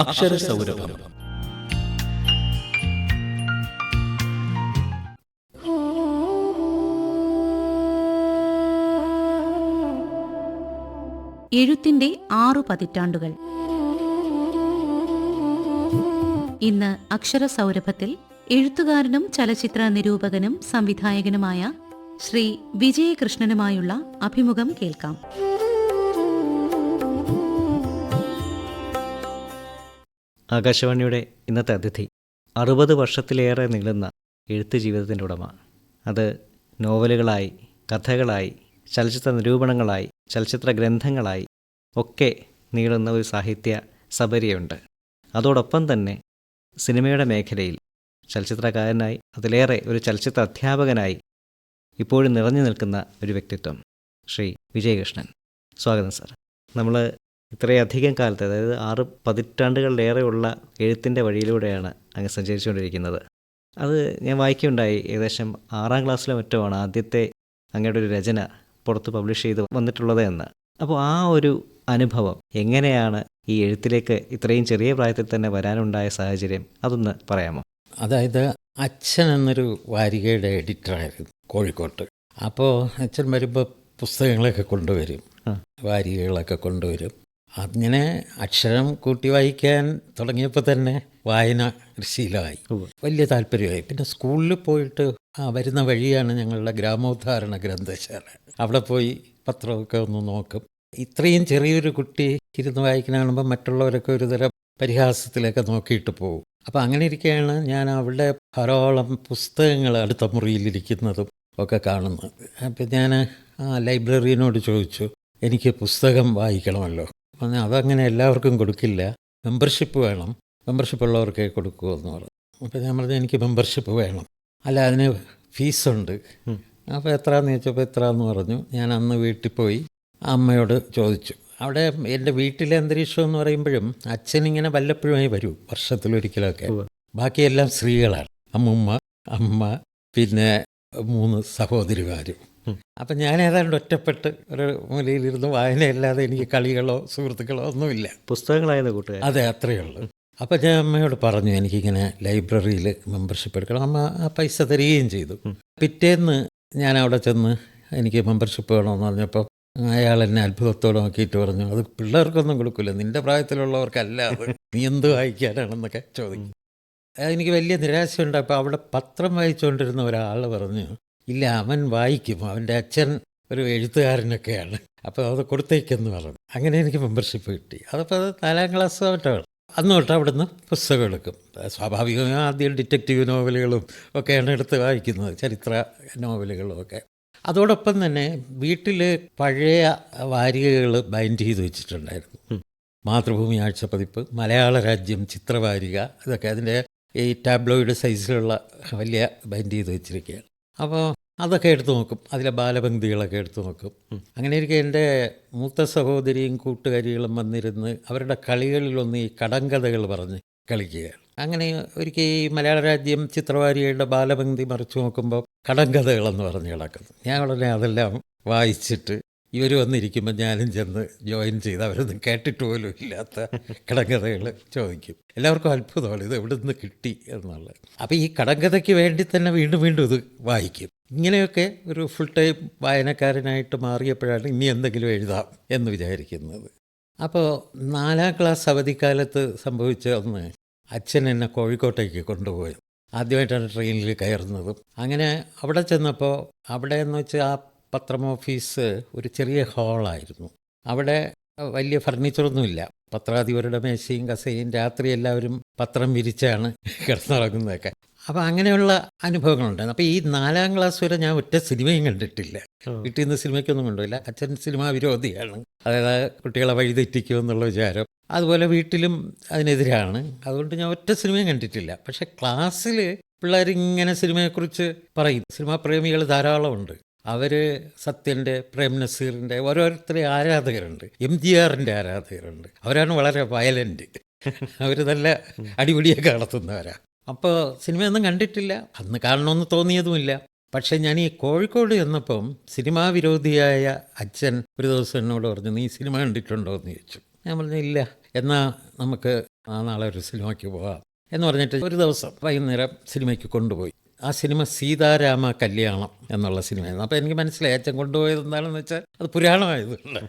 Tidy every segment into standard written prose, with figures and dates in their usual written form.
അക്ഷരസൗരഭം. എഴുത്തിന്റെ 6 പതിറ്റാണ്ടുകൾ. ഇന്ന് അക്ഷരസൗരഭത്തിൽ എഴുത്തുകാരനും ചലച്ചിത്ര നിരൂപകനും സംവിധായകനുമായ ശ്രീ വിജയകൃഷ്ണനുമായുള്ള അഭിമുഖം കേൾക്കാം. ആകാശവാണിയുടെ ഇന്നത്തെ അതിഥി 60 വർഷത്തിലേറെ നീളുന്ന എഴുത്ത് ജീവിതത്തിൻ്റെ ഉടമ. അത് നോവലുകളായി, കഥകളായി, ചലച്ചിത്ര നിരൂപണങ്ങളായി, ചലച്ചിത്ര ഗ്രന്ഥങ്ങളായി ഒക്കെ നീളുന്ന ഒരു സാഹിത്യ സബരിയുണ്ട്. അതോടൊപ്പം തന്നെ സിനിമയുടെ മേഖലയിൽ ചലച്ചിത്രകാരനായി, അതിലേറെ ഒരു ചലച്ചിത്ര അധ്യാപകനായി ഇപ്പോഴും നിറഞ്ഞു നിൽക്കുന്ന ഒരു വ്യക്തിത്വം ശ്രീ വിജയകൃഷ്ണൻ. സ്വാഗതം സാർ. നമ്മൾ ഇത്രയധികം കാലത്ത്, അതായത് 6 പതിറ്റാണ്ടുകളിലേറെയുള്ള എഴുത്തിൻ്റെ വഴിയിലൂടെയാണ് അങ്ങ് സഞ്ചരിച്ചുകൊണ്ടിരിക്കുന്നത്. അത് ഞാൻ വായിക്കുകയുണ്ടായി. ഏകദേശം 6ാം ക്ലാസ്സിലോ മറ്റോ ആണ് ആദ്യത്തെ അങ്ങയുടെ ഒരു രചന പുറത്ത് പബ്ലിഷ് ചെയ്ത് വന്നിട്ടുള്ളത് എന്ന്. അപ്പോൾ ആ ഒരു അനുഭവം എങ്ങനെയാണ് ഈ എഴുത്തിലേക്ക് ഇത്രയും ചെറിയ പ്രായത്തിൽ തന്നെ വരാനുണ്ടായ സാഹചര്യം, അതൊന്ന് പറയാമോ? അതായത് അച്ഛൻ എന്നൊരു വാരികയുടെ എഡിറ്ററായിരുന്നു കോഴിക്കോട്ട്. അപ്പോൾ അച്ഛൻ വരുമ്പോൾ പുസ്തകങ്ങളൊക്കെ കൊണ്ടുവരും, വാരികകളൊക്കെ കൊണ്ടുവരും. അങ്ങനെ അക്ഷരം കൂട്ടി വായിക്കാൻ തുടങ്ങിയപ്പോൾ തന്നെ വായന ശീലമായി, വലിയ താല്പര്യമായി. പിന്നെ സ്കൂളിൽ പോയിട്ട് വരുന്ന വഴിയാണ് ഞങ്ങളുടെ ഗ്രാമോദ്ധാരണ ഗ്രന്ഥശാല. അവിടെ പോയി പത്രമൊക്കെ ഒന്ന് നോക്കും. ഇത്രയും ചെറിയൊരു കുട്ടി ഇരുന്ന് വായിക്കുന്ന കാണുമ്പോൾ മറ്റുള്ളവരൊക്കെ ഒരു തരം പരിഹാസത്തിലൊക്കെ നോക്കിയിട്ട് പോകും. അപ്പോൾ അങ്ങനെ ഇരിക്കുകയാണ് ഞാൻ അവിടെ ധാരാളം പുസ്തകങ്ങൾ അടുത്ത മുറിയിലിരിക്കുന്നതും ഒക്കെ കാണുന്നത്. അപ്പം ഞാൻ ലൈബ്രറിയനോട് ചോദിച്ചു, എനിക്ക് പുസ്തകം വായിക്കണമല്ലോ. പറഞ്ഞാൽ അതങ്ങനെ എല്ലാവർക്കും കൊടുക്കില്ല, മെമ്പർഷിപ്പ് വേണം, മെമ്പർഷിപ്പ് ഉള്ളവർക്കേ കൊടുക്കുമെന്ന് പറഞ്ഞു. അപ്പോൾ ഞാൻ പറഞ്ഞു എനിക്ക് മെമ്പർഷിപ്പ് വേണം, അല്ല അതിന് ഫീസുണ്ട്. അപ്പോൾ എത്രയാണെന്ന് ചോദിച്ചപ്പോൾ എത്രയാണെന്ന് പറഞ്ഞു. ഞാൻ അന്ന് വീട്ടിൽ പോയി അമ്മയോട് ചോദിച്ചു. അവിടെ എൻ്റെ വീട്ടിലെ അന്തരീക്ഷം എന്ന് പറയുമ്പോഴും അച്ഛനിങ്ങനെ വല്ലപ്പോഴുമായി വരൂ, വർഷത്തിലൊരിക്കലൊക്കെ. ബാക്കിയെല്ലാം സ്ത്രീകളാണ്, അമ്മുമ്മ, അമ്മ, പിന്നെ 3 സഹോദരിമാരും. അപ്പം ഞാൻ ഏതാണ്ട് ഒറ്റപ്പെട്ട് ഒരു മൂലയിലിരുന്ന് വായനയല്ലാതെ എനിക്ക് കളികളോ സുഹൃത്തുക്കളോ ഒന്നുമില്ല. പുസ്തകങ്ങളായത് കൂട്ടുക. അതെ, അത്രയേ ഉള്ളൂ. അപ്പം ഞാൻ അമ്മയോട് പറഞ്ഞു എനിക്കിങ്ങനെ ലൈബ്രറിയിൽ മെമ്പർഷിപ്പ് എടുക്കണം. അമ്മ ആ പൈസ തരികയും ചെയ്തു. പിറ്റേന്ന് ഞാൻ അവിടെ ചെന്ന് എനിക്ക് മെമ്പർഷിപ്പ് വേണമെന്ന് പറഞ്ഞപ്പോൾ അയാൾ എന്നെ അത്ഭുതത്തോടെ നോക്കിയിട്ട് പറഞ്ഞു, അത് പിള്ളേർക്കൊന്നും കൊടുക്കില്ല, നിൻ്റെ പ്രായത്തിലുള്ളവർക്കല്ലാതെ നീ എന്ത് വായിക്കാനാണെന്നൊക്കെ ചോദിക്കും. എനിക്ക് വലിയ നിരാശയുണ്ട്. അപ്പോൾ അവിടെ പത്രം വായിച്ചുകൊണ്ടിരുന്ന ഒരാൾ പറഞ്ഞു, ഇല്ല അവൻ വായിക്കും, അവൻ്റെ അച്ഛൻ ഒരു എഴുത്തുകാരനൊക്കെയാണ്, അപ്പോൾ അത് കൊടുത്തേക്കെന്ന് പറഞ്ഞു. അങ്ങനെ എനിക്ക് മെമ്പർഷിപ്പ് കിട്ടി. അതപ്പോൾ അത് 4ാം ക്ലാസ് തൊട്ടാണ്. അന്ന് തൊട്ട് അവിടുന്ന് പുസ്തകം എടുക്കും. സ്വാഭാവികമായി ആദ്യം ഡിറ്റക്റ്റീവ് നോവലുകളും ഒക്കെയാണ് എടുത്ത് വായിക്കുന്നത്, ചരിത്ര നോവലുകളും ഒക്കെ. അതോടൊപ്പം തന്നെ വീട്ടിൽ പഴയ വാരികകൾ ബൈൻഡ് ചെയ്ത് വെച്ചിട്ടുണ്ടായിരുന്നു. മാതൃഭൂമി ആഴ്ചപ്പതിപ്പ്, മലയാള രാജ്യം ചിത്രവാരിക, ഇതൊക്കെ അതിൻ്റെ ഈ ടാബ്ലോയിഡ് സൈസിലുള്ള വലിയ ബൈൻഡ് ചെയ്ത് വെച്ചിരിക്കുകയാണ്. അപ്പോൾ അതൊക്കെ എടുത്തു നോക്കും, അതിലെ ബാലപംക്തികളൊക്കെ എടുത്തു നോക്കും. അങ്ങനെ ഇരിക്കെ എൻ്റെ മൂത്ത സഹോദരിയും കൂട്ടുകാരികളും വന്നിരുന്ന് അവരുടെ കളികളിലൊന്ന് ഈ കടങ്കഥകൾ പറഞ്ഞ് കളിക്കുകയാണ്. അങ്ങനെ ഒരിക്കൽ ഈ മലയാള രാജ്യം ചിത്രവാരികയുടെ ബാലപംക്തി മറിച്ച് നോക്കുമ്പോൾ കടങ്കഥകളെന്ന് പറഞ്ഞ് കിടക്കുന്നു. ഞാൻ ഉടനെ അതെല്ലാം വായിച്ചിട്ട് ഇവർ വന്നിരിക്കുമ്പോൾ ഞാനും ചെന്ന് ജോയിൻ ചെയ്ത് അവരൊന്നും കേട്ടിട്ട് പോലും ഇല്ലാത്ത കടങ്കഥകൾ ചോദിക്കും. എല്ലാവർക്കും അത്ഭുതമാണ് ഇത് എവിടെ നിന്ന് കിട്ടി എന്നുള്ളത്. അപ്പോൾ ഈ കടങ്കഥയ്ക്ക് വേണ്ടി തന്നെ വീണ്ടും വീണ്ടും ഇത് വായിക്കും. ഇങ്ങനെയൊക്കെ ഒരു ഫുൾ ടൈം വായനക്കാരനായിട്ട് മാറിയപ്പോഴാണ് ഇനി എന്തെങ്കിലും എഴുതാം എന്ന് വിചാരിക്കുന്നത്. അപ്പോൾ 4ാം ക്ലാസ് അവധിക്കാലത്ത് സംഭവിച്ച ഒന്ന്, അച്ഛൻ എന്നെ കോഴിക്കോട്ടേക്ക് കൊണ്ടുപോയി. ആദ്യമായിട്ടാണ് ട്രെയിനിൽ കയറുന്നതും. അങ്ങനെ അവിടെ ചെന്നപ്പോൾ, അവിടെ എന്ന് വെച്ചാൽ ആ പത്രം ഓഫീസ് ഒരു ചെറിയ ഹാളായിരുന്നു. അവിടെ വലിയ ഫർണിച്ചറൊന്നുമില്ല. പത്രാധിപരുടെ മേശയും കസയും, രാത്രി എല്ലാവരും പത്രം വിരിച്ചാണ് കിടന്നുറങ്ങുന്നതൊക്കെ. അപ്പോൾ അങ്ങനെയുള്ള അനുഭവങ്ങളുണ്ടായിരുന്നു. അപ്പോൾ ഈ 4ാം ക്ലാസ് വരെ ഞാൻ ഒറ്റ സിനിമയും കണ്ടിട്ടില്ല. വീട്ടിൽ നിന്ന് സിനിമയ്ക്കൊന്നും കൊണ്ടുപോയില്ല. അച്ഛൻ സിനിമാ വിരോധിയാണ്, അതായത് കുട്ടികളെ വഴിതെറ്റിക്കുമെന്നുള്ള വിചാരം. അതുപോലെ വീട്ടിലും അതിനെതിരാണ്. അതുകൊണ്ട് ഞാൻ ഒറ്റ സിനിമയും കണ്ടിട്ടില്ല. പക്ഷേ ക്ലാസ്സിൽ പിള്ളേരിങ്ങനെ സിനിമയെക്കുറിച്ച് പറയും. സിനിമാ പ്രേമികൾ ധാരാളമുണ്ട്. അവർ സത്യൻ്റെ, പ്രേം നസീറിൻ്റെ ഓരോരുത്തരെ ആരാധകരുണ്ട്, MGRൻ്റെ ആരാധകരുണ്ട്. അവരാണ് വളരെ വയലൻ്റ്, അവർ നല്ല അടിപിടിയൊക്കെ നടത്തുന്നവരാണ്. അപ്പോൾ സിനിമയൊന്നും കണ്ടിട്ടില്ല, അന്ന് കാണണമെന്ന് തോന്നിയതുമില്ല. പക്ഷേ ഞാൻ ഈ കോഴിക്കോട് ചെന്നപ്പം സിനിമാ വിരോധിയായ അച്ഛൻ ഒരു ദിവസം എന്നോട് പറഞ്ഞു, നീ സിനിമ കണ്ടിട്ടുണ്ടോ എന്ന് ചോദിച്ചു. ഞാൻ പറഞ്ഞു ഇല്ല, എന്നാൽ നമുക്ക് നാളെ ഒരു സിനിമയ്ക്ക് പോകാം എന്ന് പറഞ്ഞിട്ട് ഒരു ദിവസം വൈകുന്നേരം സിനിമയ്ക്ക് കൊണ്ടുപോയി. ആ സിനിമ സീതാരാമ കല്യാണം എന്നുള്ള സിനിമയായിരുന്നു. അപ്പോൾ എനിക്ക് മനസ്സിലായി അച്ഛൻ കൊണ്ടുപോയത് എന്താണെന്ന് വെച്ചാൽ അത് പുരാണമായതുകൊണ്ട്.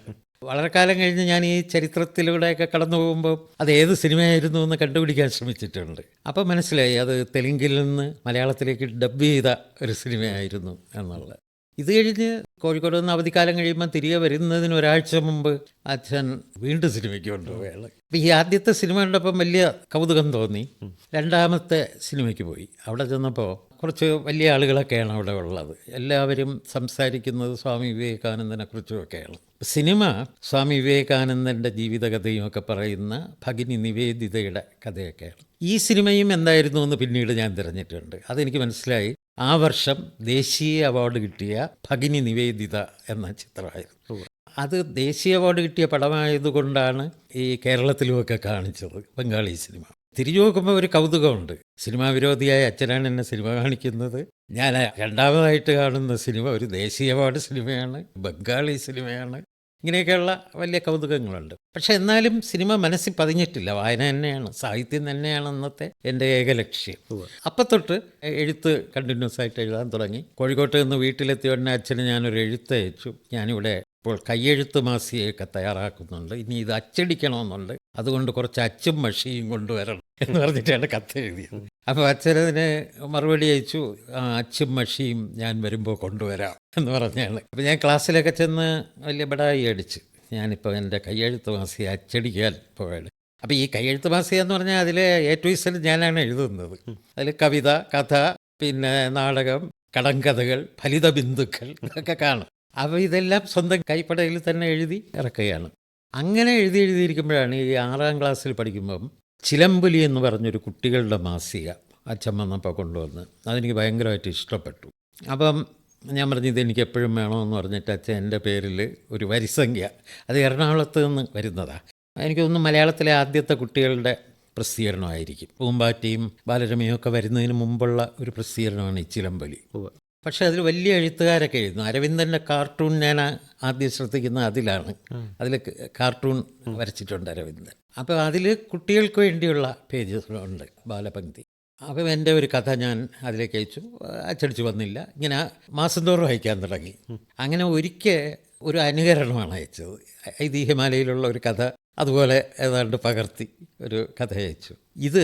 വളരെ കാലം കഴിഞ്ഞ് ഞാൻ ഈ ചരിത്രത്തിലൂടെയൊക്കെ കടന്നു പോകുമ്പോൾ അത് ഏത് സിനിമയായിരുന്നു എന്ന് കണ്ടുപിടിക്കാൻ ശ്രമിച്ചിട്ടുണ്ട്. അപ്പോൾ മനസ്സിലായി അത് തെലുങ്കിൽ നിന്ന് മലയാളത്തിലേക്ക് ഡബ് ചെയ്ത ഒരു സിനിമയായിരുന്നു എന്നുള്ളത്. ഇത് കഴിഞ്ഞ് കോഴിക്കോട് നിന്ന് അവധിക്കാലം കഴിയുമ്പോൾ തിരികെ വരുന്നതിന് ഒരാഴ്ച മുമ്പ് അച്ഛൻ വീണ്ടും സിനിമയ്ക്ക് കൊണ്ടുപോവുകയാണ്. അപ്പോൾ ഈ ആദ്യത്തെ സിനിമ കണ്ടപ്പം വലിയ കൗതുകം തോന്നി. രണ്ടാമത്തെ സിനിമയ്ക്ക് പോയി. അവിടെ ചെന്നപ്പോൾ കുറച്ച് വലിയ ആളുകളൊക്കെയാണ് അവിടെ ഉള്ളത്. എല്ലാവരും സംസാരിക്കുന്നത് സ്വാമി വിവേകാനന്ദനെ കുറിച്ചുമൊക്കെയാണ്. സിനിമ സ്വാമി വിവേകാനന്ദൻ്റെ ജീവിതകഥയും ഒക്കെ പറയുന്ന ഭഗിനി നിവേദിതയുടെ കഥയൊക്കെയാണ്. ഈ സിനിമയും എന്തായിരുന്നു എന്ന് പിന്നീട് ഞാൻ തിരഞ്ഞിട്ടുണ്ട്. അതെനിക്ക് മനസ്സിലായി. ആ വർഷം ദേശീയ അവാർഡ് കിട്ടിയ ഭഗിനി നിവേദിത എന്ന ചിത്രമായിരുന്നു. അത് ദേശീയ അവാർഡ് കിട്ടിയ പടമായതുകൊണ്ടാണ് ഈ കേരളത്തിലുമൊക്കെ കാണിച്ചത് ബംഗാളി സിനിമ. തിരിഞ്ഞു നോക്കുമ്പോൾ ഒരു കൗതുകമുണ്ട്. സിനിമാ വിരോധിയായ അച്ഛനാണ് എന്നെ സിനിമ കാണിക്കുന്നത്. ഞാൻ രണ്ടാമതായിട്ട് കാണുന്ന സിനിമ ഒരു ദേശീയ അവാർഡ് സിനിമയാണ്, ബംഗാളി സിനിമയാണ്. ഇങ്ങനെയൊക്കെയുള്ള വലിയ കൗതുകങ്ങളുണ്ട്. പക്ഷെ എന്നാലും സിനിമ മനസ്സിൽ പതിഞ്ഞിട്ടില്ല. വായന തന്നെയാണ്, സാഹിത്യം തന്നെയാണ് അന്നത്തെ എൻ്റെ ഏക ലക്ഷ്യം. അപ്പം തൊട്ട് എഴുത്ത് കണ്ടിന്യൂസ് ആയിട്ട് എഴുതാൻ തുടങ്ങി. കോഴിക്കോട്ട് നിന്ന് വീട്ടിലെത്തിയ ഉടനെ അച്ഛന് ഞാനൊരു എഴുത്ത് അയച്ചു. ഞാനിവിടെ ഇപ്പോൾ കയ്യെഴുത്ത് മാസികയൊക്കെ തയ്യാറാക്കുന്നുണ്ട്, ഇനി ഇത് അച്ചടിക്കണമെന്നുണ്ട്, അതുകൊണ്ട് കുറച്ച് അച്ചും മഷിയും കൊണ്ടുവരണം എന്ന് പറഞ്ഞിട്ടാണ് കത്ത് എഴുതിയത്. അപ്പോൾ അച്ഛനതിന് മറുപടി അയച്ചു, അച്ചും മഷിയും ഞാൻ വരുമ്പോൾ കൊണ്ടുവരാം എന്ന് പറഞ്ഞാണ്. അപ്പോൾ ഞാൻ ക്ലാസ്സിലൊക്കെ ചെന്ന് വലിയ ബടായി അടിച്ച് ഞാനിപ്പോൾ എൻ്റെ കയ്യെഴുത്ത് മാസിക അച്ചടിക്കാൻ പോയത്. അപ്പോൾ ഈ കയ്യെഴുത്ത് മാസിക എന്ന് പറഞ്ഞാൽ അതിൽ A to Z ഞാനാണ് എഴുതുന്നത്. അതിൽ കവിത, കഥ, പിന്നെ നാടകം, കടങ്കഥകൾ, ഫലിത ബിന്ദുക്കൾ ഒക്കെ കാണും. അപ്പോൾ ഇതെല്ലാം സ്വന്തം കൈപ്പടയിൽ തന്നെ എഴുതി ഇറക്കുകയാണ്. അങ്ങനെ എഴുതിയിരിക്കുമ്പോഴാണ് ഈ 6ാം ക്ലാസ്സിൽ പഠിക്കുമ്പം ചിലമ്പുലി എന്ന് പറഞ്ഞൊരു കുട്ടികളുടെ മാസിക അച്ഛൻ വന്നപ്പോൾ കൊണ്ടുവന്ന് അതെനിക്ക് ഭയങ്കരമായിട്ട് ഇഷ്ടപ്പെട്ടു. അപ്പം ഞാൻ പറഞ്ഞു ഇതെനിക്ക് എപ്പോഴും വേണമെന്ന് പറഞ്ഞിട്ട് അച്ഛൻ എൻ്റെ പേരിൽ ഒരു വരിസംഖ്യ, അത് എറണാകുളത്ത് നിന്ന് വരുന്നതാണ്. എനിക്ക് തോന്നുന്നു മലയാളത്തിലെ ആദ്യത്തെ കുട്ടികളുടെ പ്രസിദ്ധീകരണമായിരിക്കും. പൂമ്പാറ്റിയും ബാലരമയും ഒക്കെ വരുന്നതിന് മുമ്പുള്ള ഒരു പ്രസിദ്ധീകരണമാണ് ഈ ചിലമ്പുലി. പക്ഷെ അതിൽ വലിയ എഴുത്തുകാരൊക്കെ എഴുതുന്നു. അരവിന്ദൻ്റെ കാർട്ടൂൺ ഞാൻ ആദ്യം ശ്രദ്ധിക്കുന്നത് അതിലാണ്. അതിൽ കാർട്ടൂൺ വരച്ചിട്ടുണ്ട് അരവിന്ദൻ. അപ്പോൾ അതിൽ കുട്ടികൾക്ക് വേണ്ടിയുള്ള പേജുകളുണ്ട്, ബാലപംക്തി. അപ്പം എൻ്റെ ഒരു കഥ ഞാൻ അതിലേക്ക് അയച്ചു. അച്ചടിച്ച് വന്നില്ല. ഇങ്ങനെ മാസം തോറും അയക്കാൻ തുടങ്ങി. അങ്ങനെ ഒരിക്കൽ ഒരു അനുകരണമാണ് അയച്ചത്. ഐതിഹ്യമാലയിലുള്ള ഒരു കഥ അതുപോലെ ഏതാണ്ട് പകർത്തി ഒരു കഥ അയച്ചു. ഇത്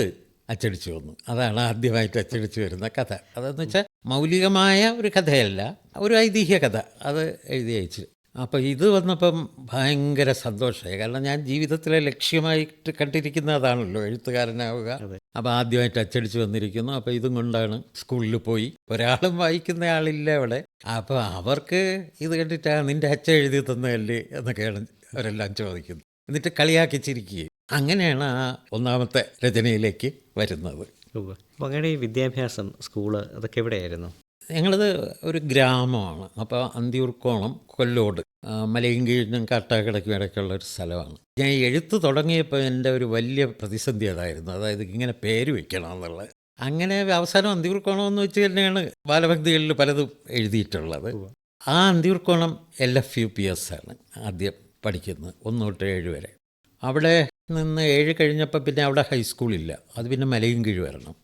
അച്ചടിച്ചു വന്നു. അതാണ് ആദ്യമായിട്ട് അച്ചടിച്ചു വരുന്ന കഥ. അതെന്ന് വെച്ചാൽ മൗലികമായ ഒരു കഥയല്ല, ഒരു ഐതിഹ്യ കഥ. അത് എഴുതി അയച്ചു. അപ്പോൾ ഇത് വന്നപ്പം ഭയങ്കര സന്തോഷമായി. കാരണം ഞാൻ ജീവിതത്തിലെ ലക്ഷ്യമായിട്ട് കണ്ടിരിക്കുന്ന അതാണല്ലോ, എഴുത്തുകാരനാവുക. അപ്പോൾ ആദ്യമായിട്ട് അച്ചടിച്ച് വന്നിരിക്കുന്നു. അപ്പോൾ ഇതും കൊണ്ടാണ് സ്കൂളിൽ പോയി. ഒരാളും വായിക്കുന്ന ആളില്ല അവിടെ. അപ്പോൾ അവർക്ക് ഇത് കണ്ടിട്ടാണ് നിൻ്റെ അച്ഛൻ എഴുതി തന്നതല്ലേ എന്നൊക്കെയാണ് അവരെല്ലാം ചോദിക്കുന്നത്. എന്നിട്ട് കളിയാക്കി ചിരിക്കുകയും. അങ്ങനെയാണ് ആ ഒന്നാമത്തെ രചനയിലേക്ക് വരുന്നത്. അപ്പോൾ അങ്ങനെ ഈ വിദ്യാഭ്യാസം, സ്കൂള് അതൊക്കെ എവിടെയായിരുന്നു? ഞങ്ങളത് ഒരു ഗ്രാമമാണ്. അപ്പോൾ അന്തിയൂർക്കോണം, കൊല്ലോട്, മലയും കീഴിനും കാട്ടാക്കടയ്ക്കും ഇടയ്ക്കുള്ള ഒരു സ്ഥലമാണ്. ഞാൻ എഴുത്ത് തുടങ്ങിയപ്പോൾ എൻ്റെ ഒരു വലിയ പ്രതിസന്ധി അതായിരുന്നു. അതായത് ഇങ്ങനെ പേര് വയ്ക്കണം എന്നുള്ളത്. അങ്ങനെ അവസാനം അന്തിയൂർക്കോണം എന്ന് വെച്ച് തന്നെയാണ് ബാലഭക്തികളിൽ പലതും എഴുതിയിട്ടുള്ളത്. ആ അന്തിയൂർക്കോണം LFUPS ആണ് ആദ്യം പഠിക്കുന്നത്, 1 തൊട്ട് 7 വരെ. അവിടെ നിന്ന് 7 കഴിഞ്ഞപ്പോൾ പിന്നെ അവിടെ ഹൈസ്കൂളില്ല. അത് പിന്നെ മലയും കീഴ് വരണം.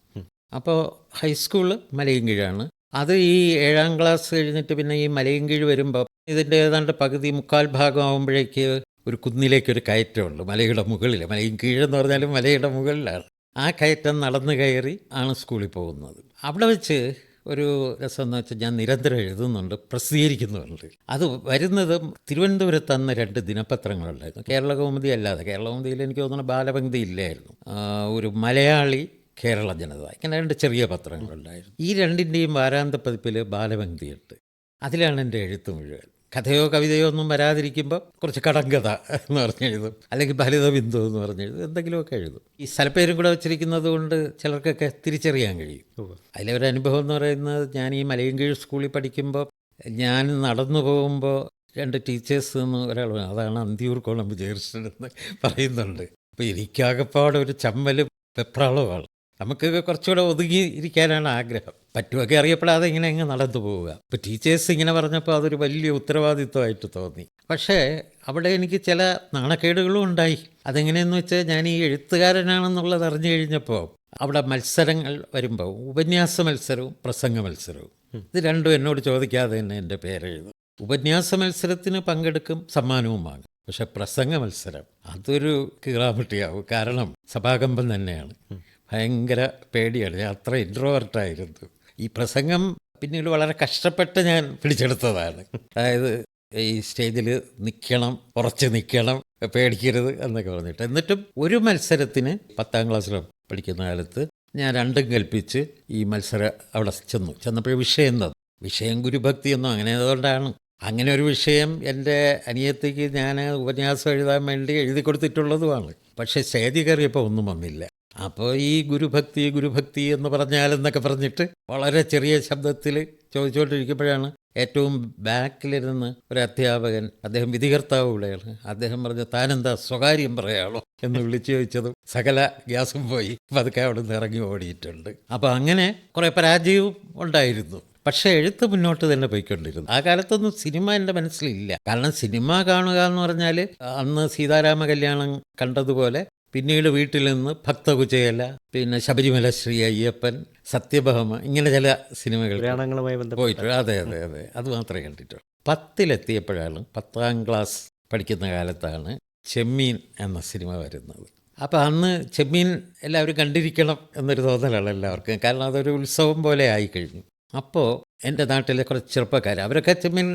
അപ്പോൾ ഹൈസ്കൂള് മലയും കീഴാണ്. അത് ഈ 7ാം ക്ലാസ് കഴിഞ്ഞിട്ട് പിന്നെ ഈ മലയും കീഴ് വരുമ്പോൾ ഇതിൻ്റെ ഏതാണ്ട് പകുതി 3/4 ഭാഗം ആകുമ്പോഴേക്ക് ഒരു കുന്നിലേക്കൊരു കയറ്റമുണ്ട് മലയുടെ മുകളിൽ. മലയും കീഴെന്ന് പറഞ്ഞാലും മലയുടെ മുകളിലാണ്. ആ കയറ്റം നടന്നു കയറി ആണ് സ്കൂളിൽ പോകുന്നത്. അവിടെ വെച്ച് ഒരു രസം എന്ന് വെച്ചാൽ ഞാൻ നിരന്തരം എഴുതുന്നുണ്ട്, പ്രസിദ്ധീകരിക്കുന്നുണ്ട്. അത് വരുന്നത് തിരുവനന്തപുരത്ത് അന്ന് 2 ദിനപത്രങ്ങളുണ്ടായിരുന്നു. കേരളകൗമുദി അല്ലാതെ. കേരളകൗമുദിയിൽ എനിക്ക് തോന്നുന്നു ബാലപംക്തി ഇല്ലായിരുന്നു. ഒരു മലയാളി, കേരള ജനത, ഇങ്ങനെ 2 ചെറിയ പത്രങ്ങളുണ്ടായിരുന്നു. ഈ 2ൻ്റെയും വാരാന്ത പതിപ്പിൽ ബാലപംക്തിയുണ്ട്. അതിലാണ് എൻ്റെ എഴുത്ത് മുഴുവൻ. കഥയോ കവിതയോ ഒന്നും വരാതിരിക്കുമ്പോൾ കുറച്ച് കടങ്കഥ എന്ന് പറഞ്ഞെഴുതും, അല്ലെങ്കിൽ ഫലിത ബിന്ദു എന്ന് പറഞ്ഞെഴുതും, എന്തെങ്കിലുമൊക്കെ എഴുതും. ഈ സ്ഥലപ്പേരും കൂടെ വെച്ചിരിക്കുന്നത് കൊണ്ട് ചിലർക്കൊക്കെ തിരിച്ചറിയാൻ കഴിയും. അതിലെ ഒരു അനുഭവം എന്ന് പറയുന്നത്, ഞാൻ ഈ മലയും കീഴ് സ്കൂളിൽ പഠിക്കുമ്പോൾ ഞാൻ നടന്നു പോകുമ്പോൾ 2 ടീച്ചേഴ്സ് എന്ന് ഒരാൾ, അതാണ് അന്തിയൂർക്കോണം വിജയകൃഷ്ണൻ എന്ന് പറയുന്നുണ്ട്. അപ്പോൾ എനിക്കാകപ്പാടെ ഒരു ചമ്മലും വെപ്രാളവുമാണ്. നമുക്ക് കുറച്ചുകൂടെ ഒതുങ്ങി ഇരിക്കാനാണ് ആഗ്രഹം. പറ്റുമൊക്കെ അറിയപ്പെടാതെ ഇങ്ങനെ അങ്ങ് നടന്നു പോവുക. ഇപ്പോൾ ടീച്ചേഴ്സ് ഇങ്ങനെ പറഞ്ഞപ്പോൾ അതൊരു വലിയ ഉത്തരവാദിത്വമായിട്ട് തോന്നി. പക്ഷേ അവിടെ എനിക്ക് ചില നാണക്കേടുകളും ഉണ്ടായി. അതെങ്ങനെയെന്ന് വെച്ചാൽ, ഞാൻ ഈ എഴുത്തുകാരനാണെന്നുള്ളത് അറിഞ്ഞു കഴിഞ്ഞപ്പോൾ അവിടെ മത്സരങ്ങൾ വരുമ്പോൾ ഉപന്യാസ മത്സരവും പ്രസംഗ മത്സരവും, ഇത് രണ്ടും എന്നോട് ചോദിക്കാതെ തന്നെ എൻ്റെ പേരെഴുതും. ഉപന്യാസ മത്സരത്തിന് പങ്കെടുക്കും, സമ്മാനവും വാങ്ങും. പക്ഷെ പ്രസംഗ മത്സരം അതൊരു കീറാമുട്ടിയാവും. കാരണം സഭാകമ്പം തന്നെയാണ്. ഭയങ്കര പേടിയാണ്. ഞാൻ അത്ര ഇൻട്രോവർട്ടായിരുന്നു. ഈ പ്രസംഗം പിന്നീട് വളരെ കഷ്ടപ്പെട്ട് ഞാൻ പിടിച്ചെടുത്തതാണ്. അതായത് ഈ സ്റ്റേജിൽ നിൽക്കണം, ഉറച്ച് നിൽക്കണം, പേടിക്കരുത് എന്നൊക്കെ പറഞ്ഞിട്ട്. എന്നിട്ടും ഒരു മത്സരത്തിന് 10ാം ക്ലാസ്സിലും പഠിക്കുന്ന കാലത്ത് ഞാൻ രണ്ടും കൽപ്പിച്ച് ഈ മത്സരം അവിടെ ചെന്നപ്പോൾ വിഷയം ഗുരുഭക്തി എന്നോ അങ്ങനെ അതുകൊണ്ടാണ്. അങ്ങനെ ഒരു വിഷയം എൻ്റെ അനിയത്തിക്ക് ഞാൻ ഉപന്യാസം എഴുതാൻ വേണ്ടി എഴുതി കൊടുത്തിട്ടുള്ളതുമാണ്. പക്ഷേ സ്റ്റേജിൽ കയറിയപ്പോൾ ഒന്നും വന്നില്ല. അപ്പോൾ ഈ ഗുരുഭക്തി എന്ന് പറഞ്ഞാലെന്നൊക്കെ പറഞ്ഞിട്ട് വളരെ ചെറിയ ശബ്ദത്തിൽ ചോദിച്ചുകൊണ്ടിരിക്കുമ്പോഴാണ് ഏറ്റവും ബാക്കിലിരുന്ന് ഒരു അധ്യാപകൻ, അദ്ദേഹം വിധികർത്താവ് കൂടെയാണ്, അദ്ദേഹം പറഞ്ഞു, താനെന്താ സ്വകാര്യം പറയാളോ എന്ന് വിളിച്ചു ചോദിച്ചതും സകല ഗ്യാസും പോയി പതുക്കെ അവിടെ നിന്ന് ഇറങ്ങി ഓടിയിട്ടുണ്ട്. അപ്പോൾ അങ്ങനെ കുറേ പരാജയവും ഉണ്ടായിരുന്നു. പക്ഷേ എഴുത്ത് മുന്നോട്ട് തന്നെ പോയിക്കൊണ്ടിരുന്നു. ആ കാലത്തൊന്നും സിനിമ എൻ്റെ മനസ്സിലില്ല. കാരണം സിനിമ കാണുക എന്ന് പറഞ്ഞാൽ അന്ന് സീതാരാമ കല്യാണം കണ്ടതുപോലെ പിന്നീട് വീട്ടിൽ നിന്ന് ഭക്തകുചേല, പിന്നെ ശബരിമല ശ്രീ അയ്യപ്പൻ, സത്യഭാമ, ഇങ്ങനെ ചില സിനിമകൾ പോയിട്ടുണ്ട്. അതെ, അത് മാത്രമേ കണ്ടിട്ടുള്ളൂ. 10ലെത്തിയപ്പോഴാണ്, 10ാം ക്ലാസ് പഠിക്കുന്ന കാലത്താണ് ചെമ്മീൻ എന്ന സിനിമ വരുന്നത്. അപ്പോൾ അന്ന് ചെമ്മീൻ എല്ലാവരും കണ്ടിരിക്കണം എന്നൊരു തോന്നലാണ് എല്ലാവർക്കും. കാരണം അതൊരു ഉത്സവം പോലെ ആയിക്കഴിഞ്ഞു. അപ്പോൾ എൻ്റെ നാട്ടിലെ കുറച്ച് ചെറുപ്പക്കാർ, അവരൊക്കെ ചെമ്മീൻ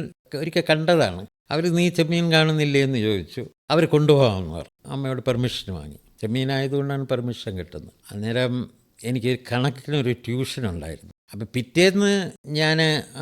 ഒരിക്കൽ കണ്ടതാണ്. അവർ നീ ചെമ്മീൻ കാണുന്നില്ലേ എന്ന് ചോദിച്ചു. അവർ കൊണ്ടുപോകാമെന്ന് പറഞ്ഞു. അമ്മയോട് പെർമിഷൻ വാങ്ങി. ചെമ്മീനായതുകൊണ്ടാണ് പെർമിഷൻ കിട്ടുന്നത്. അന്നേരം എനിക്ക് കണക്കിനൊരു ട്യൂഷൻ ഉണ്ടായിരുന്നു. അപ്പം പിറ്റേന്ന് ഞാൻ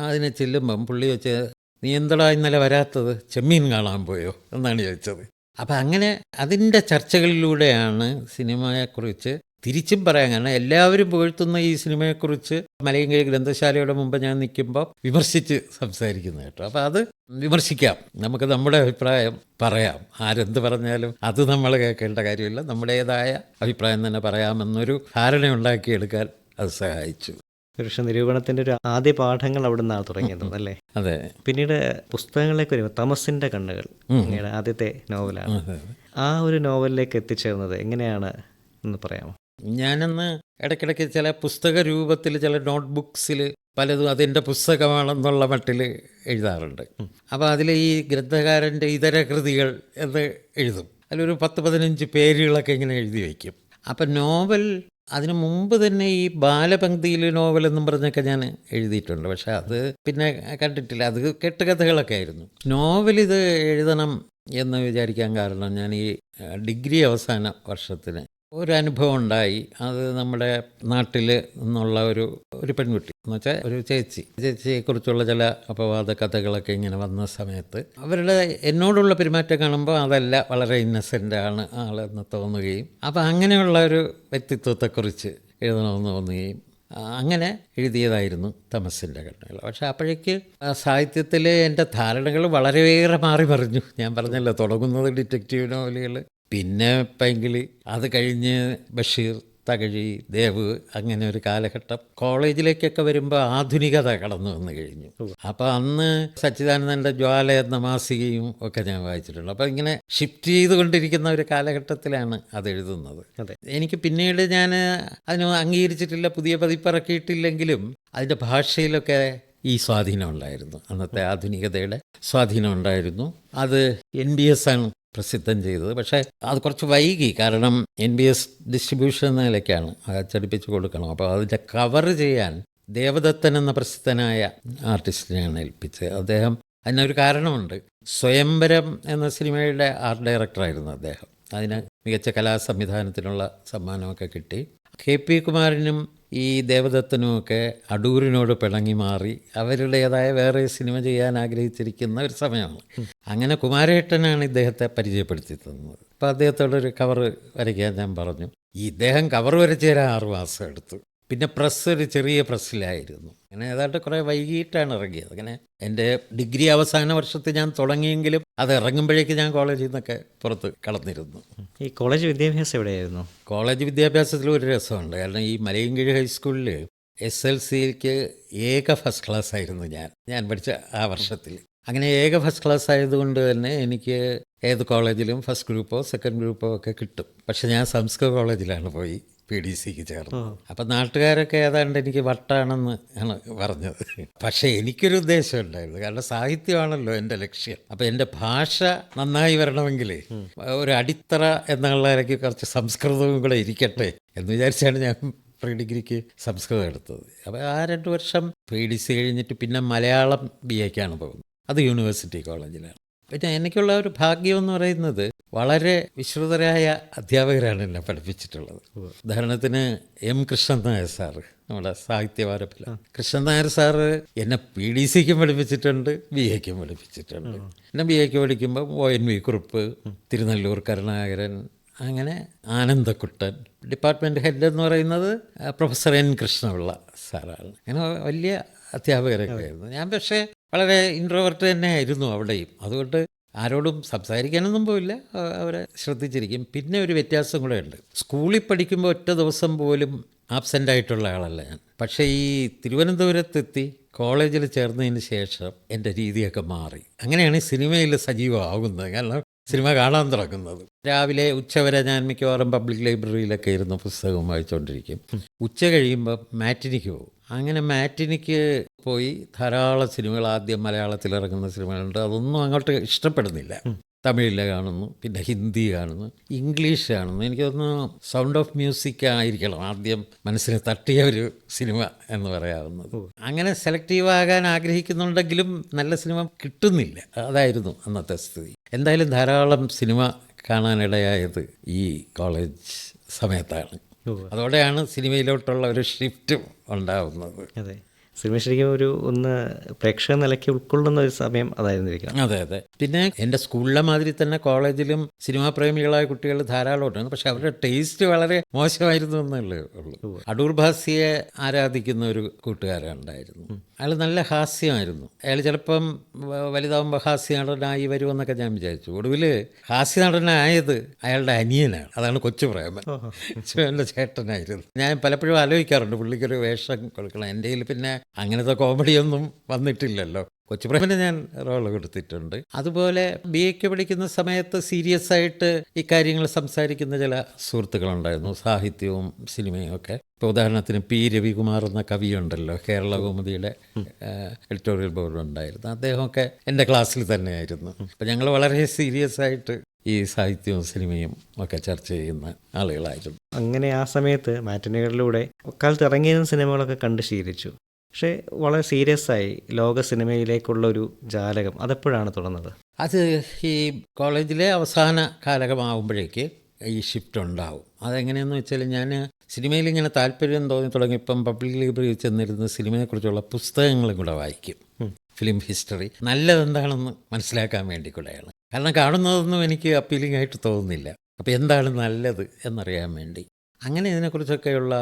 അതിനെ ചെല്ലുമ്പം പുള്ളി വെച്ച്, നീ എന്തടാ ഇന്നലെ വരാത്തത്, ചെമ്മീൻ കാണാൻ പോയോ എന്നാണ് ചോദിച്ചത്. അപ്പം അങ്ങനെ അതിൻ്റെ ചർച്ചകളിലൂടെയാണ് സിനിമയെക്കുറിച്ച് തിരിച്ചും പറയാൻ. കാരണം എല്ലാവരും പുകഴ്ത്തുന്ന ഈ സിനിമയെക്കുറിച്ച് മലയങ്കിഴി ഗ്രന്ഥശാലയുടെ മുമ്പ് ഞാൻ നിൽക്കുമ്പോൾ വിമർശിച്ച് സംസാരിക്കുന്നത് കേട്ടോ. അപ്പോൾ അത് വിമർശിക്കാം, നമുക്ക് നമ്മുടെ അഭിപ്രായം പറയാം. ആരെന്ത് പറഞ്ഞാലും അത് നമ്മൾ കേൾക്കേണ്ട കാര്യമില്ല, നമ്മുടേതായ അഭിപ്രായം തന്നെ പറയാമെന്നൊരു ധാരണ ഉണ്ടാക്കിയെടുക്കാൻ അത് സഹായിച്ചു. പക്ഷേ നിരൂപണത്തിൻ്റെ ഒരു ആദ്യ പാഠങ്ങൾ അവിടെ നിന്നാണ് തുടങ്ങിയത് അല്ലേ? അതെ. പിന്നീട് പുസ്തകങ്ങളിലേക്ക് വരുമ്പോൾ തമസിൻ്റെ കണ്ണുകൾ അങ്ങയുടെ ആദ്യത്തെ നോവലാണ്. ആ ഒരു നോവലിലേക്ക് എത്തിച്ചേർന്നത് എങ്ങനെയാണ് എന്ന് പറയാമോ? ഞാനന്ന് ഇടയ്ക്കിടയ്ക്ക് ചില പുസ്തക രൂപത്തിൽ ചില നോട്ട്ബുക്സിൽ പലതും അതെൻ്റെ പുസ്തകമാണെന്നുള്ള മട്ടിൽ എഴുതാറുണ്ട്. അപ്പോൾ അതിൽ ഈ ഗ്രന്ഥകാരൻ്റെ ഇതര കൃതികൾ എന്ന് എഴുതും. അതിലൊരു 10-15 പേരുകളൊക്കെ ഇങ്ങനെ എഴുതി വയ്ക്കും. അപ്പം നോവൽ അതിനു മുമ്പ് തന്നെ ഈ ബാലപംക്തിയിൽ നോവൽ എന്നും പറഞ്ഞൊക്കെ ഞാൻ എഴുതിയിട്ടുണ്ട്. പക്ഷെ അത് പിന്നെ കണ്ടിട്ടില്ല. അത് കെട്ടുകഥകളൊക്കെ ആയിരുന്നു. നോവലിത് എഴുതണം എന്ന് വിചാരിക്കാൻ കാരണം, ഞാൻ ഈ ഡിഗ്രി അവസാന വർഷത്തിന് ഒരു അനുഭവം ഉണ്ടായി. അത് നമ്മുടെ നാട്ടിൽ നിന്നുള്ള ഒരു പെൺകുട്ടി എന്ന് വെച്ചാൽ ഒരു ചേച്ചിയെക്കുറിച്ചുള്ള ചില അപവാദ കഥകളൊക്കെ ഇങ്ങനെ വന്ന സമയത്ത് അവരുടെ എന്നോടുള്ള പെരുമാറ്റം കാണുമ്പോൾ അതല്ല, വളരെ ഇന്നസെൻ്റ് ആണ് ആളെന്ന് തോന്നുകയും, അപ്പോൾ അങ്ങനെയുള്ള ഒരു വ്യക്തിത്വത്തെക്കുറിച്ച് എഴുതണമെന്ന് തോന്നുകയും അങ്ങനെ എഴുതിയതായിരുന്നു തമസിൻ്റെ കണ്ണുകൾ. പക്ഷേ അപ്പോഴേക്ക് സാഹിത്യത്തിൽ എൻ്റെ ധാരണകൾ വളരെയേറെ മാറി മറിഞ്ഞു. ഞാൻ പറഞ്ഞല്ലോ, തുടങ്ങുന്നത് ഡിറ്റക്റ്റീവ് നോവലുകൾ, പിന്നെ പൈങ്കിളി, അത് കഴിഞ്ഞ് ബഷീർ, തകഴി, ദേവ്, അങ്ങനെ ഒരു കാലഘട്ടം. കോളേജിലേക്കൊക്കെ വരുമ്പോൾ ആധുനികത കടന്നു വന്നു കഴിഞ്ഞു. അപ്പോൾ അന്ന് സച്ചിദാനന്ദൻ്റെ ജ്വാല എന്ന മാസികയും ഒക്കെ ഞാൻ വായിച്ചിട്ടുണ്ട്. അപ്പോൾ ഇങ്ങനെ ഷിഫ്റ്റ് ചെയ്തുകൊണ്ടിരിക്കുന്ന ഒരു കാലഘട്ടത്തിലാണ് അത് എഴുതുന്നത്. എനിക്ക് പിന്നീട് ഞാൻ അതിന് അംഗീകരിച്ചിട്ടില്ല, പുതിയ പതിപ്പിറക്കിയിട്ടില്ലെങ്കിലും അതിൻ്റെ ഭാഷയിലൊക്കെ ഈ സ്വാധീനം ഉണ്ടായിരുന്നു. അന്നത്തെ ആധുനികതയുടെ സ്വാധീനം ഉണ്ടായിരുന്നു. അത് NBS ആണ് പ്രസിദ്ധം ചെയ്തത്. പക്ഷേ അത് കുറച്ച് വൈകി. കാരണം NBS ഡിസ്ട്രിബ്യൂഷൻ എന്ന നിലയ്ക്കാണ് അച്ചടിപ്പിച്ച് കൊടുക്കണം. അപ്പോൾ അതിൻ്റെ കവർ ചെയ്യാൻ ദേവദത്തൻ എന്ന പ്രസിദ്ധനായ ആർട്ടിസ്റ്റിനെയാണ് ഏൽപ്പിച്ചത്. അദ്ദേഹം, അതിനൊരു കാരണമുണ്ട്. സ്വയംവരം എന്ന സിനിമയുടെ ആർട്ട് ഡയറക്ടറായിരുന്നു അദ്ദേഹം. അതിന് മികച്ച കലാസംവിധാനത്തിനുള്ള സമ്മാനമൊക്കെ കിട്ടി. KP കുമാരനും ഈ ദേവദത്തനുമൊക്കെ അടൂരിനോട് പിണങ്ങി മാറി അവരുടേതായ വേറെ സിനിമ ചെയ്യാൻ ആഗ്രഹിച്ചിരിക്കുന്ന ഒരു സമയമാണ്. അങ്ങനെ കുമാരേട്ടനാണ് ഇദ്ദേഹത്തെ പരിചയപ്പെടുത്തി തന്നത്. അപ്പോൾ അദ്ദേഹത്തോടൊരു കവർ വരയ്ക്കാൻ ഞാൻ പറഞ്ഞു. ഇദ്ദേഹം കവർ വരച്ച് തരാൻ 6 മാസം എടുത്തു. പിന്നെ പ്രസ് ഒരു ചെറിയ പ്രസ്സിലായിരുന്നു. അങ്ങനെ ഏതാണ്ട് കുറേ വൈകിട്ടാണ് ഇറങ്ങിയത്. അങ്ങനെ എൻ്റെ ഡിഗ്രി അവസാന വർഷത്തിൽ ഞാൻ തുടങ്ങിയെങ്കിലും അത് ഇറങ്ങുമ്പോഴേക്ക് ഞാൻ കോളേജിൽ നിന്നൊക്കെ പുറത്ത് കടന്നിരുന്നു. ഈ കോളേജ് വിദ്യാഭ്യാസം എവിടെയായിരുന്നു? കോളേജ് വിദ്യാഭ്യാസത്തിൽ ഒരു രസമുണ്ട്. കാരണം ഈ മലയൻകീഴ് ഹൈസ്കൂളിൽ SLCക്ക് ഏക ഫസ്റ്റ് ക്ലാസ് ആയിരുന്നു ഞാൻ പഠിച്ച ആ വർഷത്തിൽ. അങ്ങനെ ഏക ഫസ്റ്റ് ക്ലാസ് ആയതുകൊണ്ട് തന്നെ എനിക്ക് ഏത് കോളേജിലും ഫസ്റ്റ് ഗ്രൂപ്പോ സെക്കൻഡ് ഗ്രൂപ്പോ ഒക്കെ കിട്ടും. പക്ഷെ ഞാൻ സംസ്കൃത കോളേജിലാണ് പോയി PDCക്ക് ചേർന്നത്. അപ്പം നാട്ടുകാരൊക്കെ ഏതാണ്ട് എനിക്ക് വട്ടാണെന്ന് ആണ് പറഞ്ഞത്. പക്ഷേ എനിക്കൊരു ഉദ്ദേശം ഉണ്ടായിരുന്നു. കാരണം സാഹിത്യമാണല്ലോ എൻ്റെ ലക്ഷ്യം. അപ്പം എൻ്റെ ഭാഷ നന്നായി വരണമെങ്കിൽ ഒരു അടിത്തറ എന്നുള്ളതിലേക്ക് കുറച്ച് സംസ്കൃതവും കൂടെ ഇരിക്കട്ടെ എന്ന് വിചാരിച്ചാണ് ഞാൻ പ്രീ ഡിഗ്രിക്ക് സംസ്കൃതം എടുത്തത്. അപ്പോൾ ആ 2 വർഷം PDC കഴിഞ്ഞിട്ട് പിന്നെ മലയാളം BAക്കാണ് പോകുന്നത്. അത് യൂണിവേഴ്സിറ്റി കോളേജിലാണ്. പിന്നെ എനിക്കുള്ള ഒരു ഭാഗ്യം എന്ന് പറയുന്നത് വളരെ വിശ്രുതരായ അധ്യാപകരാണ് എന്നെ പഠിപ്പിച്ചിട്ടുള്ളത്. ഉദാഹരണത്തിന് M കൃഷ്ണൻ നായർ സാറ്, നമ്മുടെ സാഹിത്യവാരപ്പില കൃഷ്ണൻ നായർ സാറ് എന്നെ PDCക്കും പഠിപ്പിച്ചിട്ടുണ്ട്, BAക്കും പഠിപ്പിച്ചിട്ടുണ്ട്. എന്നെ BAക്ക് പഠിക്കുമ്പോൾ ONV കുറുപ്പ്, തിരുനെല്ലൂർ കരുണാകരൻ, അങ്ങനെ ആനന്ദക്കുട്ടൻ. ഡിപ്പാർട്ട്മെൻറ്റ് ഹെഡ് എന്ന് പറയുന്നത് പ്രൊഫസർ N കൃഷ്ണപിള്ള സാറാണ്. അങ്ങനെ വലിയ അധ്യാപകരൊക്കെ ആയിരുന്നു. ഞാൻ പക്ഷേ വളരെ ഇൻട്രോവേർട്ട് തന്നെ ആയിരുന്നു അവിടെയും. അതുകൊണ്ട് ആരോടും സംസാരിക്കാനൊന്നും പോയില്ല, അവരെ ശ്രദ്ധിച്ചിരിക്കും. പിന്നെ ഒരു വ്യത്യാസം കൂടെ ഉണ്ട്. സ്കൂളിൽ പഠിക്കുമ്പോൾ ഒറ്റ ദിവസം പോലും ആബ്സെൻ്റ് ആയിട്ടുള്ള ആളല്ല ഞാൻ. പക്ഷേ ഈ തിരുവനന്തപുരത്തെത്തി കോളേജിൽ ചേർന്നതിന് ശേഷം എൻ്റെ രീതിയൊക്കെ മാറി. അങ്ങനെയാണ് ഈ സിനിമയിൽ സജീവമാകുന്നത്. കാരണം സിനിമ കാണാൻ തുടങ്ങുന്നത്. രാവിലെ ഉച്ചവരെ ഞാൻ മിക്കവാറും പബ്ലിക് ലൈബ്രറിയിലൊക്കെ ഇരുന്ന് പുസ്തകം വായിച്ചുകൊണ്ടിരിക്കും. ഉച്ച കഴിയുമ്പോൾ മാറ്റിനിക്ക് പോകും. അങ്ങനെ മാറ്റിനിക്ക് പോയി ധാരാളം സിനിമകൾ, ആദ്യം മലയാളത്തിൽ ഇറങ്ങുന്ന സിനിമകളുണ്ട്, അതൊന്നും അങ്ങോട്ട് ഇഷ്ടപ്പെടുന്നില്ല. തമിഴിലെ കാണുന്നു, പിന്നെ ഹിന്ദി കാണുന്നു, ഇംഗ്ലീഷ് കാണുന്നു. എനിക്ക് തോന്നുന്നു സൗണ്ട് ഓഫ് മ്യൂസിക് ആയിരിക്കണം ആദ്യം മനസ്സിന് തട്ടിയ ഒരു സിനിമ എന്ന് പറയാവുന്നത്. അങ്ങനെ സെലക്റ്റീവ് ആകാൻ ആഗ്രഹിക്കുന്നുണ്ടെങ്കിലും നല്ല സിനിമ കിട്ടുന്നില്ല. അതായിരുന്നു അന്നത്തെ സ്ഥിതി. എന്തായാലും ധാരാളം സിനിമ കാണാനിടയായത് ഈ കോളേജ് സമയത്താണ്. അതോടെയാണ് സിനിമയിലോട്ടുള്ള ഒരു ഷിഫ്റ്റും ഉണ്ടാവുന്നത്. അതെ, സിനിമ ശരിക്കും ഒന്ന് പ്രേക്ഷക നിലയ്ക്ക് ഉൾക്കൊള്ളുന്ന ഒരു സമയം അതായിരുന്നിരിക്കണം. അതെ. പിന്നെ എൻ്റെ സ്കൂളിലെ മാതിരി തന്നെ കോളേജിലും സിനിമാ പ്രേമികളായ കുട്ടികൾ ധാരാളം ഉണ്ടായിരുന്നു. പക്ഷെ അവരുടെ ടേസ്റ്റ് വളരെ മോശമായിരുന്നു എന്നല്ലേ ഉള്ളൂ. അടൂർ ഭാസിയെ ആരാധിക്കുന്ന ഒരു കൂട്ടുകാരുണ്ടായിരുന്നു. അയാൾ നല്ല ഹാസ്യമായിരുന്നു. അയാൾ ചിലപ്പം വലുതാവുമ്പോൾ ഹാസ്യ നടനായി വരുമെന്നൊക്കെ ഞാൻ വിചാരിച്ചു. ഒടുവിൽ ഹാസ്യ നടനായത് അയാളുടെ അനിയനാണ്. അതാണ് കൊച്ചുപ്രേമൻ. എൻ്റെ ചേട്ടനായിരുന്നു. ഞാൻ പലപ്പോഴും ആലോചിക്കാറുണ്ട് പുള്ളിക്കൊരു വേഷം കൊടുക്കണം. എൻ്റെ കയ്യിൽ പിന്നെ അങ്ങനത്തെ കോമഡിയൊന്നും വന്നിട്ടില്ലല്ലോ. കൊച്ചുപ്രേമന് ഞാൻ റോള് കൊടുത്തിട്ടുണ്ട്. അതുപോലെ BAക്ക് പഠിക്കുന്ന സമയത്ത് സീരിയസ് ആയിട്ട് ഇക്കാര്യങ്ങൾ സംസാരിക്കുന്ന ചില സുഹൃത്തുക്കളുണ്ടായിരുന്നു, സാഹിത്യവും സിനിമയും ഒക്കെ. ഇപ്പോൾ ഉദാഹരണത്തിന് P രവികുമാർ എന്ന കവിയുണ്ടല്ലോ, കേരള കൗമുദിയുടെ എഡിറ്റോറിയൽ ബോർഡ് ഉണ്ടായിരുന്നു. അദ്ദേഹമൊക്കെ എൻ്റെ ക്ലാസ്സിൽ തന്നെയായിരുന്നു. അപ്പം ഞങ്ങൾ വളരെ സീരിയസ് ആയിട്ട് ഈ സാഹിത്യവും സിനിമയും ഒക്കെ ചർച്ച ചെയ്യുന്ന ആളുകളായിരുന്നു. അങ്ങനെ ആ സമയത്ത് മാറ്റിനികളിലൂടെ അക്കാലത്ത് ഇറങ്ങിയ സിനിമകളൊക്കെ കണ്ട് ശീലിച്ചു. പക്ഷേ വളരെ സീരിയസ് ആയി ലോക സിനിമയിലേക്കുള്ള ഒരു ജാലകം അതെപ്പോഴാണ് തുറന്നത്? അത് ഈ കോളേജിലെ അവസാന കാലമാകുമ്പോഴേക്ക് ഈ ഷിഫ്റ്റ് ഉണ്ടാവും. അതെങ്ങനെയെന്ന് വെച്ചാൽ ഞാൻ സിനിമയിൽ ഇങ്ങനെ താല്പര്യം തോന്നി തുടങ്ങിയപ്പം പബ്ലിക് ലൈബ്രറിയിൽ ചെന്നിരുന്ന് സിനിമയെക്കുറിച്ചുള്ള പുസ്തകങ്ങളും കൂടെ വായിക്കും. ഫിലിം ഹിസ്റ്ററി നല്ലതെന്താണെന്ന് മനസ്സിലാക്കാൻ വേണ്ടി കൂടെയാണ്. കാരണം കാണുന്നതൊന്നും എനിക്ക് അപ്പീലിംഗ് ആയിട്ട് തോന്നുന്നില്ല. അപ്പോൾ എന്താണ് നല്ലത് എന്നറിയാൻ വേണ്ടി. അങ്ങനെ ഇതിനെക്കുറിച്ചൊക്കെയുള്ള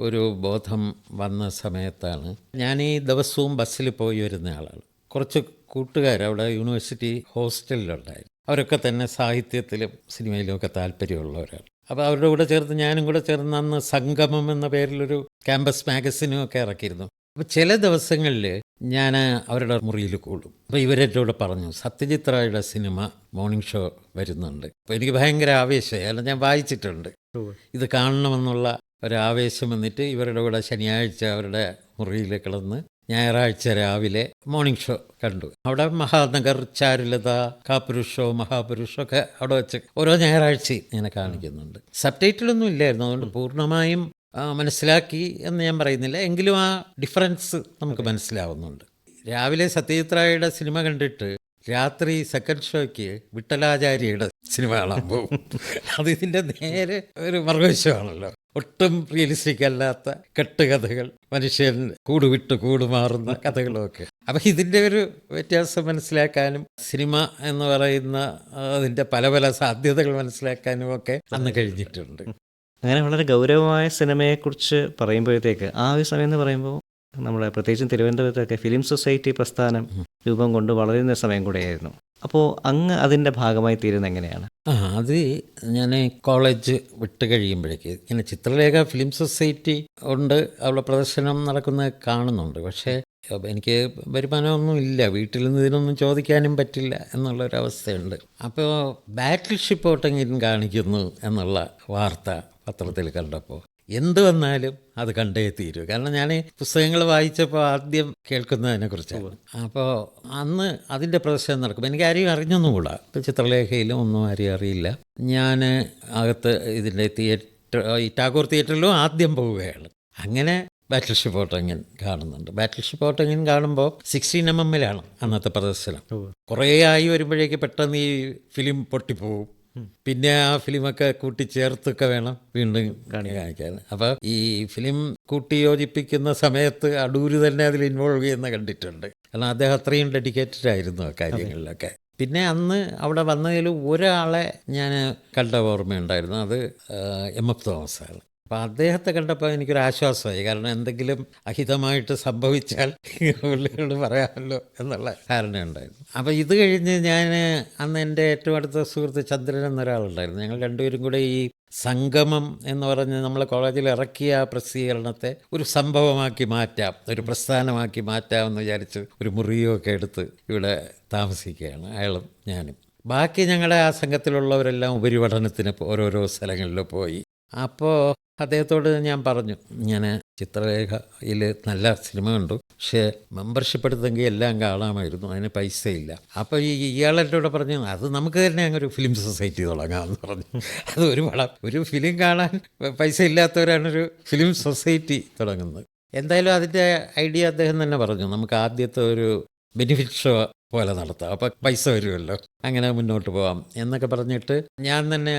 ഒരു ബോധം വന്ന സമയത്താണ് ഞാൻ ഈ ദിവസവും ബസ്സിൽ പോയി വരുന്ന ആളാണ്. കുറച്ച് കൂട്ടുകാർ അവിടെ യൂണിവേഴ്സിറ്റി ഹോസ്റ്റലിലുണ്ടായിരുന്നു. അവരൊക്കെ തന്നെ സാഹിത്യത്തിലും സിനിമയിലും ഒക്കെ താല്പര്യമുള്ളവരാണ്. അപ്പോൾ അവരുടെ കൂടെ ചേർത്ത് ഞാനും കൂടെ ചേർന്ന് അന്ന് സംഗമം എന്ന പേരിലൊരു ക്യാമ്പസ് മാഗസിനും ഒക്കെ ഇറക്കിയിരുന്നു. അപ്പോൾ ചില ദിവസങ്ങളിൽ ഞാൻ അവരുടെ മുറിയിൽ കൂടും. അപ്പോൾ ഇവരെന്നോട് പറഞ്ഞു, സത്യജിത് റായുടെ സിനിമ മോർണിംഗ് ഷോ വരുന്നുണ്ട്. അപ്പോൾ എനിക്ക് ഭയങ്കര ആവേശമായി. കാരണം ഞാൻ വായിച്ചിട്ടുണ്ട്. ഇത് കാണണമെന്നുള്ള ഒരാവേശം വന്നിട്ട് ഇവരുടെ കൂടെ ശനിയാഴ്ച അവരുടെ മുറിയിൽ കിടന്ന് ഞായറാഴ്ച രാവിലെ മോർണിംഗ് ഷോ കണ്ടു. അവിടെ മഹാനഗർ, ചാരുലത, കാപുരുഷോ, മഹാപുരുഷോ ഒക്കെ അവിടെ വെച്ച് ഓരോ ഞായറാഴ്ചയും ഇങ്ങനെ കാണിക്കുന്നുണ്ട്. സബ് ടൈറ്റിലൊന്നും ഇല്ലായിരുന്നു. അതുകൊണ്ട് പൂർണ്ണമായും മനസ്സിലാക്കി എന്ന് ഞാൻ പറയുന്നില്ല, എങ്കിലും ആ ഡിഫറൻസ് നമുക്ക് മനസ്സിലാവുന്നുണ്ട്. രാവിലെ സത്യജിത് റായുടെ സിനിമ കണ്ടിട്ട് രാത്രി സെക്കൻഡ് ഷോയ്ക്ക് വിട്ടലാചാര്യയുടെ സിനിമ കാണാൻ പോകും. അത് ഇതിൻ്റെ നേരെ ഒരു മറുവശമാണല്ലോ. ഒട്ടും റിയലിസ്റ്റിക് അല്ലാത്ത കെട്ടുകഥകൾ, മനുഷ്യൻ കൂടുവിട്ട് കൂടുമാറുന്ന കഥകളുമൊക്കെ. അപ്പം ഇതിൻ്റെ ഒരു വ്യത്യാസം മനസ്സിലാക്കാനും സിനിമ എന്ന് പറയുന്ന അതിൻ്റെ പല പല സാധ്യതകൾ മനസ്സിലാക്കാനും ഒക്കെ അന്ന് കഴിഞ്ഞിട്ടുണ്ട്. അങ്ങനെ വളരെ ഗൗരവമായ സിനിമയെക്കുറിച്ച് പറയുമ്പോഴത്തേക്ക് ആ ഒരു സമയം എന്ന് പറയുമ്പോൾ നമ്മുടെ പ്രത്യേകിച്ചും തിരുവനന്തപുരത്തൊക്കെ ഫിലിം സൊസൈറ്റി പ്രസ്ഥാനം രൂപം കൊണ്ട് വളരുന്ന സമയം കൂടെയായിരുന്നു. അപ്പോൾ അങ്ങ് അതിൻ്റെ ഭാഗമായി തീരുന്നത് എങ്ങനെയാണ്? അത് ഞാൻ കോളേജ് വിട്ട് കഴിയുമ്പോഴേക്ക് ഇങ്ങനെ ചിത്രലേഖ ഫിലിം സൊസൈറ്റി ഉണ്ട്, അവിടെ പ്രദർശനം നടക്കുന്നത് കാണുന്നുണ്ട്. പക്ഷേ എനിക്ക് വരുമാനമൊന്നും ഇല്ല, വീട്ടിൽ നിന്ന് ഇതിനൊന്നും ചോദിക്കാനും പറ്റില്ല എന്നുള്ളൊരവസ്ഥയുണ്ട്. അപ്പോൾ ബാറ്റിൽ ഷിപ്പ് ഓട്ടെങ്കിലും കാണിക്കുന്നു എന്നുള്ള വാർത്ത പത്രത്തിൽ കണ്ടപ്പോൾ എന്ത് വന്നാലും അത് കണ്ടേ തീരൂ. കാരണം ഞാൻ പുസ്തകങ്ങൾ വായിച്ചപ്പോൾ ആദ്യം കേൾക്കുന്നതിനെ കുറിച്ചാണ്. അപ്പോൾ അന്ന് അതിൻ്റെ പ്രദർശനം നടക്കും. എനിക്ക് ആരെയും അറിഞ്ഞൊന്നുകൂടാ, ചിത്രലേഖയിലും ഒന്നും ആരെയും അറിയില്ല. ഞാൻ അകത്ത് ഇതിൻ്റെ ഈ ടാഗോർ തിയേറ്ററിലും ആദ്യം പോവുകയാണ്. അങ്ങനെ ബാറ്റിൽ ഷിപ്പ് ഓട്ടങ്ങിൻ കാണുന്നുണ്ട്. ബാറ്റിൽ ഷിപ്പ് ഓട്ടങ്ങിൻ കാണുമ്പോൾ 16mm അന്നത്തെ പ്രദർശനം. കുറേ ആയി വരുമ്പോഴേക്ക് പെട്ടെന്ന് ഈ ഫിലിം പൊട്ടിപ്പോവും. പിന്നെ ആ ഫിലിമൊക്കെ കൂട്ടിച്ചേർത്തൊക്കെ വേണം വീണ്ടും കാണിക്കാൻ. അപ്പോൾ ഈ ഫിലിം കൂട്ടി യോജിപ്പിക്കുന്ന സമയത്ത് അടൂര് തന്നെ അതിൽ ഇൻവോൾവ് ചെയ്യുന്ന കണ്ടിട്ടുണ്ട്. കാരണം അദ്ദേഹം അത്രയും ഡെഡിക്കേറ്റഡ് ആയിരുന്നു ആ കാര്യങ്ങളിലൊക്കെ. പിന്നെ അന്ന് അവിടെ വന്നതിൽ ഒരാളെ ഞാൻ കണ്ട ഓർമ്മയുണ്ടായിരുന്നു, അത് MF തോമസാണ്. അപ്പോൾ അദ്ദേഹത്തെ കണ്ടപ്പോൾ എനിക്കൊരു ആശ്വാസമായി. കാരണം എന്തെങ്കിലും അഹിതമായിട്ട് സംഭവിച്ചാൽ പുള്ളിയോട് പറയാമല്ലോ എന്നുള്ള ധാരണയുണ്ടായിരുന്നു. അപ്പോൾ ഇത് കഴിഞ്ഞ് ഞാൻ അന്ന് എൻ്റെ ഏറ്റവും അടുത്ത സുഹൃത്ത് ചന്ദ്രൻ എന്നൊരാളുണ്ടായിരുന്നു. ഞങ്ങൾ രണ്ടുപേരും കൂടെ ഈ സംഗമം എന്ന് പറഞ്ഞ് നമ്മളെ കോളേജിൽ ഇറക്കിയ ആ പ്രസിദ്ധീകരണത്തെ ഒരു സംഭവമാക്കി മാറ്റാം, ഒരു പ്രസ്ഥാനമാക്കി മാറ്റാമെന്ന് വിചാരിച്ച് ഒരു മുറിയൊക്കെ എടുത്ത് ഇവിടെ താമസിക്കുകയാണ് അയാളും ഞാനും. ബാക്കി ഞങ്ങളുടെ ആ സംഘത്തിലുള്ളവരെല്ലാം ഉപരിപഠനത്തിന് ഓരോരോ സ്ഥലങ്ങളിൽ പോയി. അപ്പോൾ അദ്ദേഹത്തോട് ഞാൻ പറഞ്ഞു, ഞാൻ ചിത്രലേഖയിൽ നല്ല സിനിമ കണ്ടു, പക്ഷേ മെമ്പർഷിപ്പ് എടുത്തെങ്കിൽ എല്ലാം കാണാമായിരുന്നു, അതിന് പൈസ ഇല്ല. അപ്പോൾ ഇയാളെൻ്റെ കൂടെ പറഞ്ഞു, അത് നമുക്ക് തന്നെ അങ്ങ് ഒരു ഫിലിം സൊസൈറ്റി തുടങ്ങാമെന്ന് പറഞ്ഞു. അത് ഒരു ഫിലിം കാണാൻ പൈസ ഇല്ലാത്തവരാണൊരു ഫിലിം സൊസൈറ്റി തുടങ്ങുന്നത്. എന്തായാലും അതിൻ്റെ ഐഡിയ അദ്ദേഹം തന്നെ പറഞ്ഞു, നമുക്ക് ആദ്യത്തെ ഒരു ബെനിഫിറ്റ് ഷോ പോലെ നടത്താം, അപ്പോൾ പൈസ വരുമല്ലോ, അങ്ങനെ മുന്നോട്ട് പോകാം എന്നൊക്കെ പറഞ്ഞിട്ട് ഞാൻ തന്നെ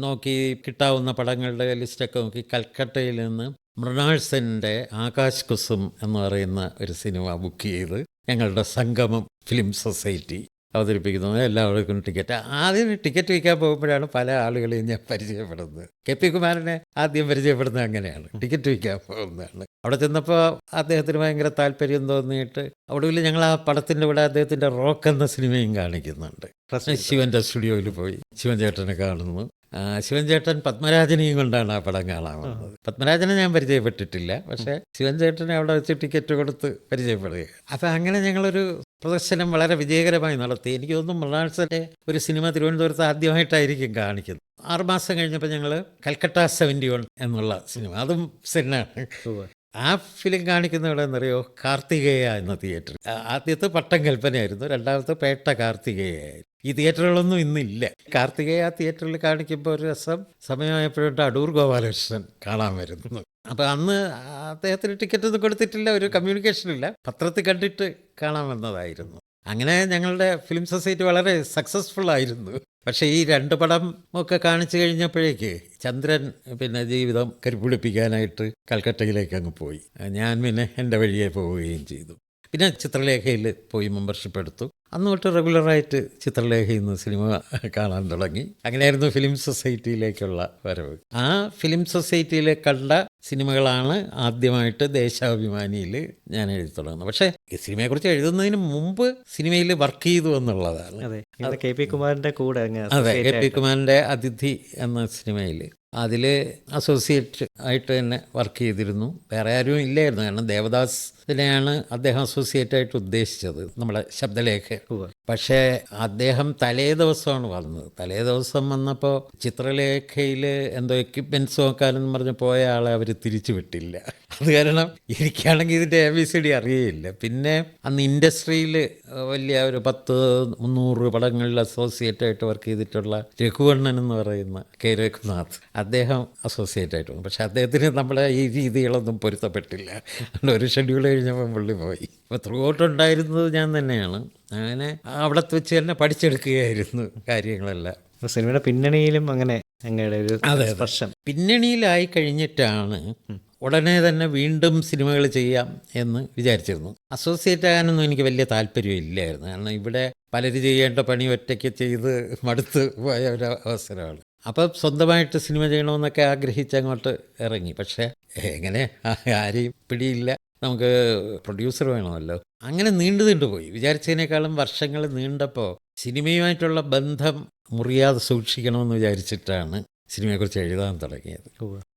നോക്കി കിട്ടാവുന്ന പടങ്ങളുടെ ലിസ്റ്റൊക്കെ നോക്കി കൽക്കട്ടയിൽ നിന്ന് മൃണാൾ സെൻ്റെ ആകാശ് കുസും എന്ന് പറയുന്ന ഒരു സിനിമ ബുക്ക് ചെയ്ത് ഞങ്ങളുടെ സംഗമം ഫിലിം സൊസൈറ്റി അവതരിപ്പിക്കുന്നത്. എല്ലാവർക്കും ടിക്കറ്റ്. ആദ്യം ടിക്കറ്റ് വയ്ക്കാൻ പോകുമ്പോഴാണ് പല ആളുകളെയും ഞാൻ പരിചയപ്പെടുന്നത്. KP കുമാരനെ ആദ്യം പരിചയപ്പെടുന്നത് അങ്ങനെയാണ്, ടിക്കറ്റ് വയ്ക്കാൻ പോകുന്നതാണ്. അവിടെ ചെന്നപ്പോൾ അദ്ദേഹത്തിന് ഭയങ്കര താല്പര്യം തോന്നിയിട്ട് ഒടുവിൽ ഞങ്ങൾ ആ പടത്തിൻ്റെ കൂടെ അദ്ദേഹത്തിൻ്റെ റോക്ക് എന്ന സിനിമയും കാണിക്കുന്നുണ്ട്. ശിവൻ്റെ സ്റ്റുഡിയോയിൽ പോയി ശിവൻ ചേട്ടനെ കാണുന്നു. ശിവൻ ചേട്ടൻ പത്മരാജനെയും കൊണ്ടാണ് ആ പടം കാണാൻ വന്നത്. പത്മരാജനെ ഞാൻ പരിചയപ്പെട്ടിട്ടില്ല, പക്ഷേ ശിവൻ ചേട്ടനെ അവിടെ വെച്ച് ടിക്കറ്റ് കൊടുത്ത് പരിചയപ്പെടുക. അപ്പം അങ്ങനെ ഞങ്ങളൊരു പ്രദർശനം വളരെ വിജയകരമായി നടത്തി. എനിക്ക് തോന്നുന്നു മൃണാൾസൻ്റെ ഒരു സിനിമ തിരുവനന്തപുരത്ത് ആദ്യമായിട്ടായിരിക്കും കാണിക്കുന്നത്. 6 മാസം കഴിഞ്ഞപ്പോൾ ഞങ്ങൾ കൽക്കട്ട 71 എന്നുള്ള സിനിമ, അതും സെന്നാണ്. ആ ഫിലിം കാണിക്കുന്ന ഇവിടെ എന്നറിയോ, കാർത്തികേയ എന്ന തിയേറ്റർ. ആദ്യത്തെ പട്ടം കൽപ്പനയായിരുന്നു, രണ്ടാമത്തെ പേട്ട കാർത്തികേയായിരുന്നു. ഈ തിയേറ്ററുകളൊന്നും ഇന്നില്ല. കാർത്തികേയ ആ തിയേറ്ററിൽ കാണിക്കുമ്പോൾ ഒരു രസം, സമയമായപ്പോഴും അടൂർ ഗോപാലകൃഷ്ണൻ കാണാൻ വരുന്നു. അപ്പോൾ അന്ന് അദ്ദേഹത്തിന് ടിക്കറ്റ് ഒന്നും കൊടുത്തിട്ടില്ല, ഒരു കമ്മ്യൂണിക്കേഷനില്ല, പത്രത്തിൽ കണ്ടിട്ട് കാണാൻ വന്നതായിരുന്നു. അങ്ങനെ ഞങ്ങളുടെ ഫിലിം സൊസൈറ്റി വളരെ സക്സസ്ഫുൾ ആയിരുന്നു. പക്ഷേ ഈ 2 പടം ഒക്കെ കാണിച്ചു കഴിഞ്ഞപ്പോഴേക്ക് ചന്ദ്രൻ പിന്നെ ജീവിതം കരിപ്പിടിപ്പിക്കാനായിട്ട് കൽക്കട്ടയിലേക്ക് അങ്ങ് പോയി. ഞാൻ പിന്നെ എൻ്റെ വഴിയെ പോവുകയും ചെയ്തു. പിന്നെ ചിത്രലേഖയിൽ പോയി മെമ്പർഷിപ്പ് എടുത്തു. അന്ന് തൊട്ട് റെഗുലറായിട്ട് ചിത്രലേഖയിൽ നിന്ന് സിനിമ കാണാൻ തുടങ്ങി. അങ്ങനെയായിരുന്നു ഫിലിം സൊസൈറ്റിയിലേക്കുള്ള വരവ്. ആ ഫിലിം സൊസൈറ്റിയിൽ കണ്ട സിനിമകളാണ് ആദ്യമായിട്ട് ദേശാഭിമാനിയിൽ ഞാൻ എഴുതി തുടങ്ങുന്നത്. പക്ഷേ സിനിമയെക്കുറിച്ച് എഴുതുന്നതിന് മുമ്പ് സിനിമയിൽ വർക്ക് ചെയ്തു എന്നുള്ളതാണ്. അതെ, KP കുമാറിൻ്റെ കൂടെ. അതെ, KP കുമാറിൻ്റെ അതിഥി എന്ന സിനിമയിൽ അതിൽ അസോസിയേറ്റ് ആയിട്ട് തന്നെ വർക്ക് ചെയ്തിരുന്നു. വേറെ ആരും ഇല്ലായിരുന്നു, കാരണം ദേവദാസിനെയാണ് അദ്ദേഹം അസോസിയേറ്റ് ആയിട്ട് ഉദ്ദേശിച്ചത്, നമ്മുടെ ശബ്ദലേഖ. പക്ഷേ അദ്ദേഹം തലേ ദിവസമാണ് വന്നത്. തലേ ദിവസം വന്നപ്പോൾ ചിത്രലേഖയിൽ എന്തോ എക്യുപ്മെൻറ്റ്സ് നോക്കാനെന്ന് പറഞ്ഞ് പോയ ആളെ അവർ തിരിച്ചു വിട്ടില്ല. അത് കാരണം എനിക്കാണെങ്കിൽ ഇതിൻ്റെ ABCD അറിയില്ല. പിന്നെ അന്ന് ഇൻഡസ്ട്രിയിൽ വലിയ ഒരു 10-300 പടങ്ങളിൽ അസോസിയേറ്റ് ആയിട്ട് വർക്ക് ചെയ്തിട്ടുള്ള രഘുവണ്ണൻ എന്ന് പറയുന്ന K. രഘുനാഥ്, അദ്ദേഹം അസോസിയേറ്റ് ആയിട്ട് വന്നു. പക്ഷെ അദ്ദേഹത്തിന് നമ്മുടെ ഈ രീതികളൊന്നും പൊരുത്തപ്പെട്ടില്ല. അതുകൊണ്ട് ഒരു ഷെഡ്യൂൾ കഴിഞ്ഞപ്പോൾ പുള്ളി പോയി. അപ്പോൾ ത്രൂ ഔട്ട് ഉണ്ടായിരുന്നത് ഞാൻ തന്നെയാണ്. അങ്ങനെ അവിടത്തെ വെച്ച് തന്നെ പഠിച്ചെടുക്കുകയായിരുന്നു കാര്യങ്ങളെല്ലാം. സിനിമയുടെ പിന്നണിയിലും അങ്ങനെ അങ്ങയുടെ ഒരു സ്പർശം. പിന്നണിയിലായി കഴിഞ്ഞിട്ടാണ് ഉടനെ തന്നെ വീണ്ടും സിനിമകൾ ചെയ്യാം എന്ന് വിചാരിച്ചിരുന്നു. അസോസിയേറ്റ് ആകാനൊന്നും എനിക്ക് വലിയ താല്പര്യമില്ലായിരുന്നു. കാരണം ഇവിടെ പലരും ചെയ്യേണ്ട പണി ഒറ്റയ്ക്ക് ചെയ്ത് മടുത്ത് പോയ ഒരു അവസരമാണ്. അപ്പം സ്വന്തമായിട്ട് സിനിമ ചെയ്യണമെന്നൊക്കെ ആഗ്രഹിച്ച് അങ്ങോട്ട് ഇറങ്ങി. പക്ഷേ എങ്ങനെ, ആരെയും പിടിയില്ല, നമുക്ക് പ്രൊഡ്യൂസർ വേണമല്ലോ. അങ്ങനെ നീണ്ടു പോയി. വിചാരിച്ചതിനേക്കാളും വർഷങ്ങൾ നീണ്ടപ്പോൾ സിനിമയുമായിട്ടുള്ള ബന്ധം മുറിയാതെ സൂക്ഷിക്കണമെന്ന് വിചാരിച്ചിട്ടാണ് സിനിമയെക്കുറിച്ച് എഴുതാൻ തുടങ്ങിയത്.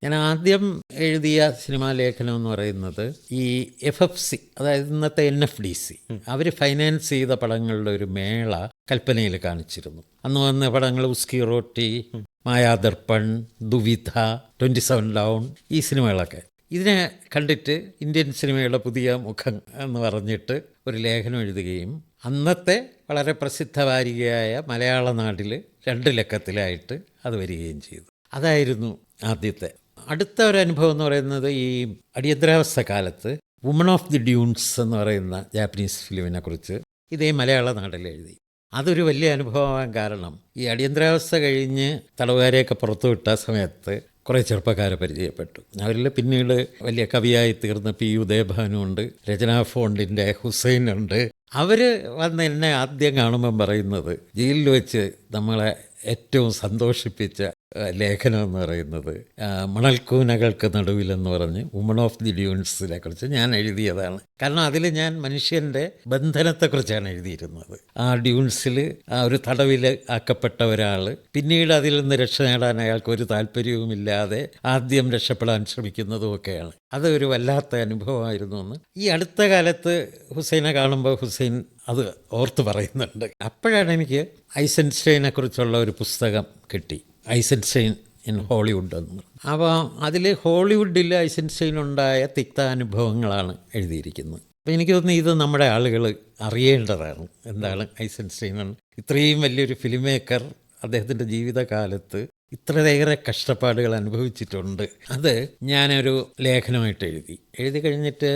ഞാൻ ആദ്യം എഴുതിയ സിനിമാ ലേഖനം എന്ന് പറയുന്നത് ഈ FFC, അതായത് ഇന്നത്തെ NFDC, അവർ ഫൈനാൻസ് ചെയ്ത പടങ്ങളുടെ ഒരു മേള കൽപ്പനയിൽ കാണിച്ചിരുന്നു. അന്ന് വന്ന പടങ്ങൾ ഉസ്കി റോട്ടി, മായാദർപ്പൺ, ദുവിധ, 27 ഡൗൺ, ഈ സിനിമകളൊക്കെ. ഇതിനെ കണ്ടിട്ട് ഇന്ത്യൻ സിനിമയുടെ പുതിയ മുഖം എന്ന് പറഞ്ഞിട്ട് ഒരു ലേഖനം എഴുതുകയും അന്നത്തെ വളരെ പ്രസിദ്ധ വാരികയായ മലയാള നാട്ടിൽ 2 ലക്കത്തിലായിട്ട് അത് വരികയും ചെയ്തു. അതായിരുന്നു ആദ്യത്തെ. അടുത്ത ഒരു അനുഭവം എന്ന് പറയുന്നത് ഈ അടിയന്തരാവസ്ഥ കാലത്ത് വുമൺ ഓഫ് ദി ഡ്യൂൺസ് എന്ന് പറയുന്ന ജാപ്പനീസ് ഫിലിമിനെ കുറിച്ച് ഇതേ മലയാള നാട്ടിൽ എഴുതി. അതൊരു വലിയ അനുഭവമാകാൻ കാരണം ഈ അടിയന്തരാവസ്ഥ കഴിഞ്ഞ് തടവുകാരെയൊക്കെ പുറത്തുവിട്ട സമയത്ത് കുറേ ചെറുപ്പക്കാരെ പരിചയപ്പെട്ടു. അവരിൽ പിന്നീട് വലിയ കവിയായി തീർന്ന P. ഉദയഭാനുണ്ട്, രചനാ ഫോണ്ടിൻ്റെ ഹുസൈനുണ്ട്. അവർ വന്ന് എന്നെ ആദ്യം കാണുമ്പം പറയുന്നത്, ജയിലിൽ വെച്ച് നമ്മളെ ഏറ്റവും സന്തോഷിപ്പിച്ച ലേഖനം എന്ന് പറയുന്നത് മണൽക്കൂനകൾക്ക് നടുവിലെന്ന് പറഞ്ഞ് വുമൺ ഓഫ് ദി ഡ്യൂൺസിനെ കുറിച്ച് ഞാൻ എഴുതിയതാണ്. കാരണം അതിൽ ഞാൻ മനുഷ്യൻ്റെ ബന്ധനത്തെക്കുറിച്ചാണ് എഴുതിയിരുന്നത്. ആ ഡ്യൂൺസിൽ ഒരു തടവിൽ ആക്കപ്പെട്ട ഒരാൾ പിന്നീട് അതിൽ നിന്ന് രക്ഷ നേടാൻ അയാൾക്ക് ഒരു താല്പര്യവുമില്ലാതെ ആദ്യം രക്ഷപ്പെടാൻ ശ്രമിക്കുന്നതുമൊക്കെയാണ്. അതൊരു വല്ലാത്ത അനുഭവമായിരുന്നു എന്ന് ഈ അടുത്ത കാലത്ത് ഹുസൈനെ കാണുമ്പോൾ ഹുസൈൻ അത് ഓർത്ത് പറയുന്നുണ്ട്. അപ്പോഴാണ് എനിക്ക് ഐസൻസ്റ്റൈനെ കുറിച്ചുള്ള ഒരു പുസ്തകം കിട്ടി, ഐസൻസ്റ്റൈൻ ഇൻ ഹോളിവുഡ് എന്ന്. അപ്പോൾ അതിൽ ഹോളിവുഡിൽ ഐസൻസ്റ്റൈനുണ്ടായ തിക്താനുഭവങ്ങളാണ് എഴുതിയിരിക്കുന്നത്. അപ്പോൾ എനിക്ക് തോന്നുന്നു ഇത് നമ്മുടെ ആളുകൾ അറിയേണ്ടതാണ്. എന്താണ് ഐസൻസ്റ്റൈൻ? ഇത്രയും വലിയൊരു ഫിലിം മേക്കർ അദ്ദേഹത്തിൻ്റെ ജീവിതകാലത്ത് ഇത്രയേറെ കഷ്ടപ്പാടുകൾ അനുഭവിച്ചിട്ടുണ്ട്. അത് ഞാനൊരു ലേഖനമായിട്ട് എഴുതി കഴിഞ്ഞിട്ട്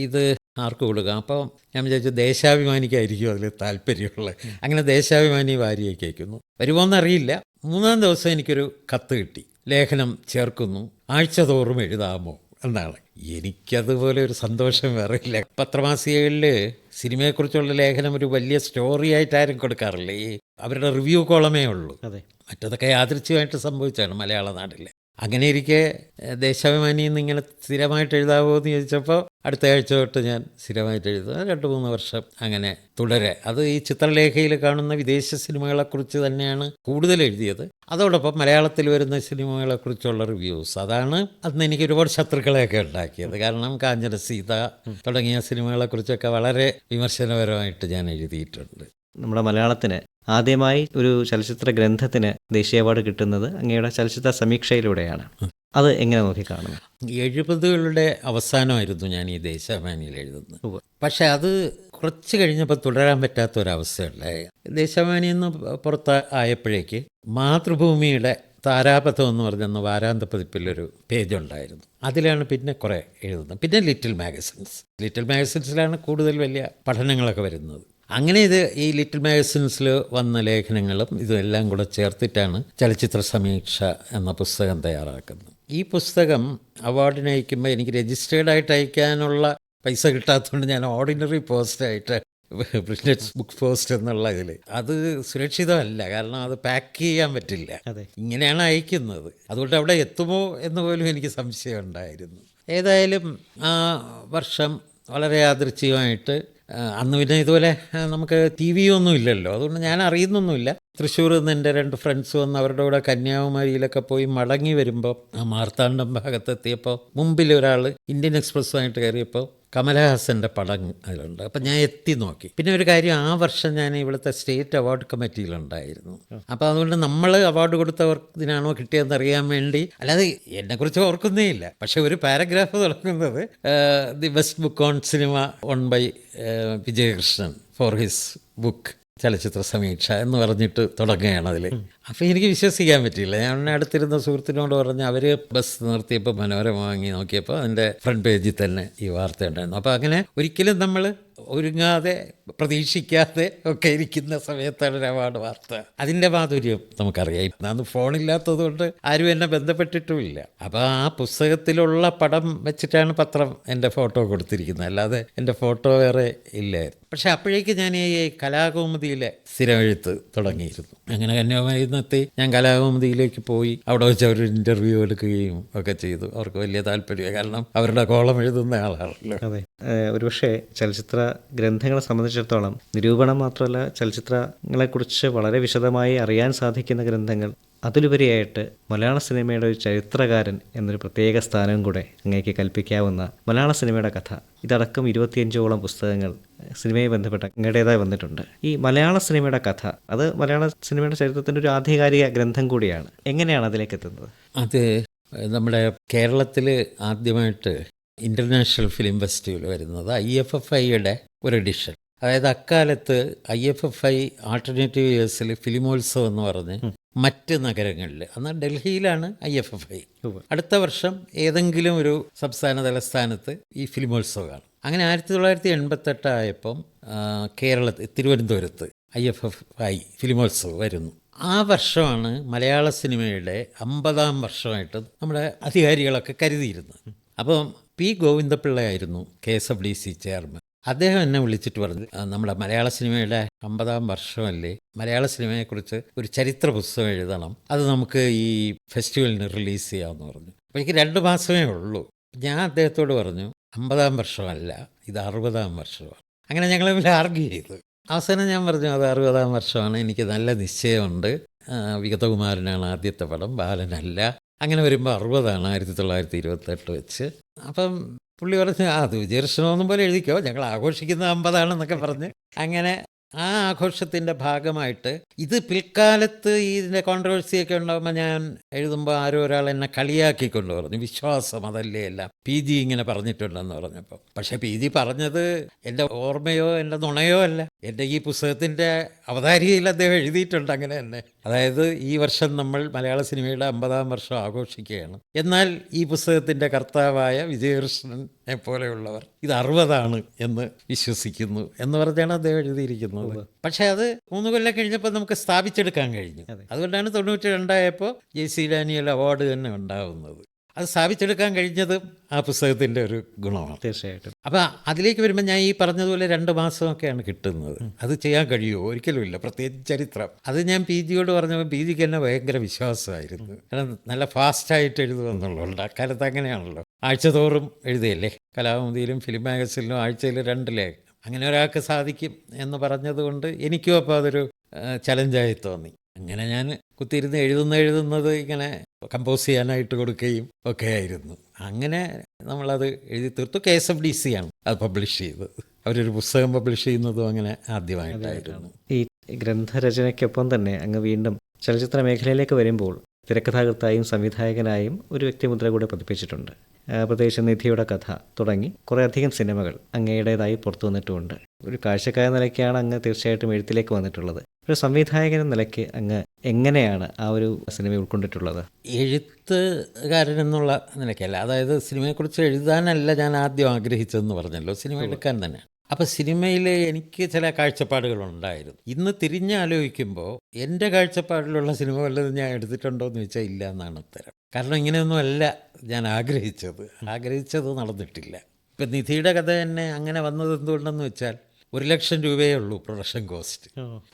ഇത് ആർക്ക് കൊടുക്കാം. അപ്പോൾ ഞാൻ വിചാരിച്ചു ദേശാഭിമാനിക്കായിരിക്കും അതിൽ താല്പര്യമുള്ളത്. അങ്ങനെ ദേശാഭിമാനി വാരികയ്ക്ക് അയക്കുന്നു. വരുമോയെന്നറിയില്ല. 3-ാം ദിവസം എനിക്കൊരു കത്ത് കിട്ടി, ലേഖനം ചേർക്കുന്നു, ആഴ്ച തോറും എഴുതാമോ എന്നാണ്. എനിക്കതുപോലെ ഒരു സന്തോഷം വേറെ ഇല്ല. പത്രമാസികകളിൽ സിനിമയെക്കുറിച്ചുള്ള ലേഖനം ഒരു വലിയ സ്റ്റോറി ആയിട്ട് ആരും കൊടുക്കാറില്ല. ഈ അവരുടെ റിവ്യൂ കോളമേ ഉള്ളൂ. മറ്റതൊക്കെ യാദൃച്ഛികമായിട്ട് സംഭവിച്ചാണ് മലയാള നാട്ടിൽ. അങ്ങനെ ഇരിക്കെ ദേശാഭിമാനിയിൽ നിന്ന് ഇങ്ങനെ സ്ഥിരമായിട്ട് എഴുതാമോ എന്ന് ചോദിച്ചപ്പോൾ അടുത്ത ആഴ്ച തൊട്ട് ഞാൻ സ്ഥിരമായിട്ട് എഴുതുക. 2-3 വർഷം അങ്ങനെ തുടരെ. അത് ഈ ചിത്രലേഖയിൽ കാണുന്ന വിദേശ സിനിമകളെക്കുറിച്ച് തന്നെയാണ് കൂടുതൽ എഴുതിയത്. അതോടൊപ്പം മലയാളത്തിൽ വരുന്ന സിനിമകളെക്കുറിച്ചുള്ള റിവ്യൂസ്. അതാണ് അന്ന് എനിക്ക് ഒരുപാട് ശത്രുക്കളെയൊക്കെ ഉണ്ടാക്കിയത്. കാരണം കാഞ്ചന സീത തുടങ്ങിയ സിനിമകളെക്കുറിച്ചൊക്കെ വളരെ വിമർശനപരമായിട്ട് ഞാൻ എഴുതിയിട്ടുണ്ട്. നമ്മുടെ മലയാളത്തിന് ആദ്യമായി ഒരു ചലച്ചിത്ര ഗ്രന്ഥത്തിന് ദേശീയ അവാർഡ് കിട്ടുന്നത് അങ്ങയുടെ ചലച്ചിത്ര സമീക്ഷയിലൂടെയാണ്. അത് എങ്ങനെ നോക്കിക്കാണുന്നു? 70കളുടെ അവസാനമായിരുന്നു ഞാൻ ഈ ദേശാഭിമാനിയിൽ എഴുതുന്നത്. പക്ഷെ അത് കുറച്ച് കഴിഞ്ഞപ്പോൾ തുടരാൻ പറ്റാത്തൊരവസ്ഥയുണ്ടായി. ദേശാഭിമാനിയിൽ നിന്ന് പുറത്ത് ആയപ്പോഴേക്ക് മാതൃഭൂമിയുടെ താരാപഥം എന്ന് പറഞ്ഞെന്ന വാരാന്ത പതിപ്പിലൊരു പേജ് ഉണ്ടായിരുന്നു. അതിലാണ് പിന്നെ കുറേ എഴുതുന്നത്. പിന്നെ ലിറ്റിൽ മാഗസിൻസിലാണ് കൂടുതൽ വലിയ പഠനങ്ങളൊക്കെ വരുന്നത്. അങ്ങനെ ഈ ലിറ്റിൽ മാഗസിൻസിൽ വന്ന ലേഖനങ്ങളും ഇതെല്ലാം കൂടെ ചേർത്തിട്ടാണ് ചലച്ചിത്ര സമീക്ഷ എന്ന പുസ്തകം തയ്യാറാക്കുന്നത്. ഈ പുസ്തകം അവാർഡിന് അയക്കുമ്പോൾ എനിക്ക് രജിസ്റ്റേർഡായിട്ട് അയക്കാനുള്ള പൈസ കിട്ടാത്തതുകൊണ്ട് ഞാൻ ഓർഡിനറി പോസ്റ്റായിട്ട് പ്രിന്റഡ് ബുക്ക് പോസ്റ്റ് എന്നുള്ള ഇതിൽ അത് സുരക്ഷിതമല്ല. കാരണം അത് പാക്ക് ചെയ്യാൻ പറ്റില്ല. ഇങ്ങനെയാണ് അയക്കുന്നത്. അതുകൊണ്ട് അവിടെ എത്തുമോ എന്ന് പോലും എനിക്ക് സംശയം ഉണ്ടായിരുന്നു. ഏതായാലും ആ വർഷം വളരെ യാദൃച്ഛികമായിട്ട്, അന്ന് പിന്നെ ഇതുപോലെ നമുക്ക് TV ഒന്നും ഇല്ലല്ലോ, അതുകൊണ്ട് ഞാൻ അറിയുന്നൊന്നുമില്ല. തൃശ്ശൂർ നിന്ന് എൻ്റെ 2 ഫ്രണ്ട്സ് വന്ന് അവരുടെ കൂടെ കന്യാകുമാരിയിലൊക്കെ പോയി മടങ്ങി വരുമ്പോൾ മാർത്താണ്ഡം ഭാഗത്തെത്തിയപ്പോൾ മുമ്പിൽ ഒരാൾ ഇന്ത്യൻ എക്സ്പ്രസ്സുമായിട്ട് കയറിയപ്പോൾ കമലഹാസൻ്റെ പടം അതിലുണ്ട്. അപ്പം ഞാൻ എത്തി നോക്കി. പിന്നെ ഒരു കാര്യം, ആ വർഷം ഞാൻ ഇവിടുത്തെ സ്റ്റേറ്റ് അവാർഡ് കമ്മിറ്റിയിലുണ്ടായിരുന്നു. അപ്പോൾ അതുകൊണ്ട് നമ്മൾ അവാർഡ് കൊടുത്തവർക്കിനാണോ കിട്ടിയതെന്ന് അറിയാൻ വേണ്ടി, അല്ലാതെ എന്നെക്കുറിച്ച് ഓർക്കുന്നേ ഇല്ല. പക്ഷെ ഒരു പാരഗ്രാഫ് തുടങ്ങുന്നത് the best book on cinema on by Vijayakrishnan for his book Chalachitra Sameeksha എന്ന് പറഞ്ഞിട്ട് തുടങ്ങുകയാണ് അതിൽ. അപ്പോൾ എനിക്ക് വിശ്വസിക്കാൻ പറ്റിയില്ല. ഞാൻ അടുത്തിരുന്ന സുഹൃത്തിനോട് പറഞ്ഞ് അവർ ബസ് നിർത്തിയപ്പോൾ മനോരമ വാങ്ങി നോക്കിയപ്പോൾ അതിൻ്റെ ഫ്രണ്ട് പേജിൽ തന്നെ ഈ വാർത്ത ഉണ്ടായിരുന്നു. അപ്പോൾ അങ്ങനെ ഒരിക്കലും നമ്മൾ ഒരുങ്ങാതെ പ്രതീക്ഷിക്കാതെ ഒക്കെ ഇരിക്കുന്ന സമയത്താണ് ഒരു അവാർഡ് വാർത്ത. അതിൻ്റെ മാധുര്യം നമുക്കറിയാം. അന്ന് ഫോണില്ലാത്തത് കൊണ്ട് ആരും എന്നെ ബന്ധപ്പെട്ടിട്ടുമില്ല. അപ്പോൾ ആ പുസ്തകത്തിലുള്ള പടം വെച്ചിട്ടാണ് പത്രം എൻ്റെ ഫോട്ടോ കൊടുത്തിരിക്കുന്നത്, അല്ലാതെ എൻ്റെ ഫോട്ടോ വേറെ ഇല്ലായിരുന്നു. പക്ഷെ അപ്പോഴേക്ക് ഞാൻ ഈ കലാകൗമുദിയിലെ സ്ഥിരം എഴുത്ത് തുടങ്ങിയിരുന്നു. അങ്ങനെ കന്യാകുമാരിന്നെത്തി ഞാൻ കലാകൗമുദിയിലേക്ക് പോയി. അവിടെ വെച്ച് അവർ ഇൻ്റർവ്യൂ എടുക്കുകയും ഒക്കെ ചെയ്തു. അവർക്ക് വലിയ താല്പര്യമാണ്, കാരണം അവരുടെ കോളം എഴുതുന്ന ആളാണല്ലോ. അതെ, ഒരുപക്ഷെ ചലച്ചിത്ര ഗ്രന്ഥങ്ങളെ സംബന്ധിച്ചിടത്തോളം നിരൂപണം മാത്രമല്ല, ചലച്ചിത്രങ്ങളെക്കുറിച്ച് വളരെ വിശദമായി അറിയാൻ സാധിക്കുന്ന ഗ്രന്ഥങ്ങൾ, അതിലുപരിയായിട്ട് മലയാള സിനിമയുടെ ഒരു ചരിത്രകാരൻ എന്നൊരു പ്രത്യേക സ്ഥാനവും കൂടെ അങ്ങേക്ക് കൽപ്പിക്കാവുന്ന മലയാള സിനിമയുടെ കഥ, ഇതടക്കം 25ഓളം പുസ്തകങ്ങൾ സിനിമയെ ബന്ധപ്പെട്ട അങ്ങയുടേതായി വന്നിട്ടുണ്ട്. ഈ മലയാള സിനിമയുടെ കഥ, അത് മലയാള സിനിമയുടെ ചരിത്രത്തിൻ്റെ ഒരു ആധികാരിക ഗ്രന്ഥം കൂടിയാണ്. എങ്ങനെയാണ് അതിലേക്ക് എത്തുന്നത്? അത് നമ്മുടെ കേരളത്തിൽ ആദ്യമായിട്ട് ഇൻ്റർനാഷണൽ ഫിലിം ഫെസ്റ്റിവൽ വരുന്നത് IFFIയുടെ ഒരു എഡിഷൻ. അതായത് അക്കാലത്ത് IFFI ആൾട്ടർനേറ്റീവ് ഇയേഴ്സിൽ ഫിലിമോത്സവം എന്ന് പറഞ്ഞ് മറ്റ് നഗരങ്ങളിൽ, എന്നാൽ ഡൽഹിയിലാണ് IFFI, അടുത്ത വർഷം ഏതെങ്കിലും ഒരു സംസ്ഥാന തലസ്ഥാനത്ത് ഈ ഫിലിമോത്സവമാണ്. അങ്ങനെ 1988 ആയപ്പം തിരുവനന്തപുരത്ത് IFFI ഫിലിമോത്സവം വരുന്നു. ആ വർഷമാണ് മലയാള സിനിമയുടെ 50-ാം വർഷമായിട്ട് നമ്മുടെ അധികാരികളൊക്കെ കരുതിയിരുന്നത്. അപ്പം P. ഗോവിന്ദപിള്ളയായിരുന്നു KSFDC chairman. അദ്ദേഹം എന്നെ വിളിച്ചിട്ട് പറഞ്ഞു, നമ്മുടെ മലയാള സിനിമയുടെ 50-ാം വർഷമല്ലേ, മലയാള സിനിമയെക്കുറിച്ച് ഒരു ചരിത്ര പുസ്തകം എഴുതണം, അത് നമുക്ക് ഈ ഫെസ്റ്റിവലിന് റിലീസ് ചെയ്യാമെന്ന് പറഞ്ഞു. അപ്പോൾ എനിക്ക് 2 മാസമേ ഉള്ളൂ. ഞാൻ അദ്ദേഹത്തോട് പറഞ്ഞു, 50-ാം വർഷമല്ല, ഇത് 60-ാം വർഷമാണ്. അങ്ങനെ ഞങ്ങൾ തമ്മിൽ ആർഗ്യൂ ചെയ്തു. അവസാനം ഞാൻ പറഞ്ഞു, അത് 60-ാം വർഷമാണ്, എനിക്ക് നല്ല നിശ്ചയമുണ്ട്. വിഗതകുമാരനാണ് ആദ്യത്തെ പടം, ബാലനല്ല. അങ്ങനെ വരുമ്പോൾ 60-ആണ് 1928 വെച്ച്. അപ്പം പുള്ളി പറഞ്ഞു, അത് വിജയകൃഷ്ണനൊന്നും പോലെ എഴുതിക്കോ, ഞങ്ങൾ ആഘോഷിക്കുന്ന 50-ആണെന്നൊക്കെ പറഞ്ഞ് അങ്ങനെ ആ ആഘോഷത്തിൻ്റെ ഭാഗമായിട്ട് ഇത് പിൽക്കാലത്ത് ഇതിൻ്റെ കോൺട്രവേഴ്സിയൊക്കെ ഉണ്ടാകുമ്പോൾ ഞാൻ എഴുതുമ്പോൾ ആരോ ഒരാൾ എന്നെ കളിയാക്കിക്കൊണ്ട് പറഞ്ഞു, വിശ്വാസം അതല്ലേ എല്ലാം, PG ഇങ്ങനെ പറഞ്ഞിട്ടുണ്ടെന്ന് പറഞ്ഞപ്പോൾ. പക്ഷേ PG പറഞ്ഞത് എൻ്റെ ഓർമ്മയോ എൻ്റെ നുണയോ അല്ല, എൻ്റെ ഈ പുസ്തകത്തിൻ്റെ അവതാരികയിൽ അദ്ദേഹം എഴുതിയിട്ടുണ്ട് അങ്ങനെ തന്നെ. അതായത് ഈ വർഷം നമ്മൾ മലയാള സിനിമയുടെ 50-ാം വർഷം ആഘോഷിക്കുകയാണ്, എന്നാൽ ഈ പുസ്തകത്തിൻ്റെ കർത്താവായ വിജയകൃഷ്ണനെ പോലെയുള്ളവർ ഇത് 60-ആണ് എന്ന് വിശ്വസിക്കുന്നു എന്ന് പറഞ്ഞാണ് അദ്ദേഹം എഴുതിയിരിക്കുന്നത്. പക്ഷെ അത് 3 കൊല്ലം കഴിഞ്ഞപ്പോൾ നമുക്ക് സ്ഥാപിച്ചെടുക്കാൻ കഴിഞ്ഞു. അതുകൊണ്ടാണ് 92 ആയപ്പോൾ JC ഡാനിയൽ അവാർഡ് തന്നെ ഉണ്ടാകുന്നത്. അത് സ്ഥാപിച്ചെടുക്കാൻ കഴിഞ്ഞതും ആ പുസ്തകത്തിൻ്റെ ഒരു ഗുണമാണ്. തീർച്ചയായിട്ടും. അപ്പോൾ അതിലേക്ക് വരുമ്പോൾ ഞാൻ ഈ പറഞ്ഞതുപോലെ 2 മാസമൊക്കെയാണ് കിട്ടുന്നത്. അത് ചെയ്യാൻ കഴിയുമോ? ഒരിക്കലും ഇല്ല, പ്രത്യേകിച്ച് ചരിത്രം. അത് ഞാൻ PGയോട് പറഞ്ഞപ്പോൾ PGക്ക് എന്നെ ഭയങ്കര വിശ്വാസമായിരുന്നു. കാരണം നല്ല ഫാസ്റ്റായിട്ട് എഴുതുമെന്നുള്ളതുകൊണ്ട് അക്കാലത്ത് അങ്ങനെയാണല്ലോ, ആഴ്ചതോറും എഴുതിയല്ലേ. കലാകൗമുദിയിലും ഫിലിം മാഗസിനിലും ആഴ്ചയിൽ 2 ലേഖനം. അങ്ങനെ ഒരാൾക്ക് സാധിക്കും എന്ന് പറഞ്ഞതുകൊണ്ട് എനിക്കും അപ്പോൾ അതൊരു ചലഞ്ചായി തോന്നി. അങ്ങനെ ഞാൻ കുത്തിയിരുന്ന് എഴുതുന്നത് ഇങ്ങനെ കമ്പോസ് ചെയ്യാനായിട്ട് കൊടുക്കുകയും ഒക്കെ ആയിരുന്നു. അങ്ങനെ നമ്മളത് എഴുതി തീർത്തു. KSFDC ആണ് അത് പബ്ലിഷ് ചെയ്തത്. അവരൊരു പുസ്തകം പബ്ലിഷ് ചെയ്യുന്നതും അങ്ങനെ ആദ്യമായിട്ടായിരുന്നു. ഈ ഗ്രന്ഥരചനയ്ക്കൊപ്പം തന്നെ അങ്ങ് വീണ്ടും ചലച്ചിത്ര മേഖലയിലേക്ക് വരുമ്പോൾ തിരക്കഥാകൃത്തായും സംവിധായകനായും ഒരു വ്യക്തിമുദ്ര കൂടെ പതിപ്പിച്ചിട്ടുണ്ട്. പ്രത്യേകിച്ച് നിധിയുടെ കഥ തുടങ്ങി കുറേയധികം സിനിമകൾ അങ്ങയുടേതായി പുറത്തു വന്നിട്ടുമുണ്ട്. ഒരു കാഴ്ചക്കാരൻ നിലയ്ക്കാണ് അങ്ങ് തീർച്ചയായിട്ടും എഴുത്തിലേക്ക് വന്നിട്ടുള്ളത്. ഒരു സംവിധായകൻ എന്ന നിലയ്ക്ക് അങ്ങ് എങ്ങനെയാണ് ആ ഒരു സിനിമ ഉൾക്കൊണ്ടിട്ടുള്ളത്? എഴുത്തുകാരൻ എന്നുള്ള നിലയ്ക്കല്ല, അതായത് സിനിമയെക്കുറിച്ച് എഴുതാനല്ല ഞാൻ ആദ്യം ആഗ്രഹിച്ചതെന്ന് പറഞ്ഞല്ലോ, സിനിമ എടുക്കാൻ തന്നെ. അപ്പോൾ സിനിമയിൽ എനിക്ക് ചില കാഴ്ചപ്പാടുകളുണ്ടായിരുന്നു. ഇന്ന് തിരിഞ്ഞാലോചിക്കുമ്പോൾ എൻ്റെ കാഴ്ചപ്പാടിലുള്ള സിനിമ വല്ലതും ഞാൻ എടുത്തിട്ടുണ്ടോ എന്ന് ചോദിച്ചാൽ ഇല്ല എന്നാണ് ഉത്തരം. കാരണം ഇങ്ങനെയൊന്നുമല്ല ഞാൻ ആഗ്രഹിച്ചത് നടന്നിട്ടില്ല. ഇപ്പം നിധിയുടെ കഥ തന്നെ അങ്ങനെ വന്നത് എന്തുകൊണ്ടെന്ന് വെച്ചാൽ 1 ലക്ഷം രൂപയേ ഉള്ളൂ പ്രൊഡക്ഷൻ കോസ്റ്റ്.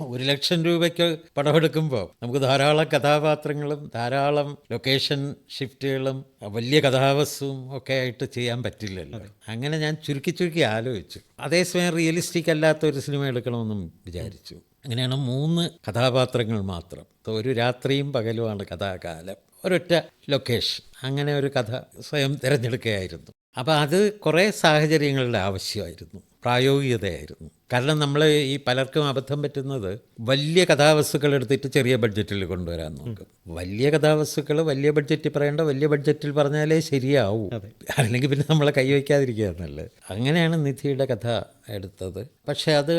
1 ലക്ഷം രൂപയ്ക്ക് പടമെടുക്കുമ്പോൾ നമുക്ക് ധാരാളം കഥാപാത്രങ്ങളും ധാരാളം ലൊക്കേഷൻ ഷിഫ്റ്റുകളും വലിയ കഥാവസ്തുവും ഒക്കെ ആയിട്ട് ചെയ്യാൻ പറ്റില്ലല്ലോ. അങ്ങനെ ഞാൻ ചുരുക്കി ആലോചിച്ചു. അതേസമയം റിയലിസ്റ്റിക് അല്ലാത്ത ഒരു സിനിമ എടുക്കണമെന്നും വിചാരിച്ചു. അങ്ങനെയാണ് 3 കഥാപാത്രങ്ങൾ മാത്രം. ഒരു രാത്രിയും പകലുമാണ് കഥാകാലം, ഒരൊറ്റ ലൊക്കേഷൻ. അങ്ങനെ ഒരു കഥ സ്വയം തിരഞ്ഞെടുക്കുകയായിരുന്നു. അപ്പോൾ അത് കുറേ സാഹചര്യങ്ങളുടെ ആവശ്യമായിരുന്നു, പ്രായോഗികതയായിരുന്നു. കാരണം നമ്മൾ ഈ പലർക്കും അബദ്ധം പറ്റുന്നത് വലിയ കഥാവസ്തുക്കൾ എടുത്തിട്ട് ചെറിയ ബഡ്ജറ്റിൽ കൊണ്ടുവരാൻ നോക്കും. വലിയ കഥാവസ്തുക്കൾ വലിയ ബഡ്ജറ്റിൽ പറയേണ്ട വലിയ ബഡ്ജറ്റിൽ പറഞ്ഞാലേ ശരിയാവൂ, അല്ലെങ്കിൽ പിന്നെ നമ്മളെ കൈവയ്ക്കാതിരിക്കുക എന്നല്ലേ. അങ്ങനെയാണ് നിധിയുടെ കഥ എടുത്തത്. പക്ഷെ അത്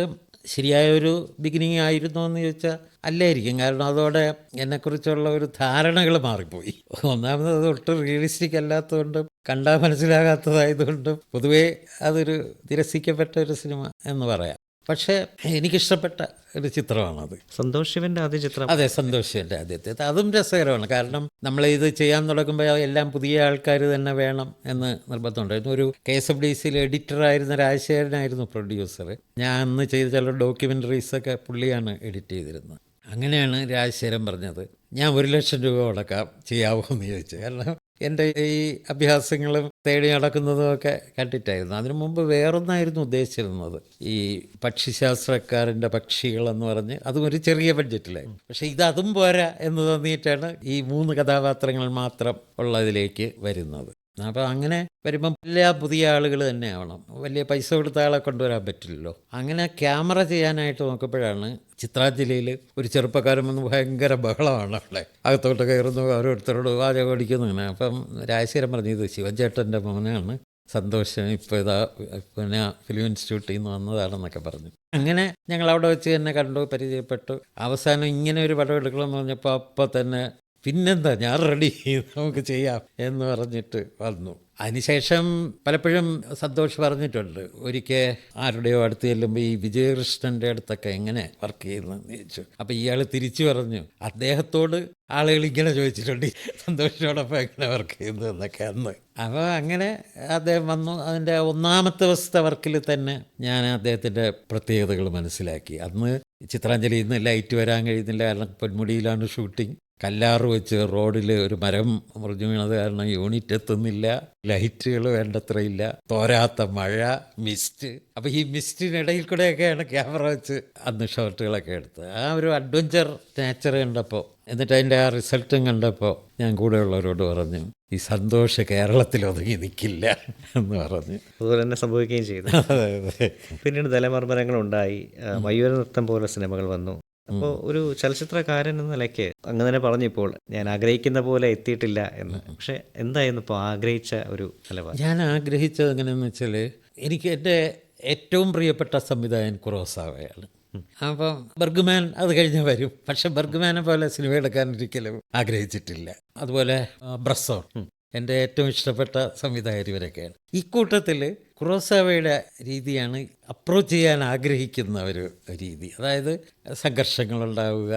ശരിയായൊരു ബിഗിനിങ് ആയിരുന്നോ എന്ന് ചോദിച്ചാൽ അല്ലായിരിക്കും. കാരണം അതോടെ എന്നെക്കുറിച്ചുള്ള ഒരു ധാരണകൾ മാറിപ്പോയി. ഒന്നാമത് അത് ഒട്ടും റിയലിസ്റ്റിക് അല്ലാത്തതുകൊണ്ടും കണ്ടാൽ മനസ്സിലാകാത്തതായതുകൊണ്ടും പൊതുവേ അതൊരു നിരസിക്കപ്പെട്ട ഒരു സിനിമ എന്ന് പറയാം. പക്ഷേ എനിക്കിഷ്ടപ്പെട്ട ഒരു ചിത്രമാണത്. സന്തോഷ് ശിവൻ്റെ ആദ്യ ചിത്രം. അതെ, സന്തോഷ് ശിവൻ്റെ ആദ്യത്തെ. അതും രസകരമാണ്. കാരണം നമ്മൾ ഇത് ചെയ്യാൻ തുടങ്ങുമ്പോൾ എല്ലാം പുതിയ ആൾക്കാർ തന്നെ വേണം എന്ന് നിർബന്ധമുണ്ടായിരുന്നു. ഒരു KSFDCയിൽ എഡിറ്ററായിരുന്ന രാജശേഖരനായിരുന്നു പ്രൊഡ്യൂസർ. ഞാൻ അന്ന് ചെയ്ത ചില ഡോക്യുമെൻ്ററീസൊക്കെ പുള്ളിയാണ് എഡിറ്റ് ചെയ്തിരുന്നത്. അങ്ങനെയാണ് രാജശേഖരൻ പറഞ്ഞത്, ഞാൻ 1 ലക്ഷം രൂപ മുടക്കാം, ചെയ്യാവോ എന്ന് ചോദിച്ചു. കാരണം എൻ്റെ ഈ അഭ്യാസങ്ങളും തേടി നടക്കുന്നതും ഒക്കെ കണ്ടിട്ടായിരുന്നു. അതിനു മുമ്പ് വേറൊന്നായിരുന്നു ഉദ്ദേശിച്ചിരുന്നത്, ഈ പക്ഷിശാസ്ത്രക്കാരൻ്റെ പക്ഷികളെന്ന് പറഞ്ഞ് അതും ഒരു ചെറിയ ബഡ്ജറ്റിലായി. പക്ഷെ അതും പോരാ എന്ന് തോന്നിയിട്ടാണ് ഈ 3 കഥാപാത്രങ്ങൾ മാത്രം ഉള്ളതിലേക്ക് വരുന്നത്. അപ്പോൾ അങ്ങനെ വരുമ്പം എല്ലാ പുതിയ ആളുകൾ തന്നെ ആവണം, വലിയ പൈസ കൊടുത്ത ആളെ കൊണ്ടുവരാൻ പറ്റില്ലല്ലോ. അങ്ങനെ ക്യാമറ ചെയ്യാനായിട്ട് നോക്കുമ്പോഴാണ് ചിത്രാഞ്ജലിയിൽ ഒരു ചെറുപ്പക്കാരൻ വന്ന് ഭയങ്കര ബഹളമാണ് അവിടെ, അകത്തോട്ട് കയറുന്നു, ഓരോരുത്തരോട് വാചകം അടിക്കുന്നു. അപ്പം രാജശേഖരൻ പറഞ്ഞു, ഇത് ശിവചേട്ടൻ്റെ മോനാണ് സന്തോഷം, ഇപ്പോൾ ഇതാ പിന്നെ ഫിലിം ഇൻസ്റ്റിറ്റ്യൂട്ടിൽ നിന്ന് വന്നതാണെന്നൊക്കെ പറഞ്ഞു. അങ്ങനെ ഞങ്ങൾ അവിടെ വെച്ച് തന്നെ കണ്ടു, പരിചയപ്പെട്ടു. അവസാനം ഇങ്ങനെ ഒരു പടം എടുക്കണമെന്ന് പറഞ്ഞപ്പോൾ അപ്പോൾ തന്നെ പിന്നെന്താ, ഞാൻ റെഡി, നമുക്ക് ചെയ്യാം എന്ന് പറഞ്ഞിട്ട് വന്നു. അതിനുശേഷം പലപ്പോഴും സന്തോഷ് പറഞ്ഞിട്ടുണ്ട്, ഒരിക്കൽ ആരുടെയോ അടുത്ത് ചെല്ലുമ്പോൾ ഈ വിജയകൃഷ്ണൻ്റെ അടുത്തൊക്കെ എങ്ങനെ വർക്ക് ചെയ്യുന്നതെന്ന് ചോദിച്ചു. അപ്പോൾ ഇയാൾ തിരിച്ചു പറഞ്ഞു, അദ്ദേഹത്തോട് ആളുകൾ ഇങ്ങനെ ചോദിച്ചിട്ടുണ്ട് സന്തോഷിനോടൊപ്പം എങ്ങനെ വർക്ക് ചെയ്യുന്നു എന്നൊക്കെ അന്ന്. അപ്പോൾ അങ്ങനെ അദ്ദേഹം വന്നു. അതിൻ്റെ 1-ാമത്തെ ദിവസത്തെ വർക്കിൽ തന്നെ ഞാൻ അദ്ദേഹത്തിൻ്റെ പ്രത്യേകതകൾ മനസ്സിലാക്കി. അന്ന് ചിത്രാഞ്ജലിയിൽ നിന്ന് ലൈറ്റ് വരാൻ കഴിയുന്നില്ല, കാരണം പൊന്മുടിയിലാണ് ഷൂട്ടിംഗ്. കല്ലാറ് വെച്ച് റോഡിൽ ഒരു മരം മുറിഞ്ഞു വീണത് കാരണം യൂണിറ്റ് എത്തുന്നില്ല, ലൈറ്റുകൾ വേണ്ടത്രയില്ല, തോരാത്ത മഴ, മിസ്റ്റ്. അപ്പോൾ ഈ മിസ്റ്റിനിടയിൽ കൂടെയൊക്കെയാണ് ക്യാമറ വെച്ച് അന്ന് ഷോട്ടുകളൊക്കെ എടുത്തത്. ആ ഒരു അഡ്വഞ്ചർ നേച്ചർ കണ്ടപ്പോൾ, എന്നിട്ട് അതിൻ്റെ ആ റിസൾട്ടും കണ്ടപ്പോൾ ഞാൻ കൂടെയുള്ളവരോട് പറഞ്ഞു, ഈ സന്തോഷ് കേരളത്തിൽ ഒതുങ്ങി നിൽക്കില്ല എന്ന് പറഞ്ഞു. അതുപോലെ തന്നെ സംഭവിക്കുകയും ചെയ്തു. പിന്നീട് ദലമർമരങ്ങളുണ്ടായി, മയൂര നൃത്തം പോലെ സിനിമകൾ വന്നു. അപ്പോൾ ഒരു ചലച്ചിത്രകാരൻ എന്ന നിലയ്ക്ക് അങ്ങ് തന്നെ പറഞ്ഞിപ്പോൾ ഞാൻ ആഗ്രഹിക്കുന്ന പോലെ എത്തിയിട്ടില്ല എന്ന്. പക്ഷെ എന്തായിരുന്നു ഇപ്പോൾ ആഗ്രഹിച്ച ഒരു നിലപാട്? ഞാൻ ആഗ്രഹിച്ചത് എങ്ങനെയെന്ന് വെച്ചാൽ, എനിക്ക് എൻ്റെ ഏറ്റവും പ്രിയപ്പെട്ട സംവിധായകൻ കുറോസാവയാണ്. അപ്പം ബർഗ്മാൻ അത് കഴിഞ്ഞ് വരും, പക്ഷെ ബർഗ്മാനെ പോലെ സിനിമ എടുക്കാൻ ഒരിക്കലും ആഗ്രഹിച്ചിട്ടില്ല. അതുപോലെ ബ്രസോൺ എൻ്റെ ഏറ്റവും ഇഷ്ടപ്പെട്ട സംവിധായകർ ഇവരൊക്കെയാണ്. ഇക്കൂട്ടത്തിൽ കുറോസാവയുടെ രീതിയാണ് അപ്രോച്ച് ചെയ്യാൻ ആഗ്രഹിക്കുന്ന ഒരു രീതി. അതായത് സംഘർഷങ്ങളുണ്ടാവുക,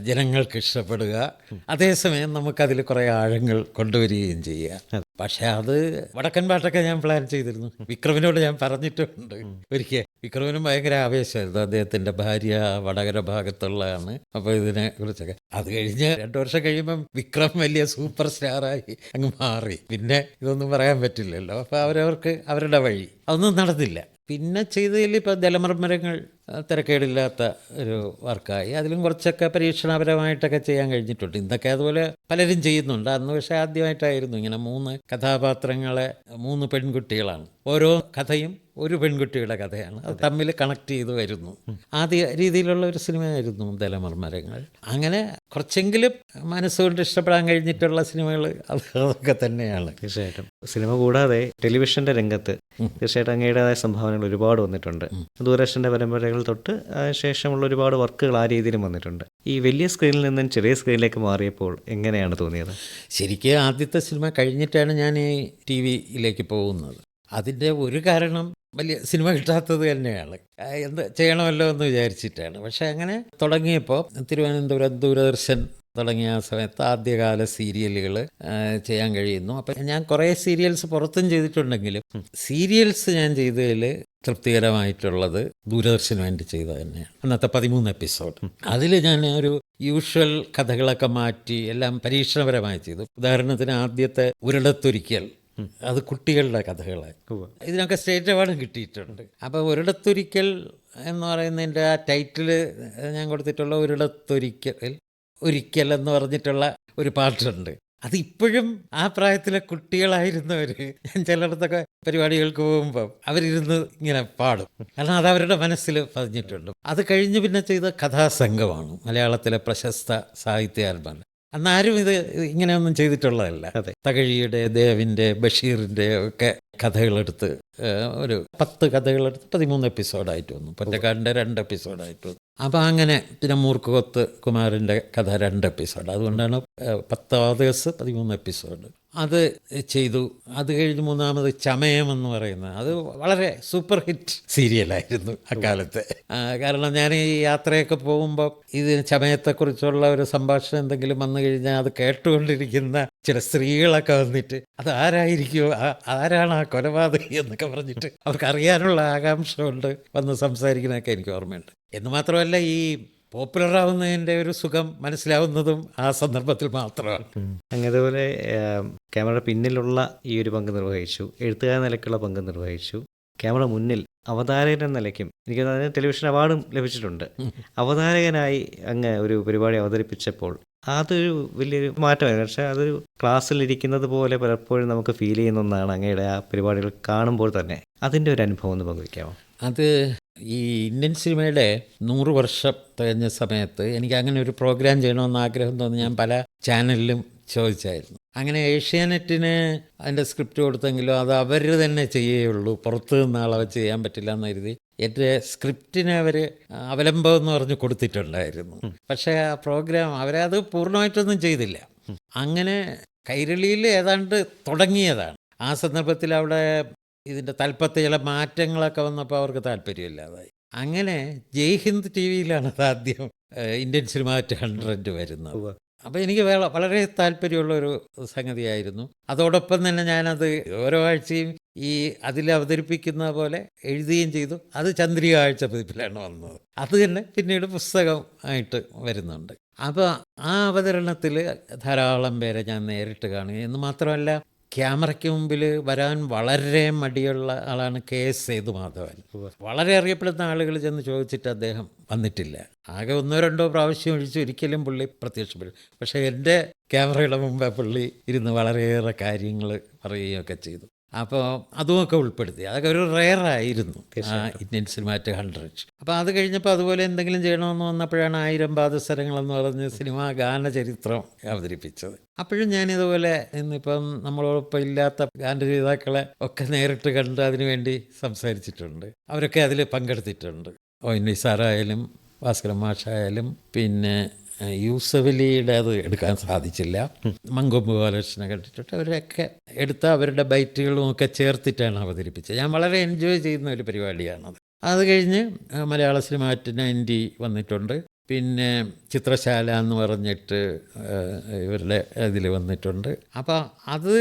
ജനങ്ങൾക്ക് ഇഷ്ടപ്പെടുക, അതേസമയം നമുക്കതിൽ കുറേ ആഴങ്ങൾ കൊണ്ടുവരികയും ചെയ്യുക. പക്ഷെ അത് വടക്കൻ പാട്ടൊക്കെ ഞാൻ പ്ലാൻ ചെയ്തിരുന്നു. വിക്രമിനോട് ഞാൻ പറഞ്ഞിട്ടുണ്ട് ഒരിക്കൽ. വിക്രമിനും ഭയങ്കര ആവേശമായിരുന്നു, അദ്ദേഹത്തിൻ്റെ ഭാര്യ വടകര ഭാഗത്തുള്ളതാണ്. അപ്പോൾ ഇതിനെ കുറിച്ചൊക്കെ അത് കഴിഞ്ഞ് 2 വർഷം കഴിയുമ്പം വിക്രം വലിയ സൂപ്പർ സ്റ്റാറായി അങ്ങ് മാറി. പിന്നെ ഇതൊന്നും പറയാൻ പറ്റില്ലല്ലോ. അപ്പോൾ അവരവർക്ക് അവരുടെ വഴി, അതൊന്നും നടന്നില്ല. പിന്നെ ചെയ്തതിൽ ഇപ്പോൾ ദലമർമരങ്ങൾ തിരക്കേടില്ലാത്ത ഒരു വർക്കായി. അതിലും കുറച്ചൊക്കെ പരീക്ഷണപരമായിട്ടൊക്കെ ചെയ്യാൻ കഴിഞ്ഞിട്ടുണ്ട്. ഇതൊക്കെ അതുപോലെ പലരും ചെയ്യുന്നുണ്ട്. അന്ന് പക്ഷേ ആദ്യമായിട്ടായിരുന്നു ഇങ്ങനെ 3 കഥാപാത്രങ്ങളെ, 3 പെൺകുട്ടികളാണ്. ഓരോ കഥയും ഒരു പെൺകുട്ടിയുടെ കഥയാണ്, അത് തമ്മിൽ കണക്ട് ചെയ്ത് വരുന്നു. ആദ്യ രീതിയിലുള്ള ഒരു സിനിമയായിരുന്നു ദലമർമരങ്ങൾ. അങ്ങനെ കുറച്ചെങ്കിലും മനസ്സുകൊണ്ട് ഇഷ്ടപ്പെടാൻ കഴിഞ്ഞിട്ടുള്ള സിനിമകൾ അതൊക്കെ തന്നെയാണ്. തീർച്ചയായിട്ടും സിനിമ കൂടാതെ ടെലിവിഷന്റെ രംഗത്ത് തീർച്ചയായിട്ടും അങ്ങയുടേതായ സംഭാവനകൾ ഒരുപാട് വന്നിട്ടുണ്ട്. ദൂരദർശന്റെ പരമ്പരകൾ തൊട്ട് ശേഷമുള്ള ഒരുപാട് വർക്കുകൾ ആ രീതിയിലും വന്നിട്ടുണ്ട്. ഈ വലിയ സ്ക്രീനിൽ നിന്നും ചെറിയ സ്ക്രീനിലേക്ക് മാറിയപ്പോൾ എങ്ങനെയാണ് തോന്നിയത്? ശരിക്കും ആദ്യത്തെ സിനിമ കഴിഞ്ഞിട്ടാണ് ഞാൻ ഈ ടി വിയിലേക്ക് പോകുന്നത്. അതിൻ്റെ ഒരു കാരണം വലിയ സിനിമ കിട്ടാത്തത് തന്നെയാണ്. എന്ത് ചെയ്യണമല്ലോ എന്ന് വിചാരിച്ചിട്ടാണ്. പക്ഷെ അങ്ങനെ തുടങ്ങിയപ്പോൾ തിരുവനന്തപുരം ദൂരദർശൻ തുടങ്ങിയ ആ സമയത്ത് ആദ്യകാല സീരിയലുകൾ ചെയ്യാൻ കഴിയുന്നു. അപ്പം ഞാൻ കുറേ സീരിയൽസ് പുറത്തും ചെയ്തിട്ടുണ്ടെങ്കിലും സീരിയൽസ് ഞാൻ ചെയ്തതിൽ തൃപ്തികരമായിട്ടുള്ളത് ദൂരദർശന് വേണ്ടി ചെയ്തത് തന്നെയാണ്. അന്നത്തെ 13 എപ്പിസോഡ്. അതിൽ ഞാൻ ഒരു യൂഷ്വൽ കഥകളൊക്കെ മാറ്റി എല്ലാം പരീക്ഷണപരമായി ചെയ്തു. ഉദാഹരണത്തിന് ആദ്യത്തെ ഒരിടത്തൊരിക്കൽ, അത് കുട്ടികളുടെ കഥകളാണ്. ഇതിനൊക്കെ സ്റ്റേറ്റ് അവാർഡും കിട്ടിയിട്ടുണ്ട്. അപ്പോൾ ഒരിടത്തൊരിക്കൽ എന്ന് പറയുന്നതിൻ്റെ ആ ടൈറ്റിൽ ഞാൻ കൊടുത്തിട്ടുള്ള ഒരിക്കൽ എന്ന് പറഞ്ഞിട്ടുള്ള ഒരു പാട്ടുണ്ട്. അതിപ്പോഴും ആ പ്രായത്തിലെ കുട്ടികളായിരുന്നവർ, ഞാൻ ചിലയിടത്തൊക്കെ പരിപാടികൾക്ക് പോകുമ്പം അവരിരുന്ന് ഇങ്ങനെ പാടും. കാരണം അത് അവരുടെ മനസ്സിൽ പതിഞ്ഞിട്ടുണ്ട്. അത് കഴിഞ്ഞ് പിന്നെ ചെയ്ത കഥാസംഘമാണ് മലയാളത്തിലെ പ്രശസ്ത സാഹിത്യകാരന്മാർ. അന്നാരും ഇത് ഇങ്ങനെയൊന്നും ചെയ്തിട്ടുള്ളതല്ല. തകഴിയുടെ, ദേവിൻ്റെ, ബഷീറിൻ്റെ ഒക്കെ കഥകളെടുത്ത് ഒരു 10 കഥകളെടുത്ത് 13 എപ്പിസോഡായിട്ട് വന്നു. പൊറ്റക്കാടിൻ്റെ 2 എപ്പിസോഡായിട്ട് വന്നു. അപ്പോൾ അങ്ങനെ പിന്നെ മൂർഖുകൊത്ത് കുമാരൻ്റെ കഥ 2 എപ്പിസോഡ്. അതുകൊണ്ടാണ് 10 ഓഗസ്റ്റ് 13 എപ്പിസോഡ്. അത് ചെയ്തു. അത് കഴിഞ്ഞ് 3ാമത് ചമയം എന്ന് പറയുന്നത്, അത് വളരെ സൂപ്പർ ഹിറ്റ് സീരിയലായിരുന്നു അക്കാലത്ത്. കാരണം ഞാൻ ഈ യാത്രയൊക്കെ പോകുമ്പോൾ ഇതിന് ചമയത്തെക്കുറിച്ചുള്ള ഒരു സംഭാഷണം എന്തെങ്കിലും വന്നു കഴിഞ്ഞാൽ അത് കേട്ടുകൊണ്ടിരിക്കുന്ന ചില സ്ത്രീകളൊക്കെ വന്നിട്ട് അത് ആരായിരിക്കുമോ, ആരാണ് ആ കൊലപാതകി എന്നൊക്കെ പറഞ്ഞിട്ട് അവർക്ക് അറിയാനുള്ള ആകാംക്ഷ കൊണ്ട് വന്ന് സംസാരിക്കുന്നതൊക്കെ എനിക്ക് ഓർമ്മയുണ്ട്. എന്ന് മാത്രമല്ല, ഈ പോപ്പുലർ ആവുന്നതിൻ്റെ ഒരു സുഖം മനസ്സിലാവുന്നതും ആ സന്ദർഭത്തിൽ മാത്രമാണ്. അങ്ങതുപോലെ ക്യാമറ പിന്നിലുള്ള ഈ ഒരു പങ്ക് നിർവഹിച്ചു, എഴുത്തുകാരൻ നിലയ്ക്കുള്ള പങ്ക് നിർവഹിച്ചു, ക്യാമറ മുന്നിൽ അവതാരകൻ എന്ന നിലയ്ക്കും എനിക്ക് അതിന് ടെലിവിഷൻ അവാർഡും ലഭിച്ചിട്ടുണ്ട്. അവതാരകനായി അങ്ങ് ഒരു പരിപാടി അവതരിപ്പിച്ചപ്പോൾ അതൊരു വലിയൊരു മാറ്റമായിരുന്നു. പക്ഷേ അതൊരു ക്ലാസ്സിലിരിക്കുന്നത് പോലെ പലപ്പോഴും നമുക്ക് ഫീൽ ചെയ്യുന്ന ഒന്നാണ് അങ്ങയുടെ ആ പരിപാടികൾ കാണുമ്പോൾ തന്നെ. അതിൻ്റെ ഒരു അനുഭവം ഒന്ന് പങ്കുവയ്ക്കാമോ? അത് ഈ ഇന്ത്യൻ സിനിമയുടെ 100 വർഷം തികഞ്ഞ സമയത്ത് എനിക്ക് അങ്ങനെ ഒരു പ്രോഗ്രാം ചെയ്യണമെന്ന് ആഗ്രഹം തോന്നി ഞാൻ പല ചാനലിലും ചോദിച്ചായിരുന്നു. അങ്ങനെ ഏഷ്യാനെറ്റിന് അതിൻ്റെ സ്ക്രിപ്റ്റ് കൊടുത്തെങ്കിലും അത് അവർ തന്നെ ചെയ്യുകയുള്ളൂ, പുറത്ത് നിന്ന് ആളെ വെച്ച് ചെയ്യാൻ പറ്റില്ല എന്ന് കരുതി എൻ്റെ സ്ക്രിപ്റ്റിനെ അവർ അവലംബം എന്ന് പറഞ്ഞ് കൊടുത്തിട്ടുണ്ടായിരുന്നു. പക്ഷേ ആ പ്രോഗ്രാം അവരത് പൂർണ്ണമായിട്ടൊന്നും ചെയ്തില്ല. അങ്ങനെ കൈരളിയിൽ ഏതാണ്ട് തുടങ്ങിയതാണ്. ആ സന്ദർഭത്തിൽ അവിടെ ഇതിൻ്റെ തലപ്പത്ത് ചില മാറ്റങ്ങളൊക്കെ വന്നപ്പോൾ അവർക്ക് താല്പര്യമില്ലാതായി. അങ്ങനെ ജയ് ഹിന്ദ് ടി വിയിലാണ് അത് ആദ്യം ഇന്ത്യൻ സിനിമാറ്റ് 100 വരുന്നത്. അപ്പോൾ എനിക്ക് വളരെ താല്പര്യമുള്ളൊരു സംഗതിയായിരുന്നു. അതോടൊപ്പം തന്നെ ഞാനത് ഓരോ ആഴ്ചയും ഈ അതിൽ അവതരിപ്പിക്കുന്ന പോലെ എഴുതുകയും ചെയ്തു. അത് ചന്ദ്രിക ആഴ്ച പതിപ്പിലാണ് വന്നത്. അത് തന്നെ പിന്നീട് പുസ്തകം ആയിട്ട് വരുന്നുണ്ട്. അപ്പോൾ ആ അവതരണത്തിൽ ധാരാളം പേരെ ഞാൻ നേരിട്ട് കാണുകയും എന്ന് മാത്രമല്ല ക്യാമറയ്ക്ക് മുമ്പിൽ വരാൻ വളരെ മടിയുള്ള ആളാണ് KS സേതുമാധവൻ. വളരെ അറിയപ്പെടുന്ന ആളുകൾ ചെന്ന് ചോദിച്ചിട്ട് അദ്ദേഹം വന്നിട്ടില്ല. ആകെ 1-2 പ്രാവശ്യം ഒഴിച്ച് ഒരിക്കലും പുള്ളി പ്രത്യക്ഷപ്പെടും. പക്ഷേ എൻ്റെ ക്യാമറയുടെ മുമ്പേ പുള്ളി ഇരുന്ന് വളരെയേറെ കാര്യങ്ങൾ പറയുകയൊക്കെ ചെയ്തു. അപ്പോൾ അതുമൊക്കെ ഉൾപ്പെടുത്തി. അതൊക്കെ ഒരു റെയറായിരുന്നു ഇന്ത്യൻ സിനിമാറ്റ് 100. അപ്പോൾ അത് കഴിഞ്ഞപ്പോൾ അതുപോലെ എന്തെങ്കിലും ചെയ്യണമെന്ന് വന്നപ്പോഴാണ് 1000 പാദസരങ്ങളെന്ന് പറഞ്ഞ് സിനിമാ ഗാനചരിത്രം അവതരിപ്പിച്ചത്. അപ്പോഴും ഞാനിതുപോലെ ഇന്നിപ്പം നമ്മളോടൊപ്പം ഇല്ലാത്ത ഗാനരചയിതാക്കളെ ഒക്കെ നേരിട്ട് കണ്ട് അതിനുവേണ്ടി സംസാരിച്ചിട്ടുണ്ട്. അവരൊക്കെ അതിൽ പങ്കെടുത്തിട്ടുണ്ട്. ONV സാറായാലും ഭാസ്കരൻ മാഷായാലും പിന്നെ യൂസഫലിയുടെ അത് എടുക്കാൻ സാധിച്ചില്ല. മങ്കൊമ്പ് ബാലകൃഷ്ണനെ കണ്ടിട്ടുണ്ട്. അവരൊക്കെ എടുത്ത അവരുടെ ബൈറ്റുകളും ഒക്കെ ചേർത്തിട്ടാണ് അവതരിപ്പിച്ചത്. ഞാൻ വളരെ എൻജോയ് ചെയ്യുന്ന ഒരു പരിപാടിയാണത്. അത് കഴിഞ്ഞ് മലയാള സിനിമാറ്റ് 90 വന്നിട്ടുണ്ട്. പിന്നെ ചിത്രശാല എന്ന് പറഞ്ഞിട്ട് ഇവരുടെ ഇതിൽ വന്നിട്ടുണ്ട്. അപ്പോൾ അത്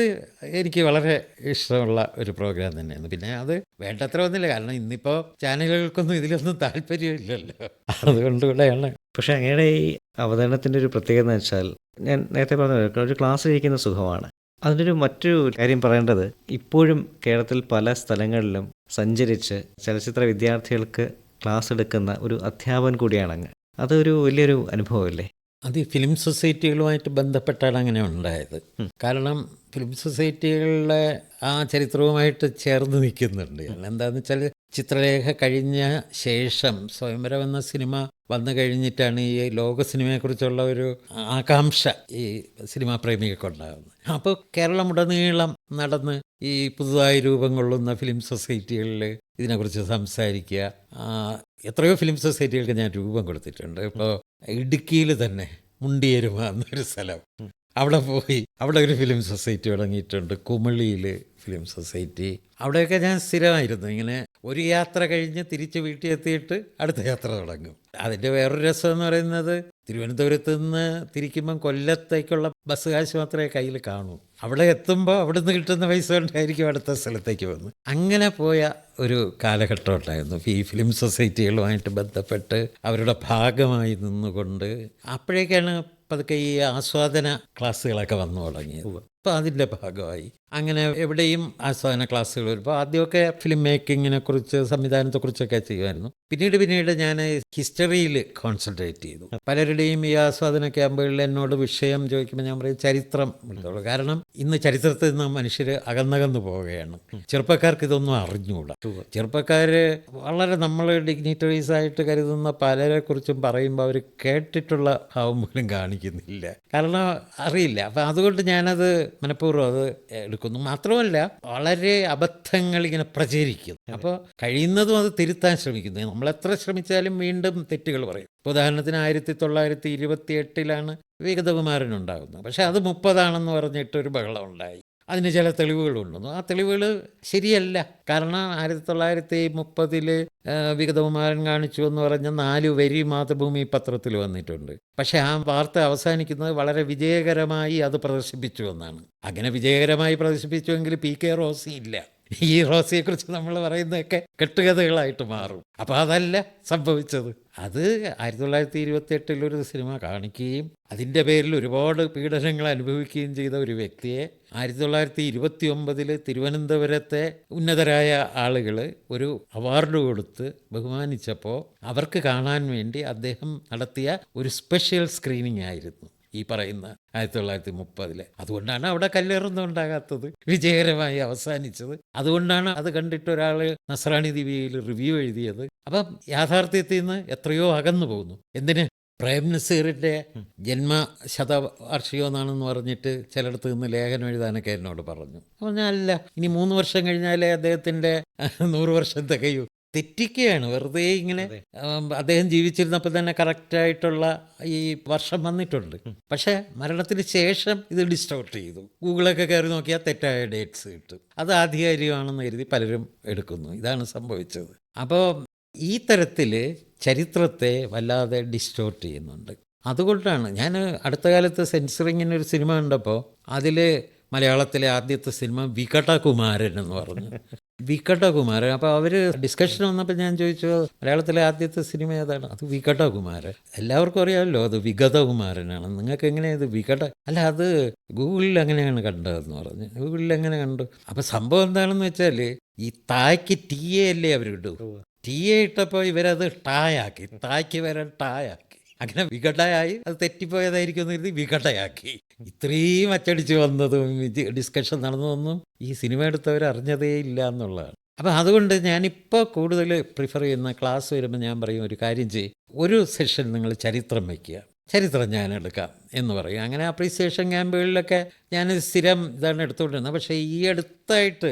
എനിക്ക് വളരെ ഇഷ്ടമുള്ള ഒരു പ്രോഗ്രാം തന്നെയാണ്. പിന്നെ അത് വേണ്ടത്ര ഒന്നുമില്ല, കാരണം ഇന്നിപ്പോൾ ചാനലുകൾക്കൊന്നും ഇതിലൊന്നും താല്പര്യമില്ലല്ലോ, അതുകൊണ്ടുകൂടെയാണ്. പക്ഷേ അങ്ങയുടെ ഈ അവതരണത്തിൻ്റെ ഒരു പ്രത്യേകത എന്ന് വെച്ചാൽ, ഞാൻ നേരത്തെ പറഞ്ഞ ഒരു ക്ലാസ്സിലിരിക്കുന്ന സുഖമാണ്. അതിൻ്റെ മറ്റൊരു കാര്യം പറയേണ്ടത്, ഇപ്പോഴും കേരളത്തിൽ പല സ്ഥലങ്ങളിലും സഞ്ചരിച്ച് ചലച്ചിത്ര വിദ്യാർത്ഥികൾക്ക് ക്ലാസ് എടുക്കുന്ന ഒരു അധ്യാപകൻ കൂടിയാണ് അങ്ങ്. അതൊരു വലിയൊരു അനുഭവമല്ലേ? അത് ഈ ഫിലിം സൊസൈറ്റികളുമായിട്ട് ബന്ധപ്പെട്ടാണ് അങ്ങനെ ഉണ്ടായത്. കാരണം ഫിലിം സൊസൈറ്റികളുടെ ആ ചരിത്രവുമായിട്ട് ചേർന്ന് നിൽക്കുന്നുണ്ട്. എന്താണെന്ന് വെച്ചാൽ ചിത്രലേഖ കഴിഞ്ഞ ശേഷം സ്വയംവരം എന്ന സിനിമ വന്നു കഴിഞ്ഞിട്ടാണ് ഈ ലോക സിനിമയെക്കുറിച്ചുള്ള ഒരു ആകാംക്ഷ ഈ സിനിമാ പ്രേമികൾക്കുണ്ടാകുന്നത്. അപ്പോൾ കേരളമുടനീളം നടന്ന് ഈ പുതുതായി രൂപം കൊള്ളുന്ന ഫിലിം സൊസൈറ്റികളിൽ ഇതിനെക്കുറിച്ച് സംസാരിക്കുക. എത്രയോ ഫിലിം സൊസൈറ്റികൾക്ക് ഞാൻ രൂപം കൊടുത്തിട്ടുണ്ട്. ഇപ്പോൾ ഇടുക്കിയിൽ തന്നെ മുണ്ടിയരുമ എന്നൊരു സ്ഥലം, അവിടെ പോയി അവിടെ ഒരു ഫിലിം സൊസൈറ്റി തുടങ്ങിയിട്ടുണ്ട്. കുമളിയിൽ ഫിലിം സൊസൈറ്റി, അവിടെയൊക്കെ ഞാൻ സ്ഥിരമായിരുന്നു. ഇങ്ങനെ ഒരു യാത്ര കഴിഞ്ഞ് തിരിച്ച് വീട്ടിൽ എത്തിയിട്ട് അടുത്ത യാത്ര തുടങ്ങും. അതിൻ്റെ വേറൊരു രസം എന്ന് പറയുന്നത്, തിരുവനന്തപുരത്ത് നിന്ന് തിരിക്കുമ്പം കൊല്ലത്തേക്കുള്ള ബസ് കാശ് മാത്രമേ കയ്യിൽ കാണൂ. അവിടെ എത്തുമ്പോൾ അവിടെ നിന്ന് കിട്ടുന്ന പൈസ കൊണ്ടായിരിക്കും അടുത്ത സ്ഥലത്തേക്ക് വന്ന്. അങ്ങനെ പോയ ഒരു കാലഘട്ടം ഉണ്ടായിരുന്നു ഈ ഫിലിം സൊസൈറ്റികളുമായിട്ട് ബന്ധപ്പെട്ട് അവരുടെ ഭാഗമായി നിന്നുകൊണ്ട്. അപ്പോഴേക്കാണ് പതുക്കെ ഈ ആസ്വാദന ക്ലാസ്സുകളൊക്കെ വന്നു തുടങ്ങിയത്. അപ്പോൾ അതിൻ്റെ ഭാഗമായി അങ്ങനെ എവിടെയും ആസ്വാദന ക്ലാസ്സുകൾ വരുമ്പോൾ ആദ്യമൊക്കെ ഫിലിം മേക്കിങ്ങിനെ കുറിച്ച് സംവിധാനത്തെക്കുറിച്ചൊക്കെ ചെയ്യുമായിരുന്നു. പിന്നീട് ഞാൻ ഹിസ്റ്ററിയിൽ കോൺസെൻട്രേറ്റ് ചെയ്തു. പലരുടെയും ഈ ആസ്വാദന ക്യാമ്പുകളിൽ എന്നോട് വിഷയം ചോദിക്കുമ്പോൾ ഞാൻ പറയും ചരിത്രം എടുത്തോളൂ. കാരണം ഇന്ന് ചരിത്രത്തിൽ നിന്ന് മനുഷ്യർ അകന്നകന്നു പോവുകയാണ്. ചെറുപ്പക്കാർക്ക് ഇതൊന്നും അറിഞ്ഞുകൂടാ. ചെറുപ്പക്കാർ വളരെ നമ്മൾ ഡിഗ്നിറ്ററീസ് ആയിട്ട് കരുതുന്ന പലരെ കുറിച്ചും പറയുമ്പോൾ അവർ കേട്ടിട്ടുള്ള ഭാവം പോലും കാണിക്കുന്നില്ല, കാരണം അറിയില്ല. അപ്പം അതുകൊണ്ട് ഞാനത് മനഃപൂർവ്വം അത് എടുക്കുന്നു. മാത്രമല്ല വളരെ അബദ്ധങ്ങൾ ഇങ്ങനെ പ്രചരിക്കുന്നു. അപ്പോൾ കഴിയുന്നതും അത് തിരുത്താൻ ശ്രമിക്കുന്നു. നമ്മളെത്ര ശ്രമിച്ചാലും വീണ്ടും തെറ്റുകൾ പറയും. ഇപ്പോൾ ഉദാഹരണത്തിന് 1928 വിഗതകുമാരൻ ഉണ്ടാകുന്നത്. പക്ഷെ അത് 30 പറഞ്ഞിട്ടൊരു ബഹളം ഉണ്ടായി. അതിന് ചില തെളിവുകളുണ്ടെന്നു. ആ തെളിവുകൾ ശരിയല്ല. കാരണം 1930 വിഗതകുമാരൻ കാണിച്ചു എന്ന് പറഞ്ഞ 4 വരി മാതൃഭൂമി പത്രത്തിൽ വന്നിട്ടുണ്ട്. പക്ഷേ ആ വാർത്ത അവസാനിക്കുന്നത് വളരെ വിജയകരമായി അത് പ്രദർശിപ്പിച്ചു എന്നാണ്. അങ്ങനെ വിജയകരമായി പ്രദർശിപ്പിച്ചുവെങ്കിൽ PK റോസി ഇല്ല. ഈ റോസിയെക്കുറിച്ച് നമ്മൾ പറയുന്നതൊക്കെ കെട്ടുകഥകളായിട്ട് മാറും. അപ്പോൾ അതല്ല സംഭവിച്ചത്. അത് 1928 ഒരു സിനിമ കാണിക്കുകയും അതിൻ്റെ പേരിൽ ഒരുപാട് പീഡനങ്ങൾ അനുഭവിക്കുകയും ചെയ്ത ഒരു വ്യക്തിയെ 1929 തിരുവനന്തപുരത്തെ ഉന്നതരായ ആളുകൾ ഒരു അവാർഡ് കൊടുത്ത് ബഹുമാനിച്ചപ്പോൾ അവർക്ക് കാണാൻ വേണ്ടി അദ്ദേഹം നടത്തിയ ഒരു സ്പെഷ്യൽ സ്ക്രീനിങ് ആയിരുന്നു ഈ പറയുന്ന 1930. അതുകൊണ്ടാണ് അവിടെ കല്ലേറൊന്നും ഉണ്ടാകാത്തത്, വിജയകരമായി അവസാനിച്ചത്. അതുകൊണ്ടാണ് അത് കണ്ടിട്ട് ഒരാൾ നസ്രാണി ദിവ്യയിൽ റിവ്യൂ എഴുതിയത്. അപ്പം യാഥാർത്ഥ്യത്തിൽ നിന്ന് എത്രയോ അകന്നു പോകുന്നു. എന്തിന്? പ്രേം നസീറിൻ്റെ ജന്മശതവാർഷികം എന്നാണെന്ന് പറഞ്ഞിട്ട് ചിലയിടത്ത് നിന്ന് ലേഖനം എഴുതാനൊക്കെ എന്നോട് പറഞ്ഞു. അപ്പോൾ ഞാൻ അല്ല, ഇനി 3 വർഷം കഴിഞ്ഞാലേ അദ്ദേഹത്തിൻ്റെ 100 വർഷം തികയൂ. തെറ്റിക്കുകയാണ് വെറുതെ ഇങ്ങനെ. അദ്ദേഹം ജീവിച്ചിരുന്നപ്പോൾ തന്നെ കറക്റ്റായിട്ടുള്ള ഈ വർഷം വന്നിട്ടുണ്ട്. പക്ഷേ മരണത്തിന് ശേഷം ഇത് ഡിസ്റ്റോർട്ട് ചെയ്തു. ഗൂഗിളൊക്കെ കയറി നോക്കിയാൽ തെറ്റായ ഡേറ്റ്സ് കിട്ടും. അത് ആധികാരികമാണെന്ന് കരുതി പലരും എടുക്കുന്നു. ഇതാണ് സംഭവിച്ചത്. അപ്പോൾ ഈ തരത്തിൽ ചരിത്രത്തെ വല്ലാതെ ഡിസ്റ്റോർട്ട് ചെയ്യുന്നുണ്ട്. അതുകൊണ്ടാണ് ഞാൻ അടുത്ത കാലത്ത് സെൻസറിങ്ങിനൊരു സിനിമ കണ്ടപ്പോൾ അതിൽ മലയാളത്തിലെ ആദ്യത്തെ സിനിമ വികടകുമാരൻ എന്ന് പറഞ്ഞു. വികടകുമാരൻ. അപ്പോൾ അവർ ഡിസ്കഷൻ വന്നപ്പോൾ ഞാൻ ചോദിച്ചു, മലയാളത്തിലെ ആദ്യത്തെ സിനിമ ഏതാണ്? അത് വികടകുമാരൻ. എല്ലാവർക്കും അറിയാമല്ലോ അത് വിഗതകുമാരനാണ്. നിങ്ങൾക്ക് എങ്ങനെയാണ് ഇത് വികട? അല്ല, അത് ഗൂഗിളിൽ അങ്ങനെയാണ് കണ്ടതെന്ന് പറഞ്ഞു. ഗൂഗിളിൽ എങ്ങനെ കണ്ടു? അപ്പോൾ സംഭവം എന്താണെന്ന് വെച്ചാൽ ഈ തായ്ക്ക് ടി എ അല്ലേ അവരിട്ടു. ടി എ ഇട്ടപ്പോൾ ഇവരത് ടായാക്കി, തായ്ക്ക് വരാൻ ടായാക്കി. അങ്ങനെ വികടയായി. അത് തെറ്റിപ്പോയതായിരിക്കും എന്ന് കരുതി വികടയാക്കി. ഇത്രയും അച്ചടിച്ച് വന്നതും ഡിസ്കഷൻ നടന്നതൊന്നും ഈ സിനിമ എടുത്തവർ അറിഞ്ഞതേ ഇല്ല എന്നുള്ളതാണ്. അപ്പം അതുകൊണ്ട് ഞാനിപ്പോൾ കൂടുതൽ പ്രിഫർ ചെയ്യുന്ന, ക്ലാസ് വരുമ്പോൾ ഞാൻ പറയും ഒരു കാര്യം ചെയ്യും, ഒരു സെഷൻ നിങ്ങൾ ചരിത്രം വയ്ക്കുക, ചരിത്രം ഞാൻ എടുക്കാം എന്ന് പറയും. അങ്ങനെ അപ്രീസിയേഷൻ ക്യാമ്പുകളിലൊക്കെ ഞാൻ സ്ഥിരം ഇതാണ് എടുത്തുകൊണ്ടിരുന്നത്. പക്ഷേ ഈ അടുത്തായിട്ട്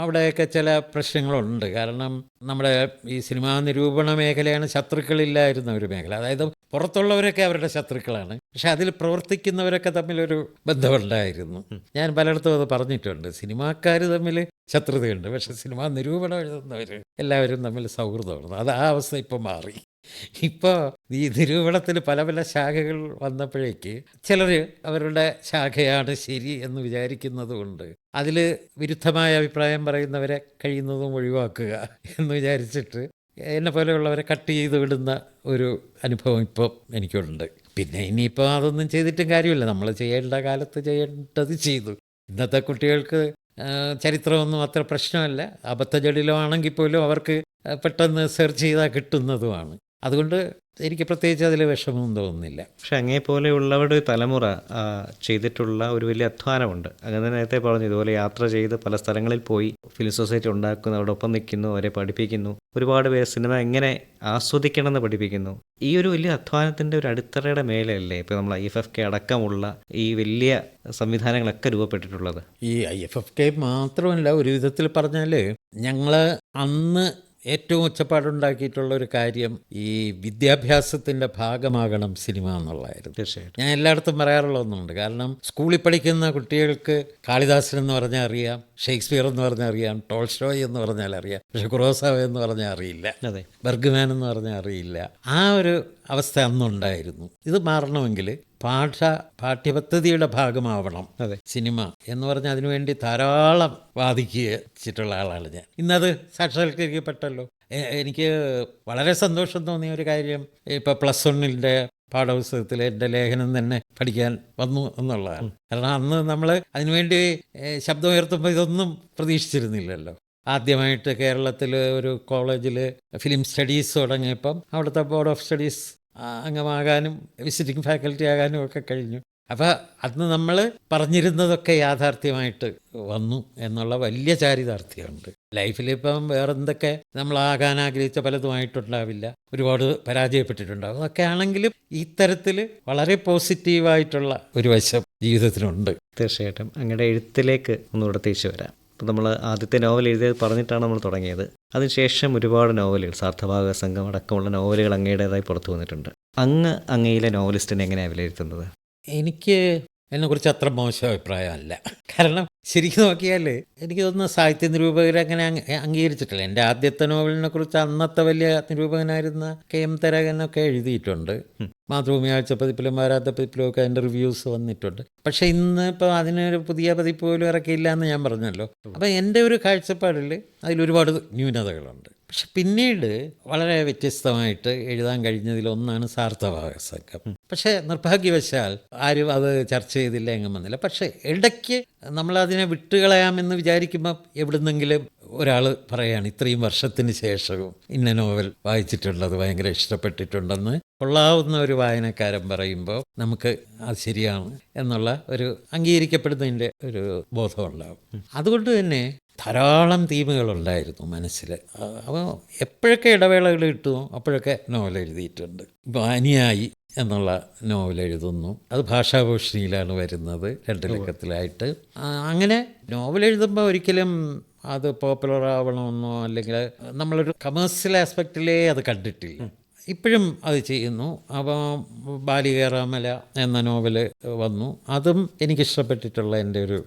അവിടെയൊക്കെ ചില പ്രശ്നങ്ങളുണ്ട്. കാരണം നമ്മുടെ ഈ സിനിമാ നിരൂപണ മേഖലയാണ് ശത്രുക്കളില്ലായിരുന്ന ഒരു മേഖല. അതായത് പുറത്തുള്ളവരൊക്കെ അവരുടെ ശത്രുക്കളാണ്, പക്ഷെ അതിൽ പ്രവർത്തിക്കുന്നവരൊക്കെ തമ്മിലൊരു ബന്ധമുണ്ടായിരുന്നു. ഞാൻ പലയിടത്തും അത് പറഞ്ഞിട്ടുണ്ട്. സിനിമാക്കാർ തമ്മിൽ ശത്രുതയുണ്ട്, പക്ഷെ സിനിമാ നിരൂപണം എഴുതുന്നവർ എല്ലാവരും തമ്മിൽ സൗഹൃദമാണ്. അത് ആ അവസ്ഥ ഇപ്പോൾ മാറി. ഇപ്പോൾ ഈ നിരൂപണത്തിൽ പല പല ശാഖകൾ വന്നപ്പോഴേക്ക് ചിലർ അവരുടെ ശാഖയാണ് ശരി എന്ന് വിചാരിക്കുന്നത് കൊണ്ട് അതിൽ വിരുദ്ധമായ അഭിപ്രായം പറയുന്നവരെ കഴിയുന്നതും ഒഴിവാക്കുക എന്ന് വിചാരിച്ചിട്ട് എന്നെ പോലെയുള്ളവരെ കട്ട് ചെയ്ത് വിടുന്ന ഒരു അനുഭവം ഇപ്പോൾ എനിക്കുണ്ട്. പിന്നെ ഇനിയിപ്പോൾ അതൊന്നും ചെയ്തിട്ടും കാര്യമില്ല. നമ്മൾ ചെയ്യേണ്ട കാലത്ത് ചെയ്യേണ്ടത് ചെയ്തു. ഇന്നത്തെ കുട്ടികൾക്ക് ചരിത്രമൊന്നും അത്ര പ്രശ്നമല്ല. അബദ്ധജടിലമാണെങ്കിൽ പോലും അവർക്ക് പെട്ടെന്ന് സെർച്ച് ചെയ്താൽ കിട്ടുന്നതുമാണ്. അതുകൊണ്ട് എനിക്ക് പ്രത്യേകിച്ച് അതിൽ വിഷമമൊന്നും തോന്നുന്നില്ല. പക്ഷെ അങ്ങേപോലെയുള്ളവരുടെ ഒരു തലമുറ ചെയ്തിട്ടുള്ള ഒരു വലിയ അധ്വാനമുണ്ട്. അങ്ങനെ നേരത്തെ പറഞ്ഞു, ഇതുപോലെ യാത്ര ചെയ്ത് പല സ്ഥലങ്ങളിൽ പോയി ഫിലിം സൊസൈറ്റി ഉണ്ടാക്കുന്നു, അവരോടൊപ്പം നിൽക്കുന്നു, അവരെ പഠിപ്പിക്കുന്നു, ഒരുപാട് പേര് സിനിമ എങ്ങനെ ആസ്വദിക്കണമെന്ന് പഠിപ്പിക്കുന്നു. ഈ ഒരു വലിയ അധ്വാനത്തിൻ്റെ ഒരു അടിത്തറയുടെ മേലെയല്ലേ ഇപ്പോൾ നമ്മൾ IFFK അടക്കമുള്ള ഈ വലിയ സംവിധാനങ്ങളൊക്കെ രൂപപ്പെട്ടിട്ടുള്ളത്? ഈ IFFK മാത്രമല്ല, ഒരു വിധത്തിൽ പറഞ്ഞാൽ ഞങ്ങൾ അന്ന് ഏറ്റവും ഒച്ചപ്പാടുണ്ടാക്കിയിട്ടുള്ള ഒരു കാര്യം ഈ വിദ്യാഭ്യാസത്തിൻ്റെ ഭാഗമാകണം സിനിമ എന്നുള്ളതായിരുന്നു. തീർച്ചയായിട്ടും ഞാൻ എല്ലായിടത്തും പറയാറുള്ള ഒന്നുണ്ട്. കാരണം സ്കൂളിൽ പഠിക്കുന്ന കുട്ടികൾക്ക് കാളിദാസൻ എന്ന് പറഞ്ഞാൽ അറിയാം, ഷേക്സ്പിയർ എന്ന് പറഞ്ഞാൽ അറിയാം, ടോൾസ്റ്റോയ് എന്ന് പറഞ്ഞാൽ അറിയാം, പക്ഷെ കുറോസാവ എന്ന് പറഞ്ഞാൽ അറിയില്ല, അതെ, ബർഗ്മാൻ എന്ന് പറഞ്ഞാൽ അറിയില്ല. ആ ഒരു അവസ്ഥ അന്നുണ്ടായിരുന്നു. ഇത് മാറണമെങ്കിൽ പാഠ്യപദ്ധതിയുടെ ഭാഗമാവണം അതെ സിനിമ എന്ന് പറഞ്ഞാൽ അതിനുവേണ്ടി ധാരാളം വാദിച്ചിട്ടുള്ള ആളാണ് ഞാൻ. ഇന്നത് സാക്ഷാത്കരിക്കപ്പെട്ടല്ലോ. എനിക്ക് വളരെ സന്തോഷം തോന്നിയ ഒരു കാര്യം, ഇപ്പോൾ +1 പാഠപുസ്തകത്തിൽ എൻ്റെ ലേഖനം തന്നെ പഠിക്കാൻ വന്നു എന്നുള്ളതാണ്. കാരണം അന്ന് നമ്മൾ അതിനുവേണ്ടി ശബ്ദമുയർത്തുമ്പോൾ ഇതൊന്നും പ്രതീക്ഷിച്ചിരുന്നില്ലല്ലോ. ആദ്യമായിട്ട് കേരളത്തിൽ ഒരു കോളേജിൽ ഫിലിം സ്റ്റഡീസ് തുടങ്ങിയപ്പം അവിടുത്തെ ബോർഡ് ഓഫ് സ്റ്റഡീസ് അംഗമാകാനും വിസിറ്റിംഗ് ഫാക്കൽറ്റി ആകാനും ഒക്കെ കഴിഞ്ഞു. അപ്പോൾ അന്ന് നമ്മൾ പറഞ്ഞിരുന്നതൊക്കെ യാഥാർത്ഥ്യമായിട്ട് വന്നു എന്നുള്ള വലിയ ചാരിതാർത്ഥ്യമുണ്ട്. ലൈഫിലിപ്പം വേറെന്തൊക്കെ നമ്മളാകാൻ ആഗ്രഹിച്ച പലതുമായിട്ടുണ്ടാവില്ല, ഒരുപാട് പരാജയപ്പെട്ടിട്ടുണ്ടാവും. അതൊക്കെ ആണെങ്കിലും ഇത്തരത്തിൽ വളരെ പോസിറ്റീവായിട്ടുള്ള ഒരു വശം ജീവിതത്തിനുണ്ട്. തീർച്ചയായിട്ടും അങ്ങയുടെ എഴുത്തിലേക്ക് ഒന്നുകൂടെ തിരിച്ചു വരാം. ഇപ്പോൾ നമ്മൾ ആദ്യത്തെ നോവൽ എഴുതിയത് പറഞ്ഞിട്ടാണ് നമ്മൾ തുടങ്ങിയത്. അതിനുശേഷം ഒരുപാട് നോവലുകൾ, സാർത്ഥഭാഗ സംഘം അടക്കമുള്ള നോവലുകൾ അങ്ങയുടേതായി പുറത്തു വന്നിട്ടുണ്ട്. അങ്ങയിലെ നോവലിസ്റ്റിനെ എങ്ങനെയാണ് വിലയിരുത്തുന്നത്? എനിക്ക് എന്നെക്കുറിച്ച് അത്ര മോശം അഭിപ്രായമല്ല. കാരണം ശരിക്കും നോക്കിയാൽ എനിക്ക് തോന്നുന്നു സാഹിത്യ നിരൂപകരങ്ങനെ അംഗീകരിച്ചിട്ടില്ല. എൻ്റെ ആദ്യത്തെ നോവലിനെ കുറിച്ച് അന്നത്തെ വലിയ നിരൂപകനായിരുന്ന KM തരകനൊക്കെ എഴുതിയിട്ടുണ്ട്. മാതൃഭൂമി ആഴ്ചപ്പതിപ്പിലും വാരാന്ത്യപ്പതിപ്പിലും ഒക്കെ അതിൻ്റെ റിവ്യൂസ് വന്നിട്ടുണ്ട്. പക്ഷേ ഇന്ന് ഇപ്പോൾ അതിനൊരു പുതിയ പതിപ്പ് പോലും ഇറക്കിയില്ല എന്ന് ഞാൻ പറഞ്ഞല്ലോ. അപ്പം എൻ്റെ ഒരു കാഴ്ചപ്പാടിൽ അതിലൊരുപാട് ന്യൂനതകളുണ്ട്. പക്ഷെ പിന്നീട് വളരെ വ്യത്യസ്തമായിട്ട് എഴുതാൻ കഴിഞ്ഞതിലൊന്നാണ് സാർത്ഥഭാവസംഘം. പക്ഷേ നിർഭാഗ്യവശാൽ ആരും അത് ചർച്ച ചെയ്തില്ല, എങ്ങും വന്നില്ല. പക്ഷേ ഇടയ്ക്ക് നമ്മളതിനെ വിട്ടുകളയാമെന്ന് വിചാരിക്കുമ്പോൾ എവിടുന്നെങ്കിലും ഒരാൾ പറയുകയാണ് ഇത്രയും വർഷത്തിന് ശേഷവും ഇന്ന നോവൽ വായിച്ചിട്ടുള്ളത് ഭയങ്കര ഇഷ്ടപ്പെട്ടിട്ടുണ്ടെന്ന് കൊള്ളാവുന്ന ഒരു വായനക്കാരൻ പറയുമ്പോൾ നമുക്ക് അത് ശരിയാണ് എന്നുള്ള ഒരു അംഗീകരിക്കപ്പെടുന്നതിൻ്റെ ഒരു ബോധമുണ്ടാകും. അതുകൊണ്ട് തന്നെ ധാരാളം തീമുകളുണ്ടായിരുന്നു മനസ്സിൽ. അപ്പോൾ എപ്പോഴൊക്കെ ഇടവേളകൾ കിട്ടുമോ അപ്പോഴൊക്കെ നോവൽ എഴുതിയിട്ടുണ്ട്. ഇപ്പോൾ അനുയായി എന്നുള്ള നോവൽ എഴുതുന്നു. അത് ഭാഷാഭൂഷണിയിലാണ് വരുന്നത്, 2 ലക്കത്തിലായിട്ട്. അങ്ങനെ നോവൽ എഴുതുമ്പോൾ ഒരിക്കലും അത് പോപ്പുലർ ആവണമെന്നോ അല്ലെങ്കിൽ നമ്മളൊരു കമേഴ്സ്യൽ ആസ്പെക്റ്റിലേ അത് കണ്ടിട്ടില്ല. ഇപ്പോഴും അത് ചെയ്യുന്നു. അപ്പോൾ ബാലികേറാമല എന്ന നോവല് വന്നു. അതും എനിക്കിഷ്ടപ്പെട്ടിട്ടുള്ള എൻ്റെ ഒരു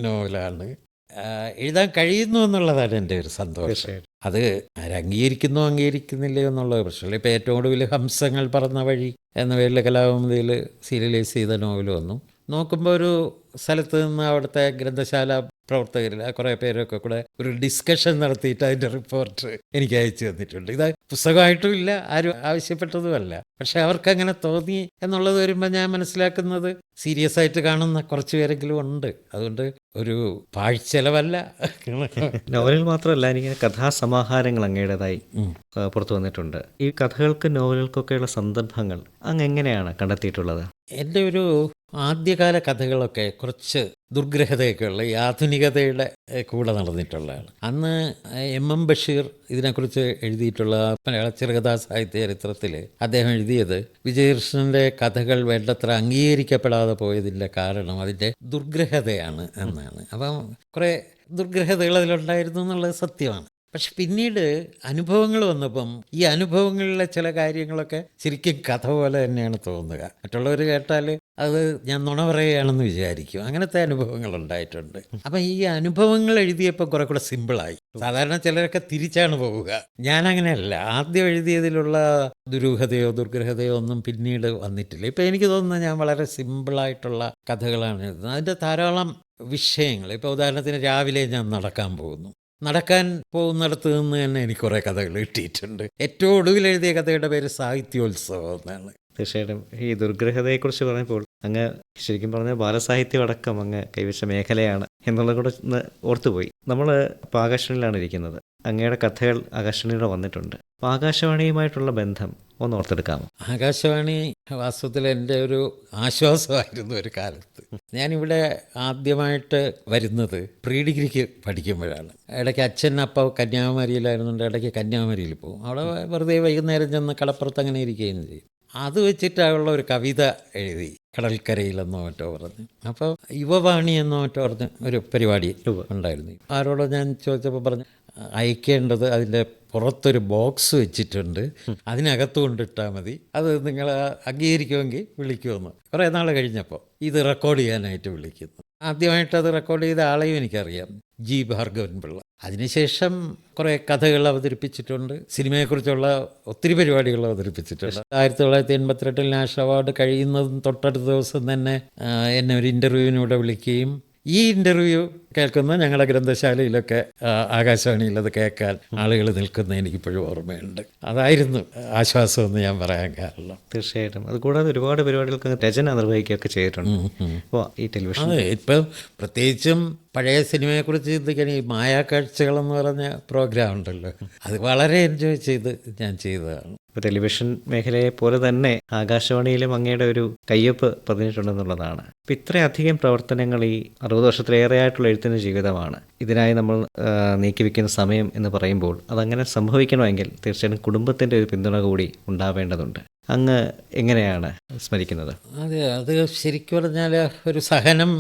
നോവലാണ്. എഴുതാൻ കഴിയുന്നു എന്നുള്ളതാണ് എൻ്റെ ഒരു സന്തോഷം. അത് ആരംഗീകരിക്കുന്നോ അംഗീകരിക്കുന്നില്ലയോ എന്നുള്ള പ്രശ്നമില്ല. ഇപ്പോൾ ഏറ്റവും ഒടുവിൽ ഹംസങ്ങൾ പറന്ന വഴി എന്ന പേരിൽ കലാകൗമുദിയിൽ സീരിയലൈസ് ചെയ്ത നോവൽ വന്നു. നോക്കുമ്പോൾ ഒരു സ്ഥലത്ത് നിന്ന് അവിടുത്തെ ഗ്രന്ഥശാല പ്രവർത്തകരിൽ കുറേ പേരൊക്കെ കൂടെ ഒരു ഡിസ്കഷൻ നടത്തിയിട്ട് അതിൻ്റെ റിപ്പോർട്ട് എനിക്ക് അയച്ചു തന്നിട്ടുണ്ട്. ഇത് പുസ്തകമായിട്ടും ഇല്ല, ആരും ആവശ്യപ്പെട്ടതുമല്ല. പക്ഷെ അവർക്കങ്ങനെ തോന്നി എന്നുള്ളത് വരുമ്പോൾ ഞാൻ മനസ്സിലാക്കുന്നത് സീരിയസ് ആയിട്ട് കാണുന്ന കുറച്ച് പേരെങ്കിലും ഉണ്ട്. അതുകൊണ്ട് ഒരു പാഴ്ചെലവല്ല. നോവലുകൾ മാത്രമല്ല, എനിക്ക് കഥാസമാഹാരങ്ങൾ അങ്ങയുടേതായി പുറത്തു വന്നിട്ടുണ്ട്. ഈ കഥകൾക്ക് നോവലുകൾക്കൊക്കെയുള്ള സന്ദർഭങ്ങൾ അങ്ങ് എങ്ങനെയാണ് കണ്ടെത്തിയിട്ടുള്ളത്? എൻ്റെ ഒരു ആദ്യകാല കഥകളൊക്കെ കുറച്ച് ദുർഗ്രഹതയൊക്കെ ഉള്ള ഈ ആധുനികതയുടെ കൂടെ നടന്നിട്ടുള്ളതാണ്. അന്ന് MM ബഷീർ ഇതിനെക്കുറിച്ച് എഴുതിയിട്ടുള്ള മലയാള ചെറുകഥാ സാഹിത്യ ചരിത്രത്തിൽ അദ്ദേഹം എഴുതിയത് വിജയകൃഷ്ണൻ്റെ കഥകൾ വേണ്ടത്ര അംഗീകരിക്കപ്പെടാതെ പോയതിൻ്റെ കാരണം അതിൻ്റെ ദുർഗ്രഹതയാണ് എന്നാണ്. അപ്പം കുറേ ദുർഗ്രഹതകൾ അതിലുണ്ടായിരുന്നു എന്നുള്ളത് സത്യമാണ്. പക്ഷെ പിന്നീട് അനുഭവങ്ങൾ വന്നപ്പം ഈ അനുഭവങ്ങളിലെ ചില കാര്യങ്ങളൊക്കെ ശരിക്കും കഥ പോലെ തന്നെയാണ് തോന്നുക. മറ്റുള്ളവർ കേട്ടാൽ അത് ഞാൻ നുണ പറയുകയാണെന്ന് വിചാരിക്കും. അങ്ങനത്തെ അനുഭവങ്ങൾ ഉണ്ടായിട്ടുണ്ട്. അപ്പം ഈ അനുഭവങ്ങൾ എഴുതിയപ്പോൾ കുറെ കൂടെ സിമ്പിളായി. സാധാരണ ചിലരൊക്കെ തിരിച്ചാണ് പോവുക. ഞാനങ്ങനെയല്ല. ആദ്യം എഴുതിയതിലുള്ള ദുരൂഹതയോ ദുർഗ്രഹതയോ ഒന്നും പിന്നീട് വന്നിട്ടില്ല. ഇപ്പം എനിക്ക് തോന്നുന്നത് ഞാൻ വളരെ സിമ്പിളായിട്ടുള്ള കഥകളാണ് എഴുതുന്നത്. അതിൻ്റെ ധാരാളം വിഷയങ്ങൾ. ഇപ്പോൾ ഉദാഹരണത്തിന് രാവിലെ ഞാൻ നടക്കാൻ പോകുന്നു. നടക്കാൻ പോകുന്നിടത്ത് നിന്ന് തന്നെ എനിക്ക് കുറേ കഥകൾ കിട്ടിയിട്ടുണ്ട്. ഏറ്റവും ഒടുവിൽ എഴുതിയ കഥയുടെ പേര് സാഹിത്യോത്സവം എന്നാണ്. തീർച്ചയായിട്ടും ഈ ദുർഗ്രഹതയെക്കുറിച്ച് പറഞ്ഞപ്പോൾ അങ്ങ് ശരിക്കും പറഞ്ഞാൽ ബാലസാഹിത്യം അടക്കം അങ്ങ് കൈവച്ച മേഖലയാണ് എന്നുള്ളത് കൂടെ ഒന്ന് ഓർത്തുപോയി. നമ്മൾ ഇപ്പോൾ ആകാശവാണിയിലാണ് ഇരിക്കുന്നത്. അങ്ങയുടെ കഥകൾ ആകാശവാണിയുടെ വന്നിട്ടുണ്ട്. അപ്പോൾ ആകാശവാണിയുമായിട്ടുള്ള ബന്ധം ഒന്ന് ഓർത്തെടുക്കാമോ? ആകാശവാണി വാസ്തവത്തിൽ എൻ്റെ ഒരു ആശ്വാസമായിരുന്നു ഒരു കാലത്ത്. ഞാനിവിടെ ആദ്യമായിട്ട് വരുന്നത് പ്രീ ഡിഗ്രിക്ക് പഠിക്കുമ്പോഴാണ്. ഇടയ്ക്ക് അച്ഛൻ അപ്പോൾ കന്യാകുമാരിയിലായിരുന്നുണ്ട്. ഇടയ്ക്ക് കന്യാകുമാരിയിൽ പോകും. അവിടെ വെറുതെ വൈകുന്നേരം ചെന്ന് കടപ്പുറത്ത് അങ്ങനെ ഇരിക്കുകയും ചെയ്യും. അത് വെച്ചിട്ടുള്ള ഒരു കവിത എഴുതി, കടൽക്കരയിലെന്നോ മറ്റോ പറഞ്ഞ്. അപ്പോൾ യുവവാണി എന്നോ മറ്റോ പറഞ്ഞ് ഒരു പരിപാടി ഉണ്ടായിരുന്നു. ആരോടോ ഞാൻ ചോദിച്ചപ്പോൾ പറഞ്ഞ് അയക്കേണ്ടത് അതിൻ്റെ പുറത്തൊരു ബോക്സ് വെച്ചിട്ടുണ്ട്, അതിനകത്ത് കൊണ്ടിട്ടാൽ മതി, അത് നിങ്ങൾ അംഗീകരിക്കുമെങ്കിൽ വിളിക്കുമെന്ന്. കുറേ നാൾ കഴിഞ്ഞപ്പോൾ ഇത് റെക്കോർഡ് ചെയ്യാനായിട്ട് വിളിക്കുന്നു. ആദ്യമായിട്ട് അത് റെക്കോർഡ് ചെയ്ത ആളെയും എനിക്കറിയാം, G. ഭാർഗവൻ പിള്ള. അതിനുശേഷം കുറേ കഥകൾ അവതരിപ്പിച്ചിട്ടുണ്ട്. സിനിമയെക്കുറിച്ചുള്ള ഒത്തിരി പരിപാടികൾ അവതരിപ്പിച്ചിട്ടുണ്ട്. 1988 നാഷണൽ അവാർഡ് കഴിയുന്നതും തൊട്ടടുത്ത ദിവസം തന്നെ എന്നെ ഒരു ഇൻ്റർവ്യൂവിനൂടെ വിളിക്കുകയും ഈ ഇൻ്റർവ്യൂ കേൾക്കുന്ന ഞങ്ങളുടെ ഗ്രന്ഥശാലയിലൊക്കെ ആകാശവാണിയിൽ അത് കേൾക്കാൻ ആളുകൾ നിൽക്കുന്ന എനിക്കിപ്പോഴും ഓർമ്മയുണ്ട്. അതായിരുന്നു ആശ്വാസമെന്ന് ഞാൻ പറയാൻ കാരണം. തീർച്ചയായിട്ടും. അതുകൂടാതെ ഒരുപാട് പരിപാടികൾക്ക് രചന നിർവഹിക്കുകയൊക്കെ ചെയ്തിട്ടുണ്ട്. അപ്പോൾ ഈ ടെലിവിഷൻ ഇപ്പം പ്രത്യേകിച്ചും പഴയ സിനിമയെക്കുറിച്ച് ചിന്തിക്കാൻ ഈ മായാക്കാഴ്ചകളെന്ന് പറഞ്ഞ പ്രോഗ്രാം ഉണ്ടല്ലോ, അത് വളരെ എൻജോയ് ചെയ്ത് ഞാൻ ചെയ്തതാണ്. ഇപ്പോൾ ടെലിവിഷൻ മേഖലയെ പോലെ തന്നെ ആകാശവാണിയിലും അങ്ങയുടെ ഒരു കയ്യൊപ്പ് പതിഞ്ഞിട്ടുണ്ടെന്നുള്ളതാണ്. അപ്പോൾ ഇത്രയധികം പ്രവർത്തനങ്ങൾ ഈ 60 വർഷത്തിലേറെ ആയിട്ടുള്ള എഴുത്തിൻ്റെ ജീവിതമാണ്. ഇതിനായി നമ്മൾ നീക്കിവെക്കുന്ന സമയം എന്ന് പറയുമ്പോൾ അതങ്ങനെ സംഭവിക്കണമെങ്കിൽ തീർച്ചയായിട്ടും കുടുംബത്തിൻ്റെ ഒരു പിന്തുണ കൂടി ഉണ്ടാവേണ്ടതുണ്ട്. അങ്ങ് എങ്ങനെയാണ് സ്മരിക്കുന്നത്? അതെ, അത് ശരിക്കും പറഞ്ഞാൽ ഒരു സഹനം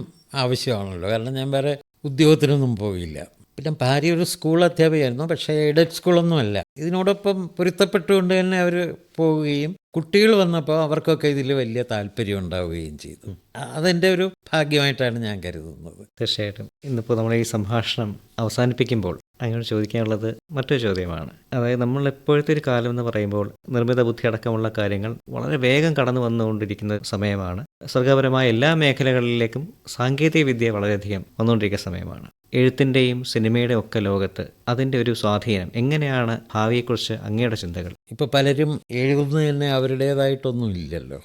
ആവശ്യമാണല്ലോ. കാരണം ഞാൻ വേറെ ഉദ്യോഗത്തിനൊന്നും പോയില്ല. പിന്നെ ഭാര്യ ഒരു സ്കൂൾ അധ്യാപികയായിരുന്നു, പക്ഷേ എയ്ഡഡ് സ്കൂളൊന്നുമല്ല. ഇതിനോടൊപ്പം പൊരുത്തപ്പെട്ടുകൊണ്ട് തന്നെ അവർ പോവുകയും കുട്ടികൾ വന്നപ്പോൾ അവർക്കൊക്കെ ഇതിൽ വലിയ താല്പര്യം ഉണ്ടാവുകയും ചെയ്തു. അതെൻ്റെ ഒരു ഭാഗ്യമായിട്ടാണ് ഞാൻ കരുതുന്നത്. തീർച്ചയായിട്ടും ഇന്നിപ്പോൾ നമ്മൾ ഈ സംഭാഷണം അവസാനിപ്പിക്കുമ്പോൾ അങ്ങോട്ട് ചോദിക്കാനുള്ളത് മറ്റൊരു ചോദ്യമാണ്. അതായത് നമ്മൾ എപ്പോഴത്തെ ഒരു കാലം എന്ന് പറയുമ്പോൾ നിർമ്മിത ബുദ്ധി അടക്കമുള്ള കാര്യങ്ങൾ വളരെ വേഗം കടന്നു വന്നുകൊണ്ടിരിക്കുന്ന സമയമാണ്. സർഗപരമായ എല്ലാ മേഖലകളിലേക്കും സാങ്കേതിക വിദ്യ വളരെയധികം വന്നുകൊണ്ടിരിക്കുന്ന സമയമാണ്. എഴുത്തിൻ്റെയും സിനിമയുടെ ഒക്കെ ലോകത്ത് അതിൻ്റെ ഒരു സ്വാധീനം എങ്ങനെയാണ്? ഭാവിയെക്കുറിച്ച് അങ്ങയുടെ ചിന്തകൾ. ഇപ്പോൾ പലരും എഴുതുന്നതിന് അവരുടേതായിട്ടൊന്നും ഇല്ലല്ലോ.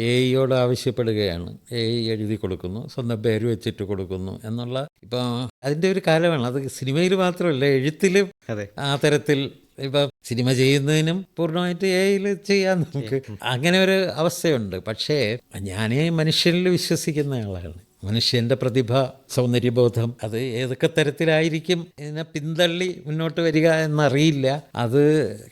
എഐയോട് ആവശ്യപ്പെടുകയാണ്, എഐ എഴുതി കൊടുക്കുന്നു, സ്വന്തം പേര് വെച്ചിട്ട് കൊടുക്കുന്നു എന്നുള്ള ഇപ്പോൾ അതിൻ്റെ ഒരു കാലമാണ്. അത് സിനിമയിൽ മാത്രമല്ല, എഴുത്തിലും അതെ, ആ തരത്തിൽ ഇപ്പം സിനിമ ചെയ്യുന്നതിനും പൂർണ്ണമായിട്ട് എഐയിൽ ചെയ്യാൻ നമുക്ക് അങ്ങനെ ഒരു അവസ്ഥയുണ്ട്. പക്ഷേ ഞാൻ മനുഷ്യനിൽ വിശ്വസിക്കുന്ന ആളാണ്. മനുഷ്യൻ്റെ പ്രതിഭ, സൗന്ദര്യബോധം അത് ഏതൊക്കെ തരത്തിലായിരിക്കും ഇതിനെ പിന്തള്ളി മുന്നോട്ട് വരിക എന്നറിയില്ല. അത്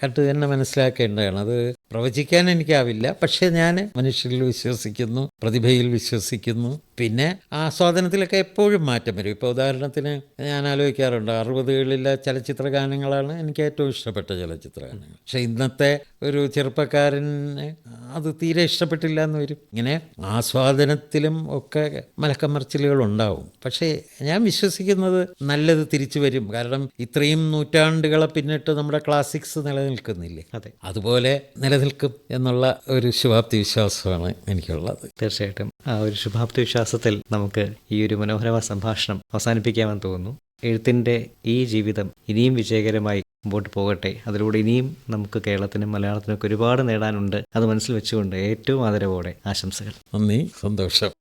കണ്ടു തന്നെ മനസ്സിലാക്കേണ്ടതാണ്. അത് പ്രവചിക്കാൻ എനിക്കാവില്ല. പക്ഷേ ഞാൻ മനുഷ്യരിൽ വിശ്വസിക്കുന്നു, പ്രതിഭയിൽ വിശ്വസിക്കുന്നു. പിന്നെ ആസ്വാദനത്തിലൊക്കെ എപ്പോഴും മാറ്റം വരും. ഇപ്പോൾ ഉദാഹരണത്തിന് ഞാൻ ആലോചിക്കാറുണ്ട്, 60കളിലെ ചലച്ചിത്ര ഗാനങ്ങളാണ് എനിക്ക് ഏറ്റവും ഇഷ്ടപ്പെട്ട ചലച്ചിത്ര ഗാനങ്ങൾ. പക്ഷേ ഇന്നത്തെ ഒരു ചെറുപ്പക്കാരന് അത് തീരെ ഇഷ്ടപ്പെട്ടില്ല എന്ന് വരും. ഇങ്ങനെ ആസ്വാദനത്തിലും ഒക്കെ മലക്കമർച്ചിലുകൾ ഉണ്ടാവും. പക്ഷേ ഞാൻ വിശ്വസിക്കുന്നത് നല്ലത് തിരിച്ചു വരും. കാരണം ഇത്രയും നൂറ്റാണ്ടുകളെ പിന്നിട്ട് നമ്മുടെ ക്ലാസിക്സ് നിലനിൽക്കുന്നില്ലേ, അതെ, അതുപോലെ നിലനിൽക്കും എന്നുള്ള ഒരു ശുഭാപ്തി വിശ്വാസമാണ് എനിക്കുള്ളത്. തീർച്ചയായിട്ടും ആ ഒരു ശുഭാപ്തി വിശ്വാസത്തിൽ നമുക്ക് ഈ ഒരു മനോഹരമായ സംഭാഷണം അവസാനിപ്പിക്കാമെന്ന് തോന്നുന്നു. എഴുത്തിൻ്റെ ഈ ജീവിതം ഇനിയും വിജയകരമായി മുമ്പോട്ട് പോകട്ടെ. അതിലൂടെ ഇനിയും നമുക്ക് കേരളത്തിനും മലയാളത്തിനൊക്കെ ഒരുപാട് നേടാനുണ്ട്. അത് മനസ്സിൽ വെച്ചുകൊണ്ട് ഏറ്റവും ആദരവോടെ ആശംസകൾ. നന്ദി, സന്തോഷം.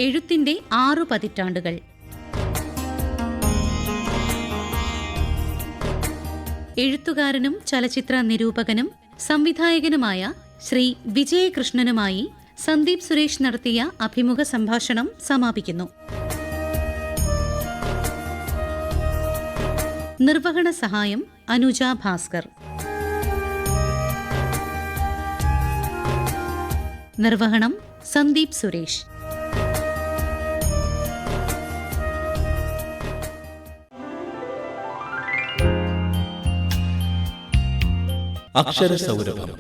എഴുത്തിന്റെ 6 പതിറ്റാണ്ടുകൾ. എഴുത്തുകാരനും ചലച്ചിത്ര നിരൂപകനും സംവിധായകനുമായ ശ്രീ വിജയകൃഷ്ണനുമായി സന്ദീപ് സുരേഷ് നടത്തിയ അഭിമുഖ സംഭാഷണം സമാപിക്കുന്നു. നിർവഹണ സഹായം അനുജ ഭാസ്കർ. നിർവഹണം സന്ദീപ് സുരേഷ്. അക്ഷരസൗരഭം.